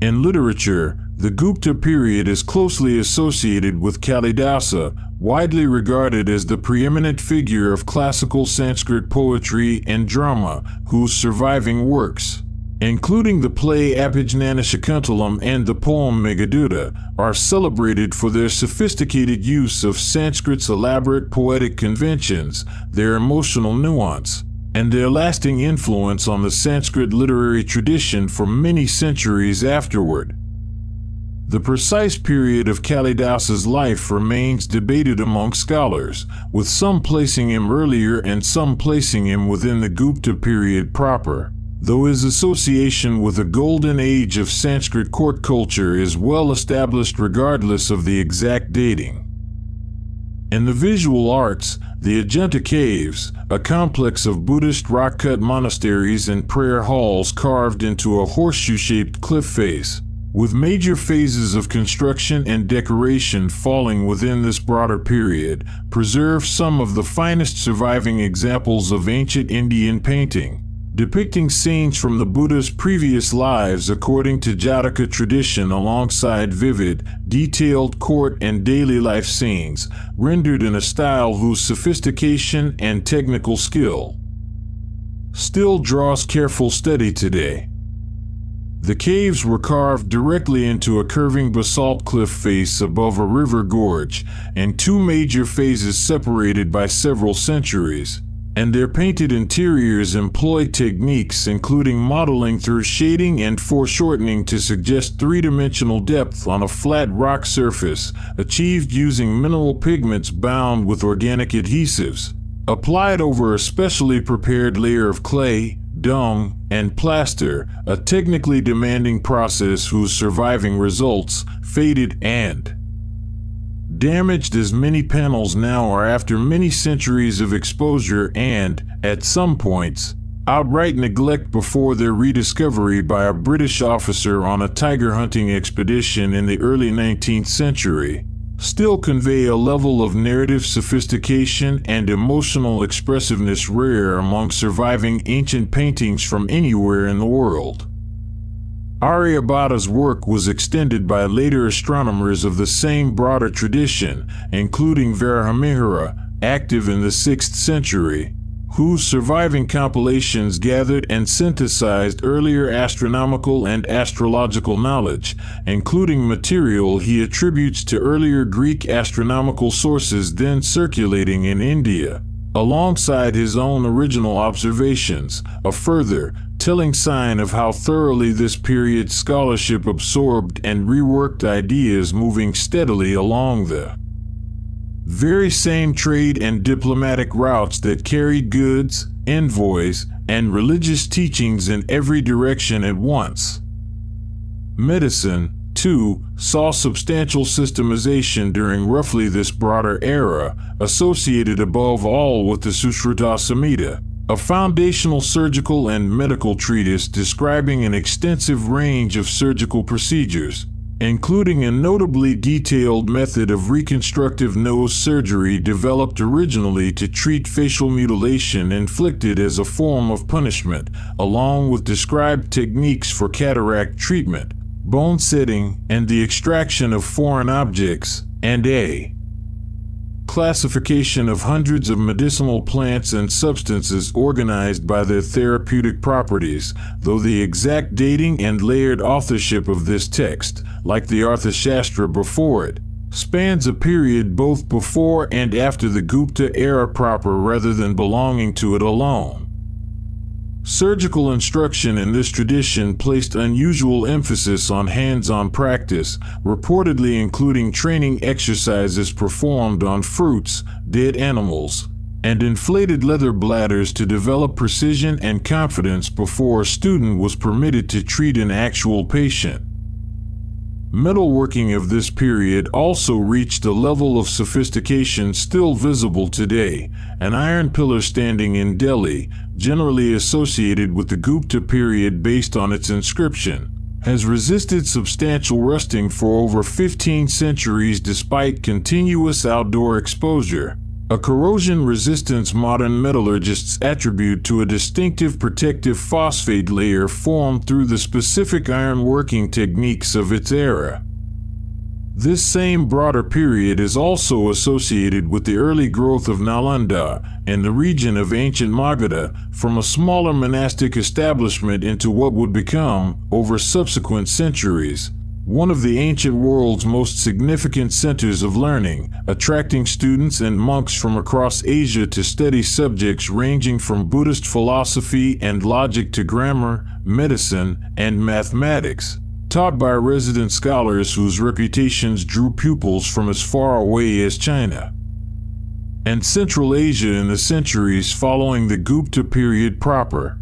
In literature, the Gupta period is closely associated with Kalidasa, widely regarded as the preeminent figure of classical Sanskrit poetry and drama, whose surviving works, including the play Abhijnanashakuntalam and the poem Meghaduta, are celebrated for their sophisticated use of Sanskrit's elaborate poetic conventions, their emotional nuance, and their lasting influence on the Sanskrit literary tradition for many centuries afterward. The precise period of Kalidasa's life remains debated among scholars, with some placing him earlier and some placing him within the Gupta period proper, though his association with the golden age of Sanskrit court culture is well established regardless of the exact dating. In the visual arts, the Ajanta Caves, a complex of Buddhist rock-cut monasteries and prayer halls carved into a horseshoe-shaped cliff face, with major phases of construction and decoration falling within this broader period, preserve some of the finest surviving examples of ancient Indian painting, depicting scenes from the Buddha's previous lives according to Jataka tradition alongside vivid, detailed court and daily life scenes, rendered in a style whose sophistication and technical skill still draws careful study today. The caves were carved directly into a curving basalt cliff face above a river gorge, in two major phases separated by several centuries, and their painted interiors employ techniques including modeling through shading and foreshortening to suggest three-dimensional depth on a flat rock surface, achieved using mineral pigments bound with organic adhesives, applied over a specially prepared layer of clay, dung, and plaster, a technically demanding process whose surviving results, faded and damaged as many panels now are after many centuries of exposure and, at some points, outright neglect before their rediscovery by a British officer on a tiger hunting expedition in the early 19th century, still convey a level of narrative sophistication and emotional expressiveness rare among surviving ancient paintings from anywhere in the world. Aryabhata's work was extended by later astronomers of the same broader tradition, including Varahamihira, active in the 6th century, whose surviving compilations gathered and synthesized earlier astronomical and astrological knowledge, including material he attributes to earlier Greek astronomical sources then circulating in India, alongside his own original observations, a further, telling sign of how thoroughly this period scholarship absorbed and reworked ideas moving steadily along the very same trade and diplomatic routes that carried goods, envoys, and religious teachings in every direction at once. Medicine, too, saw substantial systemization during roughly this broader era, associated above all with the Sushruta Samhita, a foundational surgical and medical treatise describing an extensive range of surgical procedures, including a notably detailed method of reconstructive nose surgery developed originally to treat facial mutilation inflicted as a form of punishment, along with described techniques for cataract treatment, bone setting, and the extraction of foreign objects, and a classification of hundreds of medicinal plants and substances organized by their therapeutic properties, though the exact dating and layered authorship of this text, like the Arthashastra before it, spans a period both before and after the Gupta era proper rather than belonging to it alone. Surgical instruction in this tradition placed unusual emphasis on hands-on practice, reportedly including training exercises performed on fruits, dead animals, and inflated leather bladders to develop precision and confidence before a student was permitted to treat an actual patient. Metalworking of this period also reached a level of sophistication still visible today. An iron pillar standing in Delhi, generally associated with the Gupta period based on its inscription, has resisted substantial rusting for over 15 centuries despite continuous outdoor exposure, a corrosion resistance modern metallurgists attribute to a distinctive protective phosphate layer formed through the specific iron working techniques of its era. This same broader period is also associated with the early growth of Nalanda and the region of ancient Magadha from a smaller monastic establishment into what would become, over subsequent centuries, one of the ancient world's most significant centers of learning, attracting students and monks from across Asia to study subjects ranging from Buddhist philosophy and logic to grammar, medicine, and mathematics, taught by resident scholars whose reputations drew pupils from as far away as China and Central Asia in the centuries following the Gupta period proper.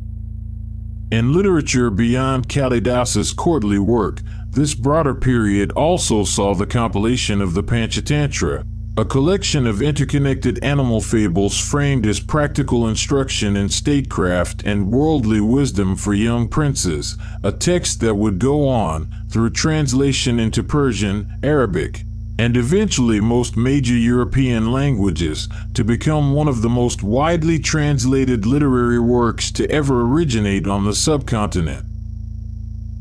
In literature beyond Kalidasa's courtly work, this broader period also saw the compilation of the Panchatantra, a collection of interconnected animal fables framed as practical instruction in statecraft and worldly wisdom for young princes, a text that would go on, through translation into Persian, Arabic, and eventually most major European languages, to become one of the most widely translated literary works to ever originate on the subcontinent.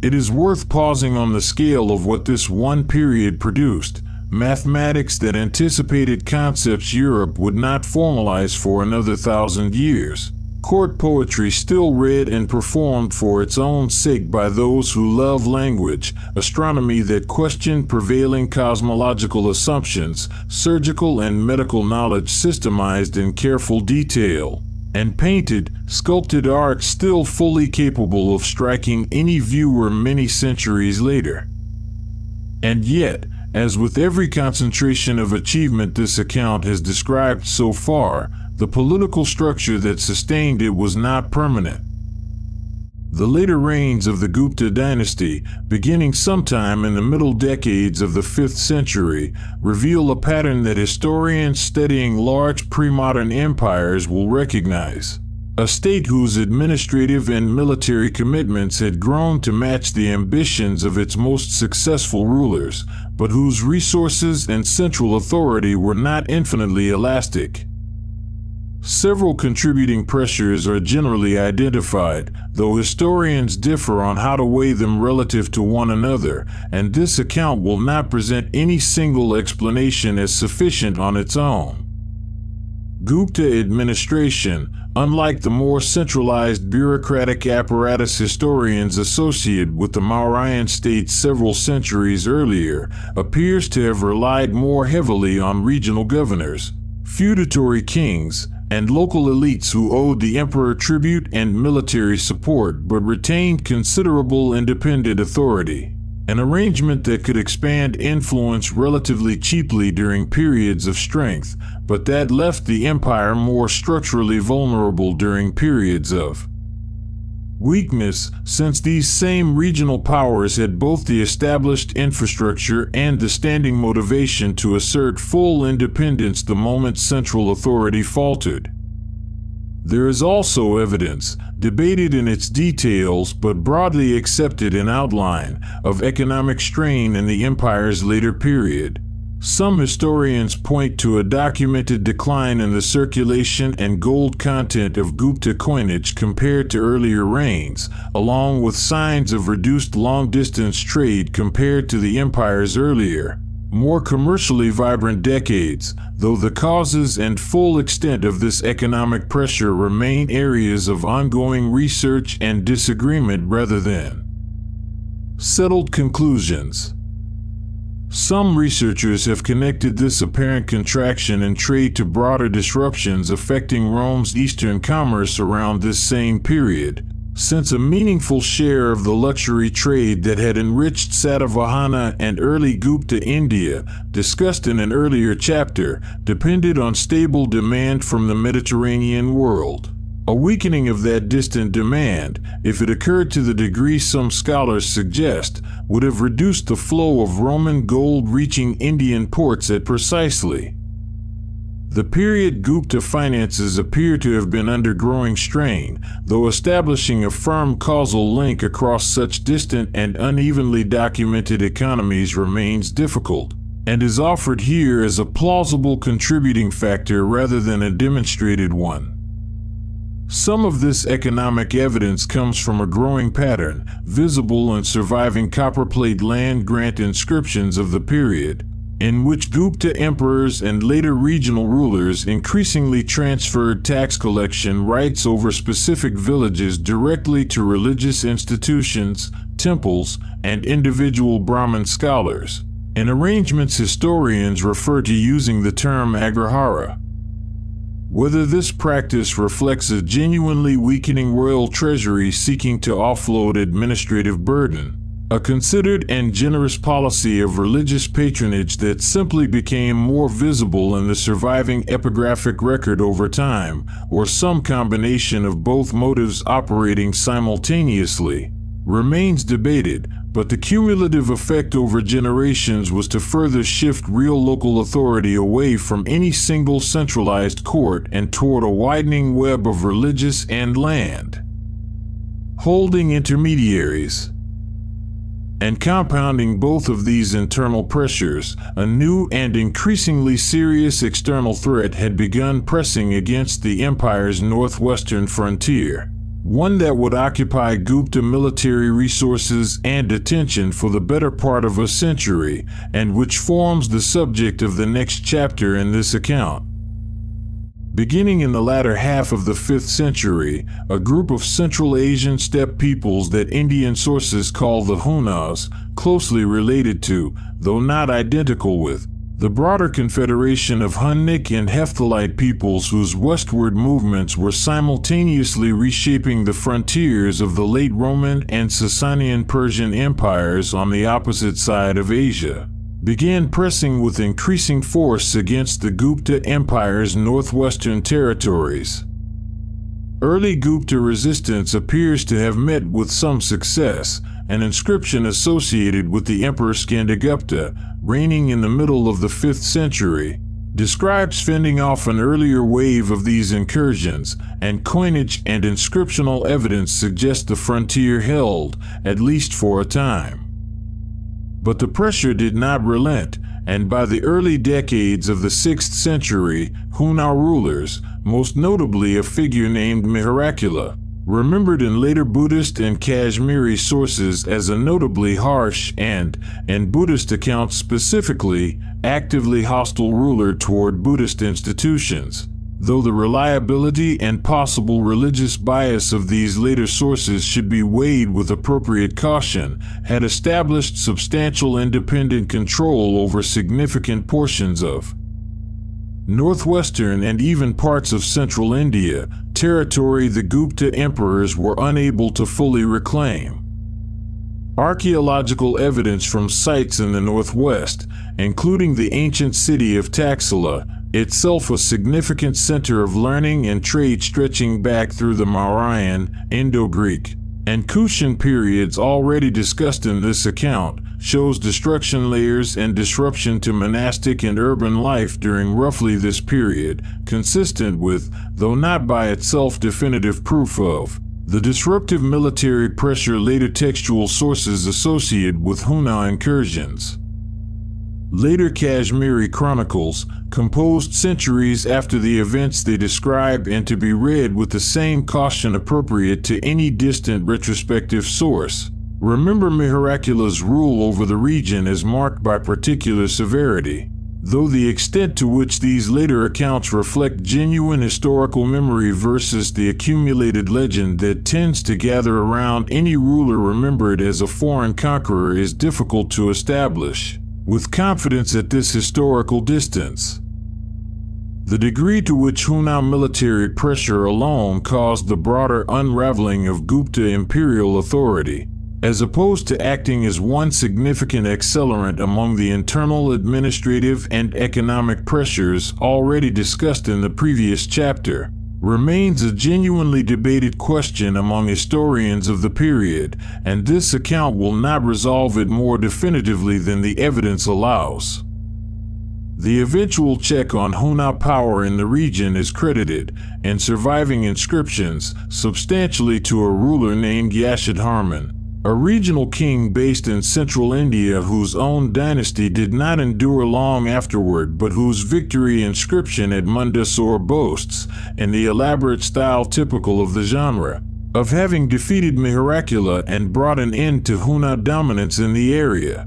It is worth pausing on the scale of what this one period produced: mathematics that anticipated concepts Europe would not formalize for another 1,000 years. Court poetry still read and performed for its own sake by those who love language, astronomy that questioned prevailing cosmological assumptions, surgical and medical knowledge systemized in careful detail, and painted, sculpted art still fully capable of striking any viewer many centuries later. And yet, as with every concentration of achievement this account has described so far, the political structure that sustained it was not permanent. The later reigns of the Gupta dynasty, beginning sometime in the middle decades of the 5th century, reveal a pattern that historians studying large pre-modern empires will recognize. A state whose administrative and military commitments had grown to match the ambitions of its most successful rulers, but whose resources and central authority were not infinitely elastic. Several contributing pressures are generally identified, though historians differ on how to weigh them relative to one another, and this account will not present any single explanation as sufficient on its own. Gupta administration, unlike the more centralized bureaucratic apparatus historians associate with the Mauryan state several centuries earlier, appears to have relied more heavily on regional governors, feudatory kings, and local elites who owed the emperor tribute and military support but retained considerable independent authority, an arrangement that could expand influence relatively cheaply during periods of strength, but that left the empire more structurally vulnerable during periods of weakness, since these same regional powers had both the established infrastructure and the standing motivation to assert full independence the moment central authority faltered. There is also evidence, debated in its details but broadly accepted in outline, of economic strain in the empire's later period. Some historians point to a documented decline in the circulation and gold content of Gupta coinage compared to earlier reigns, along with signs of reduced long-distance trade compared to the empire's earlier, more commercially vibrant decades, though the causes and full extent of this economic pressure remain areas of ongoing research and disagreement rather than settled conclusions. Some researchers have connected this apparent contraction in trade to broader disruptions affecting Rome's eastern commerce around this same period, since a meaningful share of the luxury trade that had enriched Satavahana and early Gupta India, discussed in an earlier chapter, depended on stable demand from the Mediterranean world. A weakening of that distant demand, if it occurred to the degree some scholars suggest, would have reduced the flow of Roman gold reaching Indian ports at precisely the period Gupta finances appear to have been under growing strain, though establishing a firm causal link across such distant and unevenly documented economies remains difficult, and is offered here as a plausible contributing factor rather than a demonstrated one. Some of this economic evidence comes from a growing pattern, visible in surviving copperplate land grant inscriptions of the period, in which Gupta emperors and later regional rulers increasingly transferred tax collection rights over specific villages directly to religious institutions, temples, and individual Brahmin scholars, an arrangements historians refer to using the term agrahara. Whether this practice reflects a genuinely weakening royal treasury seeking to offload administrative burden, a considered and generous policy of religious patronage that simply became more visible in the surviving epigraphic record over time, or some combination of both motives operating simultaneously, remains debated, but the cumulative effect over generations was to further shift real local authority away from any single centralized court and toward a widening web of religious and land holding intermediaries. And compounding both of these internal pressures, a new and increasingly serious external threat had begun pressing against the empire's northwestern frontier, one that would occupy Gupta military resources and attention for the better part of a century, and which forms the subject of the next chapter in this account. Beginning in the latter half of the 5th century, a group of Central Asian steppe peoples that Indian sources call the Hunas, closely related to, though not identical with, the broader confederation of Hunnic and Hephthalite peoples whose westward movements were simultaneously reshaping the frontiers of the late Roman and Sasanian Persian empires on the opposite side of Asia, began pressing with increasing force against the Gupta Empire's northwestern territories. Early Gupta resistance appears to have met with some success. An inscription associated with the Emperor Skandagupta, reigning in the middle of the 5th century, describes fending off an earlier wave of these incursions, and coinage and inscriptional evidence suggest the frontier held, at least for a time. But the pressure did not relent, and by the early decades of the 6th century, Huna rulers, most notably a figure named Mihirakula, remembered in later Buddhist and Kashmiri sources as a notably harsh and, in Buddhist accounts specifically, actively hostile ruler toward Buddhist institutions, though the reliability and possible religious bias of these later sources should be weighed with appropriate caution, had established substantial independent control over significant portions of northwestern and even parts of central India, territory the Gupta emperors were unable to fully reclaim. Archaeological evidence from sites in the northwest, including the ancient city of Taxila, itself a significant center of learning and trade stretching back through the Mauryan, Indo-Greek, and Kushan periods already discussed in this account, shows destruction layers and disruption to monastic and urban life during roughly this period, consistent with, though not by itself definitive proof of, the disruptive military pressure later textual sources associated with Huna incursions. Later Kashmiri chronicles, composed centuries after the events they describe and to be read with the same caution appropriate to any distant retrospective source, remember Mihirakula's rule over the region as marked by particular severity, though the extent to which these later accounts reflect genuine historical memory versus the accumulated legend that tends to gather around any ruler remembered as a foreign conqueror is difficult to establish with confidence at this historical distance. The degree to which Huna military pressure alone caused the broader unraveling of Gupta imperial authority, as opposed to acting as one significant accelerant among the internal administrative and economic pressures already discussed in the previous chapter, remains a genuinely debated question among historians of the period, and this account will not resolve it more definitively than the evidence allows. The eventual check on Huna power in the region is credited, in surviving inscriptions, substantially to a ruler named Yashadharman, a regional king based in central India whose own dynasty did not endure long afterward, but whose victory inscription at Mandsaur boasts, in the elaborate style typical of the genre, of having defeated Mihirakula and brought an end to Huna dominance in the area.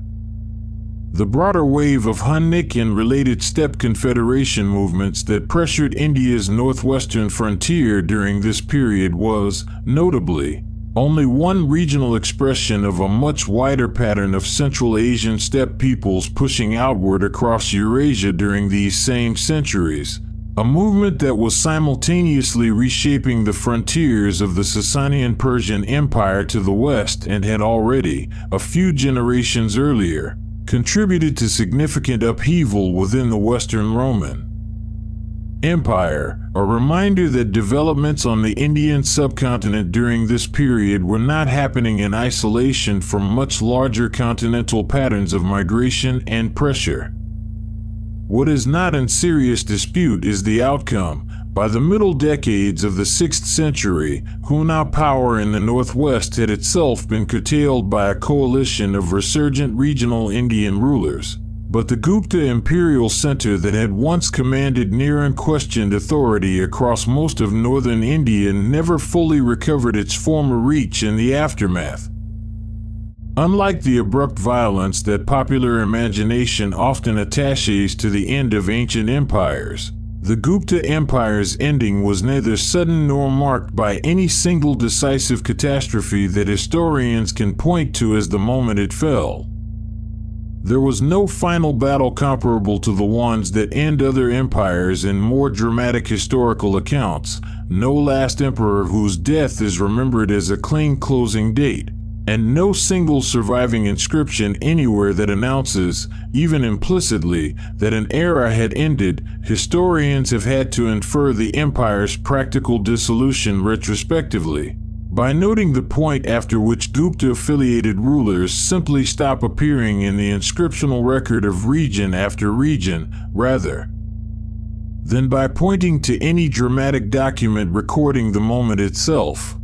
The broader wave of Hunnic and related steppe confederation movements that pressured India's northwestern frontier during this period was, notably, only one regional expression of a much wider pattern of Central Asian steppe peoples pushing outward across Eurasia during these same centuries, a movement that was simultaneously reshaping the frontiers of the Sasanian Persian Empire to the west and had already, a few generations earlier, contributed to significant upheaval within the Western Roman Empire, a reminder that developments on the Indian subcontinent during this period were not happening in isolation from much larger continental patterns of migration and pressure. What is not in serious dispute is the outcome. By the middle decades of the 6th century, Huna power in the northwest had itself been curtailed by a coalition of resurgent regional Indian rulers. But the Gupta imperial center that had once commanded near unquestioned authority across most of northern India never fully recovered its former reach in the aftermath. Unlike the abrupt violence that popular imagination often attaches to the end of ancient empires, the Gupta Empire's ending was neither sudden nor marked by any single decisive catastrophe that historians can point to as the moment it fell. There was no final battle comparable to the ones that end other empires in more dramatic historical accounts, no last emperor whose death is remembered as a clean closing date, and no single surviving inscription anywhere that announces, even implicitly, that an era had ended. Historians have had to infer the empire's practical dissolution retrospectively, by noting the point after which Gupta-affiliated rulers simply stop appearing in the inscriptional record of region after region, rather than by pointing to any dramatic document recording the moment itself.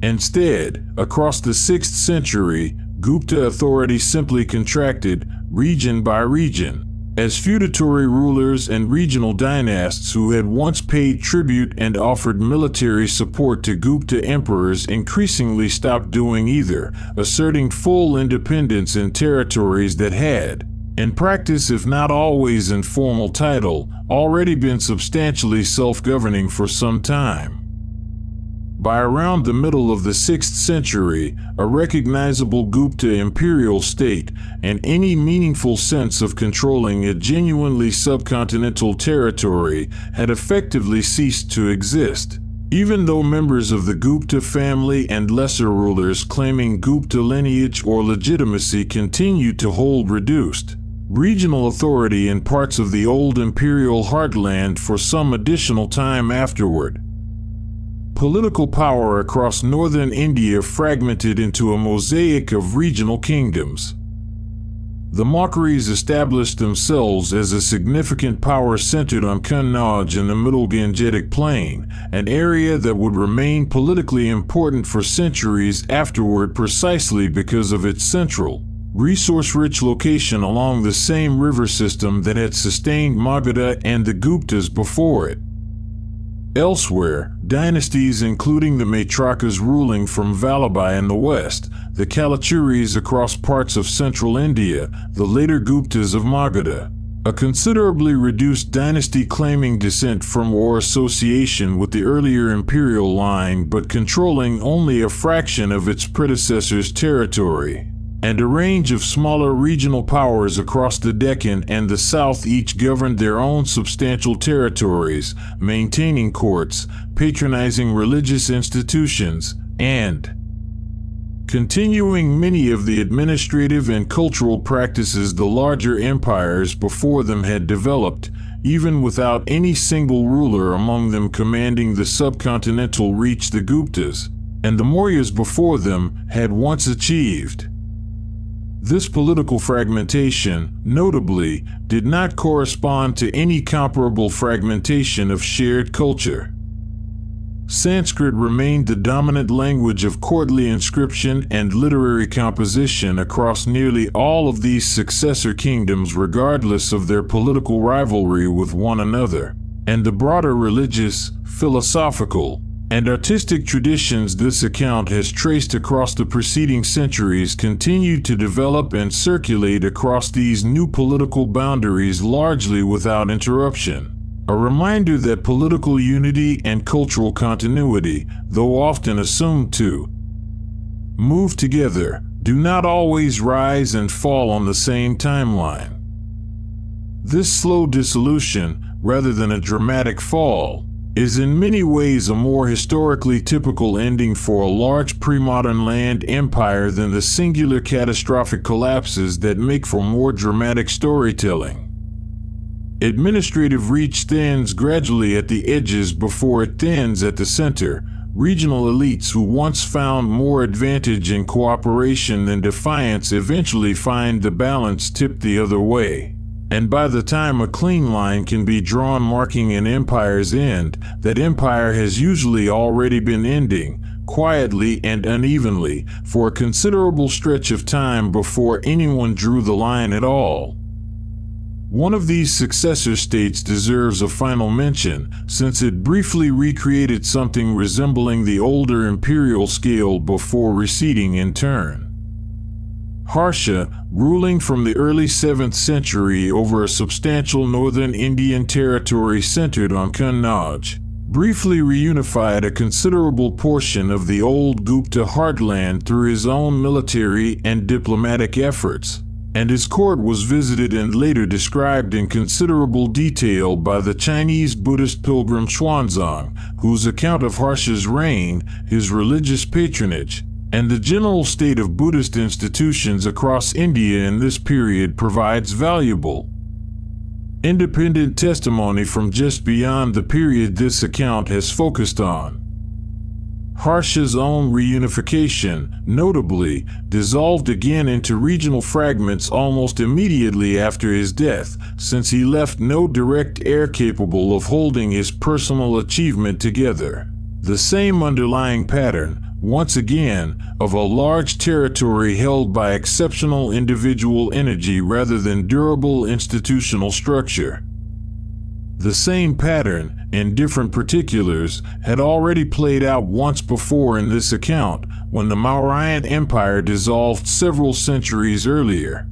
Instead, across the 6th century, Gupta authority simply contracted, region by region, as feudatory rulers and regional dynasts who had once paid tribute and offered military support to Gupta emperors increasingly stopped doing either, asserting full independence in territories that had, in practice if not always in formal title, already been substantially self-governing for some time. By around the middle of the 6th century, a recognizable Gupta imperial state and any meaningful sense of controlling a genuinely subcontinental territory had effectively ceased to exist, even though members of the Gupta family and lesser rulers claiming Gupta lineage or legitimacy continued to hold reduced regional authority in parts of the old imperial heartland for some additional time afterward. Political power across northern India fragmented into a mosaic of regional kingdoms. The Maukhris established themselves as a significant power centered on Kannauj in the Middle Gangetic Plain, an area that would remain politically important for centuries afterward precisely because of its central, resource-rich location along the same river system that had sustained Magadha and the Guptas before it. Elsewhere, dynasties including the Maitrakas ruling from Vallabhai in the west, the Kalachuris across parts of central India, the later Guptas of Magadha, a considerably reduced dynasty claiming descent from or association with the earlier imperial line but controlling only a fraction of its predecessor's territory, and a range of smaller regional powers across the Deccan and the south each governed their own substantial territories, maintaining courts, patronizing religious institutions, and continuing many of the administrative and cultural practices the larger empires before them had developed, even without any single ruler among them commanding the subcontinental reach the Guptas, and the Mauryas before them, had once achieved. This political fragmentation, notably, did not correspond to any comparable fragmentation of shared culture. Sanskrit remained the dominant language of courtly inscription and literary composition across nearly all of these successor kingdoms, regardless of their political rivalry with one another, and the broader religious, philosophical, and artistic traditions this account has traced across the preceding centuries continued to develop and circulate across these new political boundaries largely without interruption. A reminder that political unity and cultural continuity, though often assumed to move together, do not always rise and fall on the same timeline. This slow dissolution, rather than a dramatic fall, is in many ways a more historically typical ending for a large pre-modern land empire than the singular catastrophic collapses that make for more dramatic storytelling. Administrative reach thins gradually at the edges before it thins at the center. Regional elites who once found more advantage in cooperation than defiance eventually find the balance tipped the other way. And by the time a clean line can be drawn marking an empire's end, that empire has usually already been ending, quietly and unevenly, for a considerable stretch of time before anyone drew the line at all. One of these successor states deserves a final mention, since it briefly recreated something resembling the older imperial scale before receding in turn. Harsha, ruling from the early 7th century over a substantial northern Indian territory centered on Kannauj, briefly reunified a considerable portion of the old Gupta heartland through his own military and diplomatic efforts, and his court was visited and later described in considerable detail by the Chinese Buddhist pilgrim Xuanzang, whose account of Harsha's reign, his religious patronage, and the general state of Buddhist institutions across India in this period provides valuable, independent testimony from just beyond the period this account has focused on. Harsha's own reunification, notably, dissolved again into regional fragments almost immediately after his death, since he left no direct heir capable of holding his personal achievement together. The same underlying pattern, once again, of a large territory held by exceptional individual energy rather than durable institutional structure. The same pattern, in different particulars, had already played out once before in this account, when the Mauryan Empire dissolved several centuries earlier.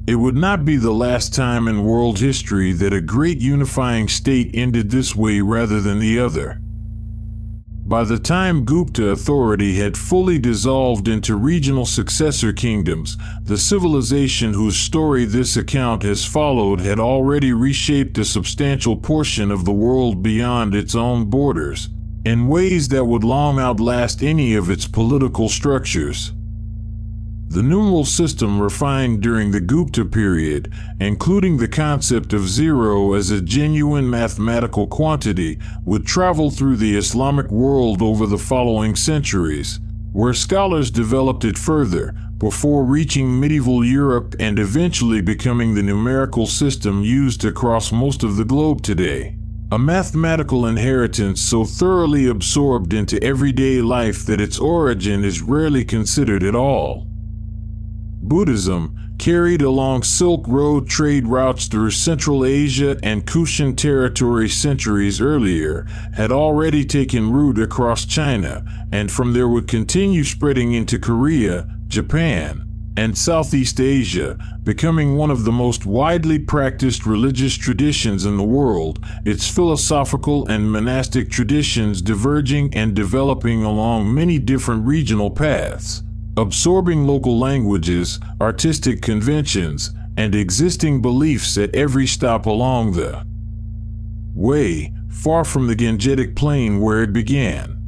It would not be the last time in world history that a great unifying state ended this way rather than the other. By the time Gupta authority had fully dissolved into regional successor kingdoms, the civilization whose story this account has followed had already reshaped a substantial portion of the world beyond its own borders, in ways that would long outlast any of its political structures. The numeral system refined during the Gupta period, including the concept of zero as a genuine mathematical quantity, would travel through the Islamic world over the following centuries, where scholars developed it further, before reaching medieval Europe and eventually becoming the numerical system used across most of the globe today. A mathematical inheritance so thoroughly absorbed into everyday life that its origin is rarely considered at all. Buddhism, carried along Silk Road trade routes through Central Asia and Kushan territory centuries earlier, had already taken root across China, and from there would continue spreading into Korea, Japan, and Southeast Asia, becoming one of the most widely practiced religious traditions in the world, its philosophical and monastic traditions diverging and developing along many different regional paths, absorbing local languages, artistic conventions, and existing beliefs at every stop along the way, far from the Gangetic plain where it began.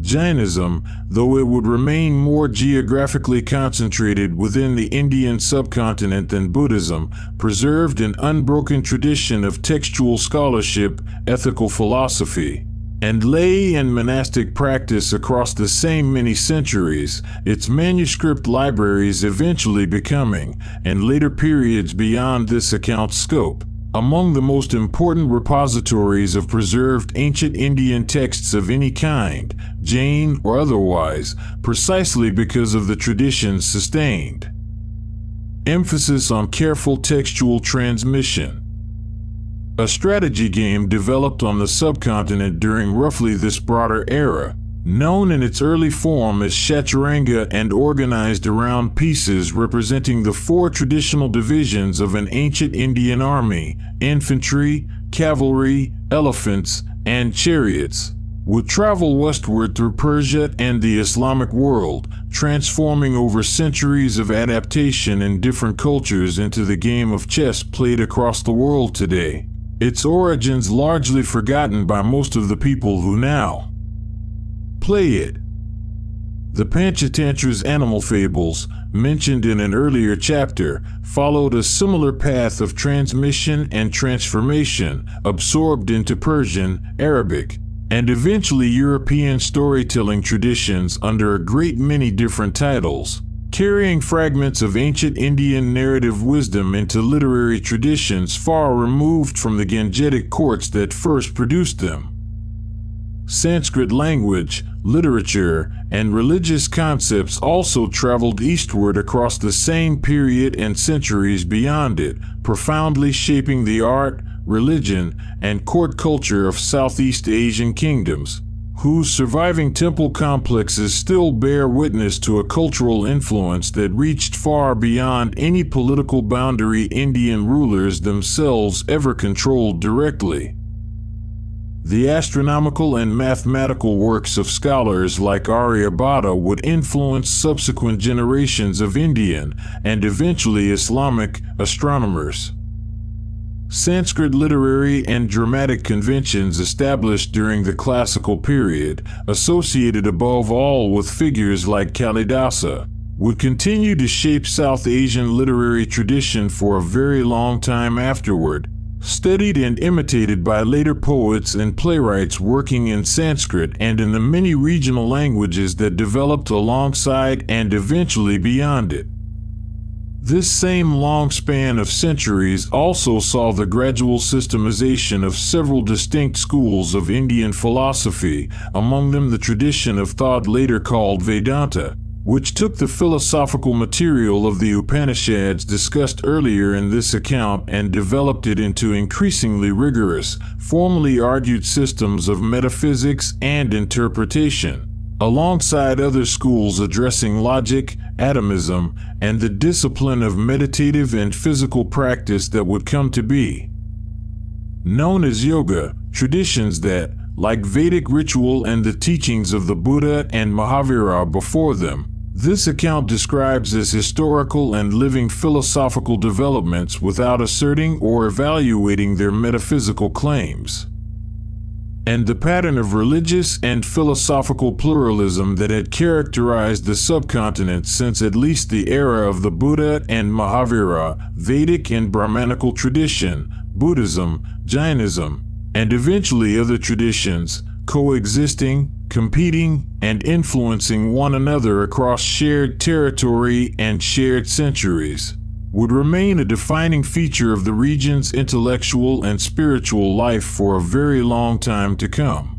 Jainism, though it would remain more geographically concentrated within the Indian subcontinent than Buddhism, preserved an unbroken tradition of textual scholarship, ethical philosophy, and lay and monastic practice across the same many centuries, its manuscript libraries eventually becoming, in later periods beyond this account's scope, among the most important repositories of preserved ancient Indian texts of any kind, Jain or otherwise, precisely because of the traditions sustained. Emphasis on careful textual transmission. A strategy game developed on the subcontinent during roughly this broader era, known in its early form as Chaturanga and organized around pieces representing the four traditional divisions of an ancient Indian army: infantry, cavalry, elephants, and chariots, would travel westward through Persia and the Islamic world, transforming over centuries of adaptation in different cultures into the game of chess played across the world today. Its origins largely forgotten by most of the people who now play it. The Panchatantra's animal fables, mentioned in an earlier chapter, followed a similar path of transmission and transformation, absorbed into Persian, Arabic, and eventually European storytelling traditions under a great many different titles, carrying fragments of ancient Indian narrative wisdom into literary traditions far removed from the Gangetic courts that first produced them. Sanskrit language, literature, and religious concepts also traveled eastward across the same period and centuries beyond it, profoundly shaping the art, religion, and court culture of Southeast Asian kingdoms, whose surviving temple complexes still bear witness to a cultural influence that reached far beyond any political boundary Indian rulers themselves ever controlled directly. The astronomical and mathematical works of scholars like Aryabhata would influence subsequent generations of Indian and eventually Islamic astronomers. Sanskrit literary and dramatic conventions established during the classical period, associated above all with figures like Kalidasa, would continue to shape South Asian literary tradition for a very long time afterward, studied and imitated by later poets and playwrights working in Sanskrit and in the many regional languages that developed alongside and eventually beyond it. This same long span of centuries also saw the gradual systemization of several distinct schools of Indian philosophy, among them the tradition of thought later called Vedanta, which took the philosophical material of the Upanishads discussed earlier in this account and developed it into increasingly rigorous, formally argued systems of metaphysics and interpretation, alongside other schools addressing logic, atomism, and the discipline of meditative and physical practice that would come to be known as yoga, traditions that, like Vedic ritual and the teachings of the Buddha and Mahavira before them, this account describes as historical and living philosophical developments without asserting or evaluating their metaphysical claims. And the pattern of religious and philosophical pluralism that had characterized the subcontinent since at least the era of the Buddha and Mahavira, Vedic and Brahmanical tradition, Buddhism, Jainism, and eventually other traditions, coexisting, competing, and influencing one another across shared territory and shared centuries, would remain a defining feature of the region's intellectual and spiritual life for a very long time to come.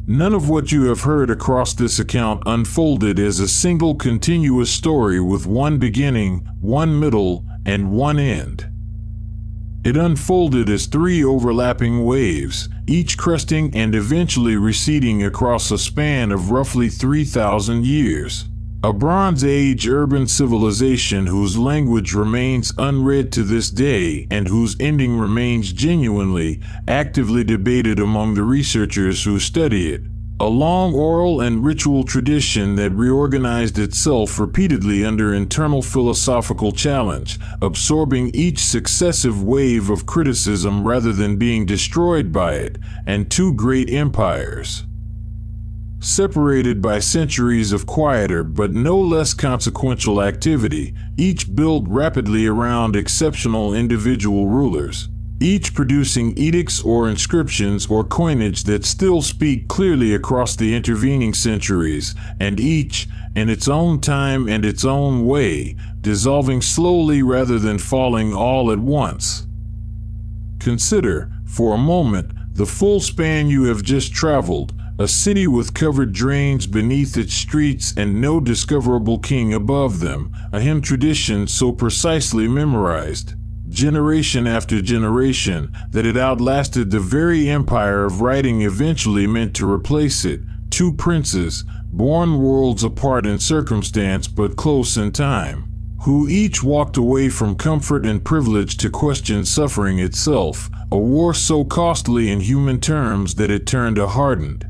None of what you have heard across this account unfolded as a single continuous story with one beginning, one middle, and one end. It unfolded as three overlapping waves, each cresting and eventually receding across a span of roughly 3,000 years. A Bronze Age urban civilization whose language remains unread to this day and whose ending remains genuinely, actively debated among the researchers who study it. A long oral and ritual tradition that reorganized itself repeatedly under internal philosophical challenge, absorbing each successive wave of criticism rather than being destroyed by it, and two great empires, separated by centuries of quieter but no less consequential activity, each built rapidly around exceptional individual rulers, each producing edicts or inscriptions or coinage that still speak clearly across the intervening centuries, and each, in its own time and its own way, dissolving slowly rather than falling all at once. Consider, for a moment, the full span you have just traveled, a city with covered drains beneath its streets and no discoverable king above them, a hymn tradition so precisely memorized, generation after generation, that it outlasted the very empire of writing eventually meant to replace it. Two princes, born worlds apart in circumstance but close in time, who each walked away from comfort and privilege to question suffering itself, a war so costly in human terms that it turned a hardened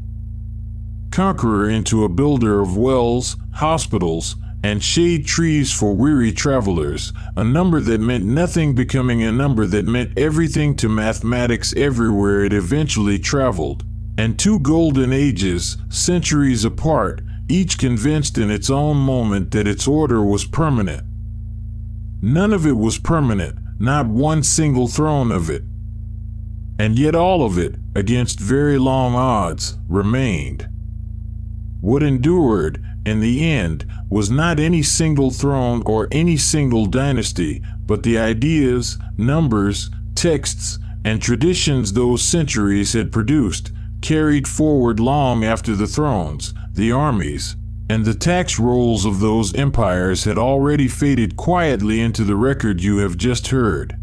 conqueror into a builder of wells, hospitals, and shade trees for weary travelers, a number that meant nothing becoming a number that meant everything to mathematics everywhere it eventually traveled. And two golden ages, centuries apart, each convinced in its own moment that its order was permanent. None of it was permanent, not one single throne of it. And yet all of it, against very long odds, remained. What endured, in the end, was not any single throne or any single dynasty, but the ideas, numbers, texts, and traditions those centuries had produced, carried forward long after the thrones, the armies, and the tax rolls of those empires had already faded quietly into the record you have just heard.